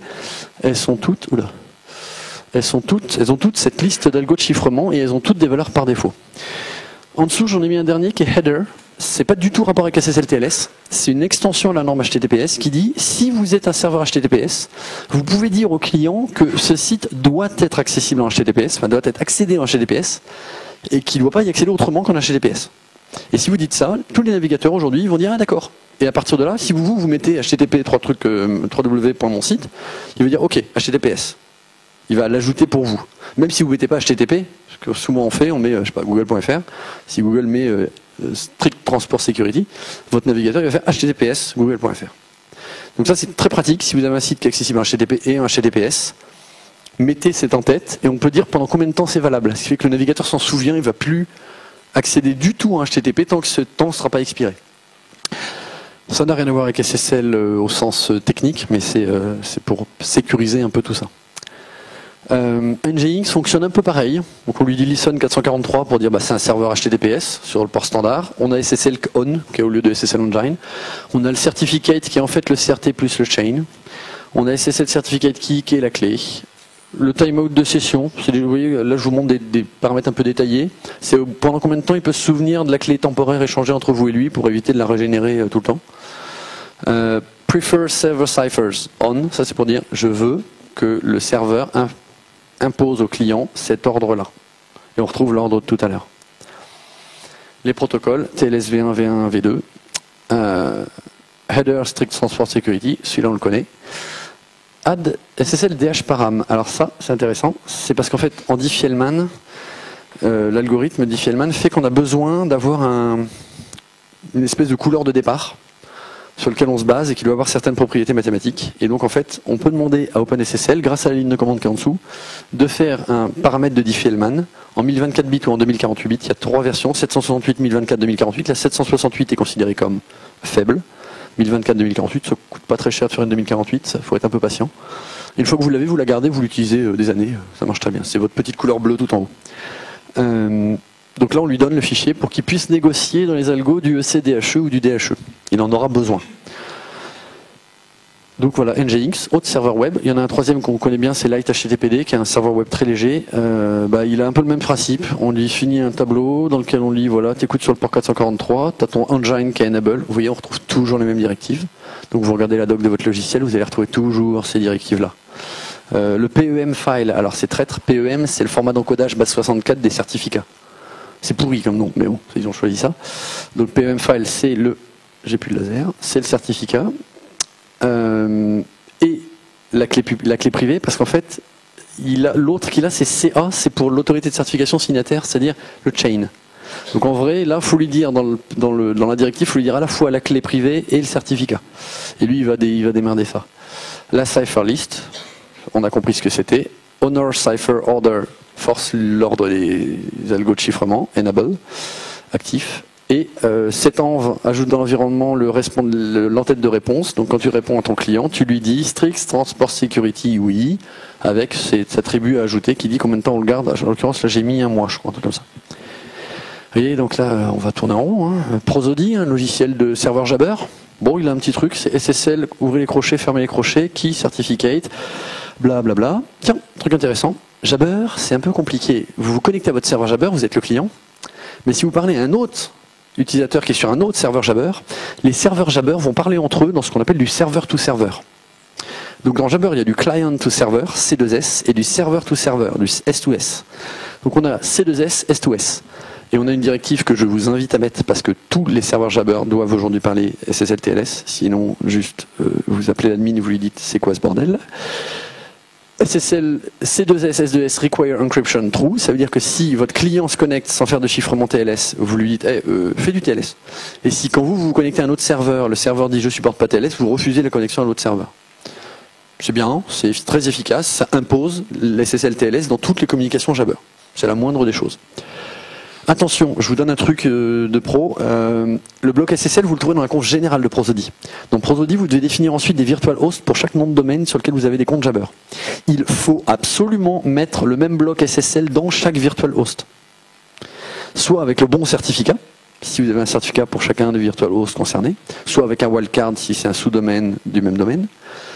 Elles ont toutes cette liste d'algo de chiffrement et elles ont toutes des valeurs par défaut. En dessous, j'en ai mis un dernier qui est header. C'est pas du tout rapport avec SSL TLS. C'est une extension à la norme HTTPS qui dit si vous êtes un serveur HTTPS, vous pouvez dire au client que ce site doit être accessible en HTTPS, enfin doit être accédé en HTTPS et qu'il ne doit pas y accéder autrement qu'en HTTPS. Et si vous dites ça, tous les navigateurs aujourd'hui vont dire ah d'accord. Et à partir de là, si vous mettez http www.monsite, il va dire ok HTTPS. Il va l'ajouter pour vous. Même si vous ne mettez pas HTTP, ce que souvent on fait, on met je sais pas google.fr. Si Google met strict transport security, votre navigateur il va faire https google.fr. Donc ça c'est très pratique. Si vous avez un site qui est accessible en HTTP et en HTTPS, mettez cette en tête et on peut dire pendant combien de temps c'est valable. Ce qui fait que le navigateur s'en souvient, il ne va plus accéder du tout en HTTP tant que ce temps ne sera pas expiré. Ça n'a rien à voir avec SSL au sens technique, mais c'est pour sécuriser un peu tout ça. Nginx fonctionne un peu pareil. Donc on lui dit listen 443 pour dire bah, c'est un serveur HTTPS sur le port standard. On a SSL on qui est au lieu de SSL engine. On a le certificate qui est en fait le CRT plus le chain. On a SSL certificate key qui est la clé. Le timeout de session, vous voyez, là je vous montre des paramètres un peu détaillés. C'est pendant combien de temps il peut se souvenir de la clé temporaire échangée entre vous et lui pour éviter de la régénérer tout le temps. Prefer server ciphers on, ça c'est pour dire je veux que le serveur impose au client cet ordre-là. Et on retrouve l'ordre de tout à l'heure. Les protocoles, TLS V1, V1, V2, Header Strict Transport Security, celui-là on le connaît. Add SSL DH param. Alors ça, c'est intéressant. C'est parce qu'en fait, en Diffie-Hellman, l'algorithme Diffie-Hellman fait qu'on a besoin d'avoir une espèce de couleur de départ sur lequel on se base et qui doit avoir certaines propriétés mathématiques. Et donc en fait, on peut demander à OpenSSL, grâce à la ligne de commande qui est en dessous, de faire un paramètre de Diffie-Hellman en 1024 bits ou en 2048 bits. Il y a 3 versions, 768, 1024, 2048. La 768 est considérée comme faible. 1024, 2048, ça coûte pas très cher de faire une 2048, il faut être un peu patient. Une fois que vous l'avez, vous la gardez, vous l'utilisez des années, ça marche très bien. C'est votre petite couleur bleue tout en haut. Donc là, on lui donne le fichier pour qu'il puisse négocier dans les algos du ECDHE ou du DHE. Il en aura besoin. Donc voilà, Nginx, autre serveur web. Il y en a un troisième qu'on connaît bien, c'est Light HTTPD, qui est un serveur web très léger. Il a un peu le même principe. On lui finit un tableau dans lequel on lit, voilà, t'écoutes sur le port 443, t'as ton engine qui est enable. Vous voyez, on retrouve toujours les mêmes directives. Donc vous regardez la doc de votre logiciel, vous allez retrouver toujours ces directives-là. Le PEM file, alors c'est traître. PEM, c'est le format d'encodage base 64 des certificats. C'est pourri comme nom, mais bon, ils ont choisi ça. Donc PEM file, c'est j'ai plus de laser, c'est le certificat. Et la clé privée, parce qu'en fait, l'autre qu'il a, c'est CA, c'est pour l'autorité de certification signataire, c'est-à-dire le chain. Donc en vrai, là, il faut lui dire, dans la directive, il faut lui dire à la fois la clé privée et le certificat. Et lui, il va démerder ça. La cipher list, on a compris ce que c'était. Honor cipher order, force l'ordre des algos de chiffrement, enable, actif. Et setenv ajoute dans l'environnement l'entête de réponse. Donc quand tu réponds à ton client, tu lui dis strict transport security oui, avec cet attribut à ajouter qui dit combien de temps on le garde. En l'occurrence, là j'ai mis un mois, je crois, un truc comme ça. Vous voyez, donc là on va tourner en rond. Prosody, un logiciel de serveur Jabber. Bon, il a un petit truc, c'est SSL, ouvrez les crochets, fermez les crochets, key, certificate, blablabla. Bla bla. Tiens, truc intéressant. Jabber, c'est un peu compliqué. Vous vous connectez à votre serveur Jabber, vous êtes le client. Mais si vous parlez à un autre utilisateur qui est sur un autre serveur Jabber, les serveurs Jabber vont parler entre eux dans ce qu'on appelle du server to server. Donc dans Jabber, il y a du client to server, C2S, et du server to server, du S2S. Donc on a C2S, S2S. Et on a une directive que je vous invite à mettre parce que tous les serveurs Jabber doivent aujourd'hui parler SSL TLS. Sinon, juste vous appelez l'admin et vous lui dites c'est quoi ce bordel. SSL C2S S2S require encryption true, ça veut dire que si votre client se connecte sans faire de chiffrement TLS, vous lui dites fais du TLS. Et si quand vous vous connectez à un autre serveur, le serveur dit je supporte pas TLS, vous refusez la connexion à l'autre serveur. C'est bien, c'est très efficace, ça impose l'SSL TLS dans toutes les communications Jabber. C'est la moindre des choses. Attention, je vous donne un truc de pro. Le bloc SSL, vous le trouvez dans la conf générale de Prosody. Dans Prosody, vous devez définir ensuite des virtual hosts pour chaque nom de domaine sur lequel vous avez des comptes Jabber. Il faut absolument mettre le même bloc SSL dans chaque virtual host. Soit avec le bon certificat, si vous avez un certificat pour chacun des virtual hosts concernés, soit avec un wildcard si c'est un sous-domaine du même domaine,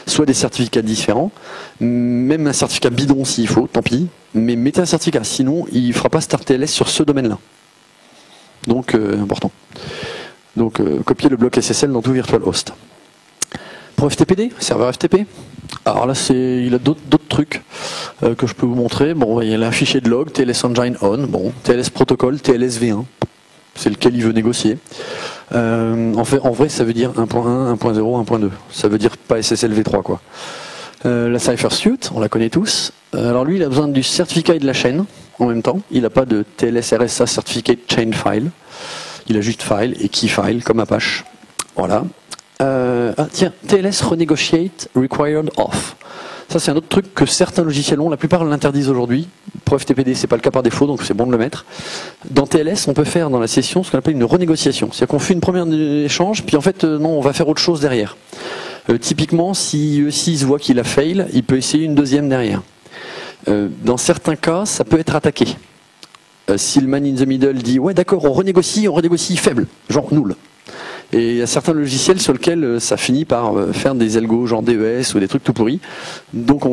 soit des certificats différents, même un certificat bidon s'il faut, tant pis, mais mettez un certificat, sinon il ne fera pas Start TLS sur ce domaine-là. Donc, important. Donc, copiez le bloc SSL dans tout virtual host. Pour FTPD, serveur FTP, alors là, il a d'autres trucs que je peux vous montrer. Bon, il y a un fichier de log, TLS Engine On, bon, TLS Protocol, TLS V1, c'est lequel il veut négocier. En vrai, ça veut dire 1.1, 1.0, 1.2. Ça veut dire pas SSL V3, quoi. La Cypher Suite, on la connaît tous. Alors lui, il a besoin du certificat et de la chaîne en même temps. Il n'a pas de TLS RSA Certificate Chain File. Il a juste file et key file comme Apache. Voilà. Tiens, TLS Renegotiate Required Off. Ça, c'est un autre truc que certains logiciels ont. La plupart l'interdisent aujourd'hui. Pour FTPD, c'est pas le cas par défaut, donc c'est bon de le mettre. Dans TLS, on peut faire dans la session ce qu'on appelle une renégociation. C'est-à-dire qu'on fait une première échange, puis en fait, non, on va faire autre chose derrière. Typiquement, si E6 voit qu'il a fail, il peut essayer une deuxième derrière. Dans certains cas, ça peut être attaqué. Si le man in the middle dit « Ouais, d'accord, on renégocie faible, genre null ». Et il y a certains logiciels sur lesquels ça finit par faire des algos genre DES ou des trucs tout pourris. Donc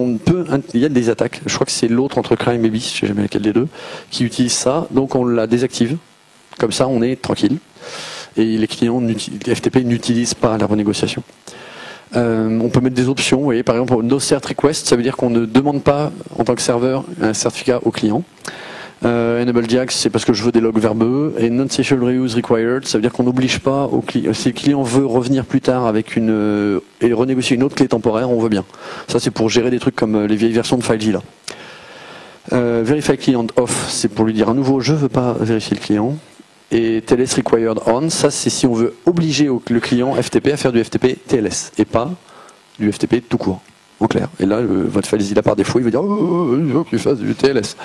il y a des attaques. Je crois que c'est l'autre entre Crime et Bis, je ne sais jamais lequel des deux, qui utilise ça. Donc on la désactive. Comme ça, on est tranquille. Et les clients FTP n'utilisent pas la renégociation. On peut mettre des options. Vous voyez, par exemple, no cert request, ça veut dire qu'on ne demande pas en tant que serveur un certificat au client. Enable Jax, c'est parce que je veux des logs verbeux. Et non-session reuse required, ça veut dire qu'on n'oblige pas au client. Si le client veut revenir plus tard avec et renégocier une autre clé temporaire, on veut bien. Ça, c'est pour gérer des trucs comme les vieilles versions de FileZilla. Verify client off, c'est pour lui dire à nouveau, je veux pas vérifier le client. Et TLS required on, ça, c'est si on veut obliger le client FTP à faire du FTP TLS et pas du FTP tout court, en clair. Et là, votre FileZilla par défaut, il va dire, oh, il veut que tu fasses du TLS.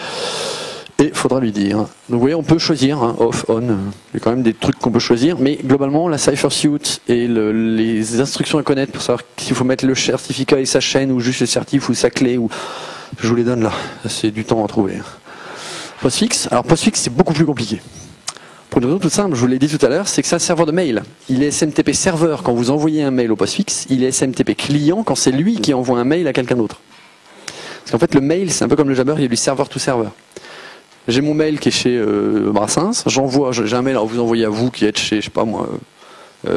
Et il faudra lui dire. Donc vous voyez, on peut choisir, hein, off, on, il y a quand même des trucs qu'on peut choisir, mais globalement, la Cypher Suite et les instructions à connaître pour savoir s'il faut mettre le certificat et sa chaîne, ou juste le certif, ou sa clé, ou je vous les donne là, c'est du temps à trouver. Postfix, alors Postfix c'est beaucoup plus compliqué. Pour une raison toute simple, je vous l'ai dit tout à l'heure, c'est que c'est un serveur de mail. Il est SMTP serveur quand vous envoyez un mail au Postfix, il est SMTP client quand c'est lui qui envoie un mail à quelqu'un d'autre. Parce qu'en fait, le mail, c'est un peu comme le Jabber, il y a du serveur to serveur. J'ai mon mail qui est chez Brassens, j'ai un mail à vous envoyer à vous qui êtes chez, je sais pas moi,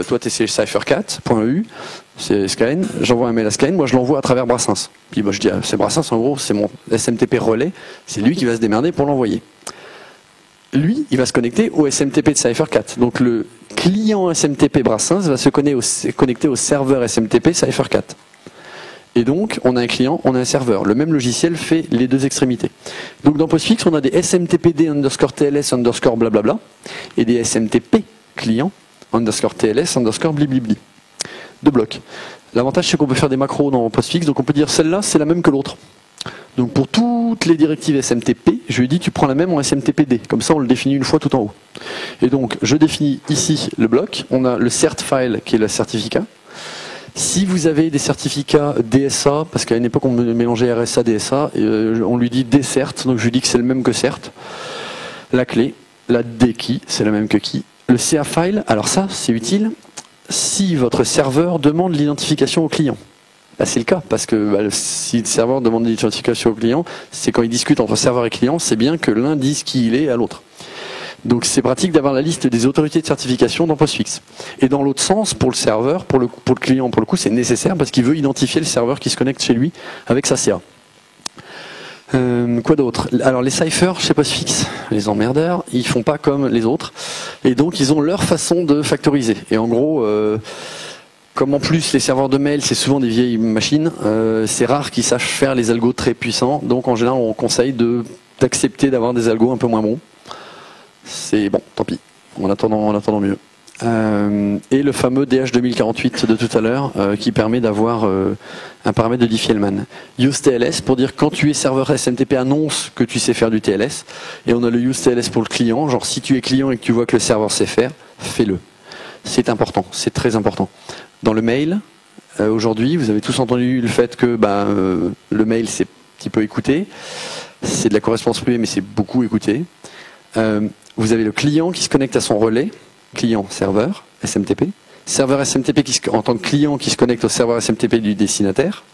toi tu es chez cyphercat.eu, c'est Skyne, j'envoie un mail à Skyne, moi je l'envoie à travers Brassens. Puis moi je dis, c'est Brassens en gros, c'est mon SMTP relais, c'est lui qui va se démerder pour l'envoyer. Lui, il va se connecter au SMTP de Cyphercat. Donc le client SMTP Brassens va se connecter au serveur SMTP Cyphercat. Et donc, on a un client, on a un serveur. Le même logiciel fait les deux extrémités. Donc, dans Postfix, on a des SMTPD underscore TLS underscore blablabla et des SMTP client underscore TLS underscore bliblibli. Deux blocs. L'avantage, c'est qu'on peut faire des macros dans Postfix. Donc, on peut dire celle-là, c'est la même que l'autre. Donc, pour toutes les directives SMTP, je lui dis, tu prends la même en SMTPD. Comme ça, on le définit une fois tout en haut. Et donc, je définis ici le bloc. On a le cert file qui est le certificat. Si vous avez des certificats DSA, parce qu'à une époque on mélangeait RSA, DSA, on lui dit DCERT, donc je lui dis que c'est le même que CERT. La clé, la D-key, c'est la même que key. Le CA file, alors ça c'est utile si votre serveur demande l'identification au client. Là c'est le cas, parce que si le serveur demande l'identification au client, c'est quand il discute entre serveur et client, c'est bien que l'un dise qui il est à l'autre. Donc c'est pratique d'avoir la liste des autorités de certification dans Postfix. Et dans l'autre sens, pour le serveur, pour le client, pour le coup, c'est nécessaire parce qu'il veut identifier le serveur qui se connecte chez lui avec sa CA. Quoi d'autre? Alors les ciphers chez Postfix, les emmerdeurs, ils font pas comme les autres. Et donc ils ont leur façon de factoriser. Et en gros, comme en plus les serveurs de mail, c'est souvent des vieilles machines, c'est rare qu'ils sachent faire les algos très puissants. Donc en général, on conseille d'accepter d'avoir des algos un peu moins bons. C'est bon, tant pis. En attendant mieux. et le fameux DH2048 de tout à l'heure qui permet d'avoir un paramètre de Diffie-Hellman. UseTLS pour dire quand tu es serveur SMTP annonce que tu sais faire du TLS, et on a le UseTLS pour le client, genre si tu es client et que tu vois que le serveur sait faire, fais-le. C'est important, c'est très important. Dans le mail, aujourd'hui, vous avez tous entendu le fait que le mail c'est un petit peu écouté, c'est de la correspondance privée mais c'est beaucoup écouté. Vous avez le client qui se connecte à son relais, client-serveur, SMTP. Serveur SMTP en tant que client qui se connecte au serveur SMTP du destinataire.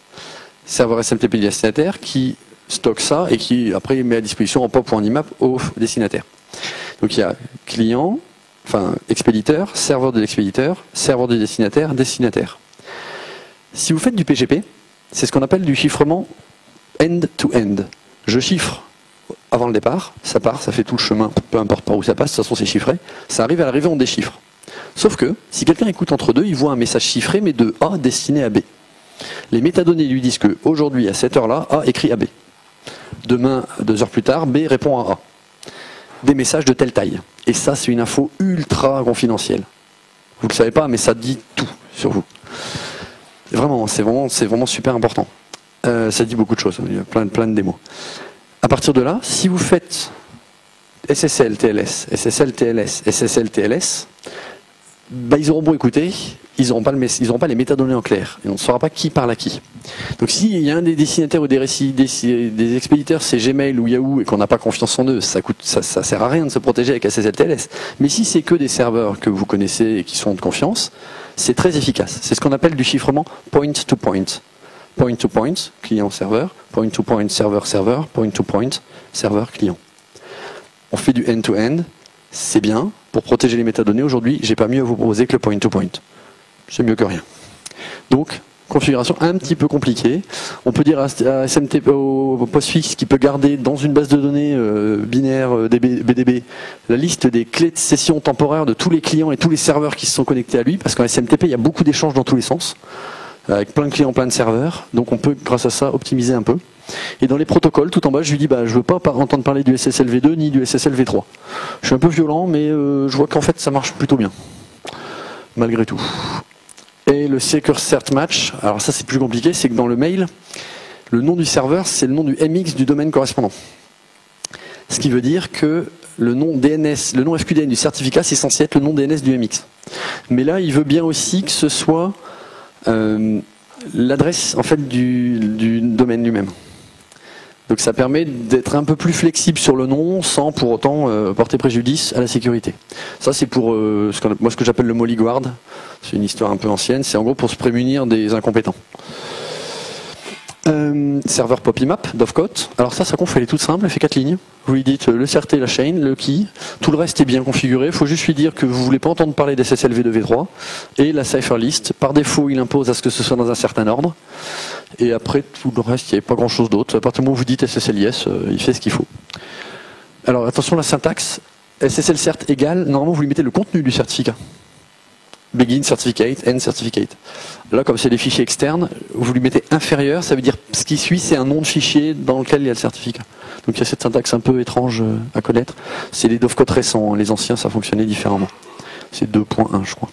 Serveur SMTP du destinataire qui stocke ça et qui après met à disposition en POP ou en IMAP au destinataire. Donc il y a client, expéditeur, serveur de l'expéditeur, serveur du destinataire, destinataire. Si vous faites du PGP, c'est ce qu'on appelle du chiffrement end-to-end. Je chiffre avant le départ, ça part, ça fait tout le chemin, peu importe par où ça passe, de toute façon c'est chiffré, ça arrive à l'arrivée, on déchiffre. Sauf que, si quelqu'un écoute entre deux, il voit un message chiffré, mais de A destiné à B. Les métadonnées lui disent qu'aujourd'hui, à cette heure-là, A écrit à B. Demain, 2 heures plus tard, B répond à A. Des messages de telle taille. Et ça, c'est une info ultra confidentielle. Vous ne le savez pas, mais ça dit tout sur vous. Vraiment, c'est vraiment super important. Ça dit beaucoup de choses, il y a plein de démos. À partir de là, si vous faites SSL TLS, SSL TLS, SSL TLS, ils auront beau écouter, ils n'auront pas les métadonnées en clair. Et on ne saura pas qui parle à qui. Donc s'il y a un des destinataires ou des expéditeurs, c'est Gmail ou Yahoo, et qu'on n'a pas confiance en eux, ça sert à rien de se protéger avec SSL TLS. Mais si c'est que des serveurs que vous connaissez et qui sont de confiance, c'est très efficace. C'est ce qu'on appelle du chiffrement point-to-point. Point-to-point, client-serveur, point-to-point, serveur-serveur, point-to-point, serveur-client. On fait du end-to-end, c'est bien. Pour protéger les métadonnées, aujourd'hui, j'ai pas mieux à vous proposer que le point-to-point. C'est mieux que rien. Donc, configuration un petit peu compliquée. On peut dire à SMTP, au postfix qui peut garder dans une base de données binaire BDB la liste des clés de session temporaire de tous les clients et tous les serveurs qui se sont connectés à lui, parce qu'en SMTP, il y a beaucoup d'échanges dans tous les sens, avec plein de clients, plein de serveurs. Donc on peut, grâce à ça, optimiser un peu. Et dans les protocoles, tout en bas, je lui dis, je veux pas entendre parler du SSL V2 ni du SSL V3. Je suis un peu violent, mais je vois qu'en fait, ça marche plutôt bien. Malgré tout. Et le Secure Cert Match, alors ça c'est plus compliqué, c'est que dans le mail, le nom du serveur, c'est le nom du MX du domaine correspondant. Ce qui veut dire que le nom DNS, le nom FQDN du certificat, c'est censé être le nom DNS du MX. Mais là, il veut bien aussi que ce soit l'adresse en fait du domaine lui-même. Donc ça permet d'être un peu plus flexible sur le nom sans pour autant porter préjudice à la sécurité. Ça c'est pour ce que j'appelle le Mollyguard. C'est une histoire un peu ancienne. C'est en gros pour se prémunir des incompétents. Serveur PopImap, Dovecot. Alors ça conf elle est toute simple, elle fait 4 lignes. Vous lui dites le CRT, la chain, le key. Tout le reste est bien configuré. Il faut juste lui dire que vous ne voulez pas entendre parler d'SSL V2 V3 et la cipher list. Par défaut, il impose à ce que ce soit dans un certain ordre. Et après, tout le reste, il n'y avait pas grand-chose d'autre. À partir du moment où vous dites SSL yes, il fait ce qu'il faut. Alors attention, la syntaxe. SSL cert égale, normalement vous lui mettez le contenu du certificat. Begin certificate, end certificate. Là, comme c'est des fichiers externes, vous lui mettez inférieur, ça veut dire ce qui suit, c'est un nom de fichier dans lequel il y a le certificat. Donc il y a cette syntaxe un peu étrange à connaître. C'est les Dovecot récents, les anciens, ça fonctionnait différemment. C'est 2.1, je crois.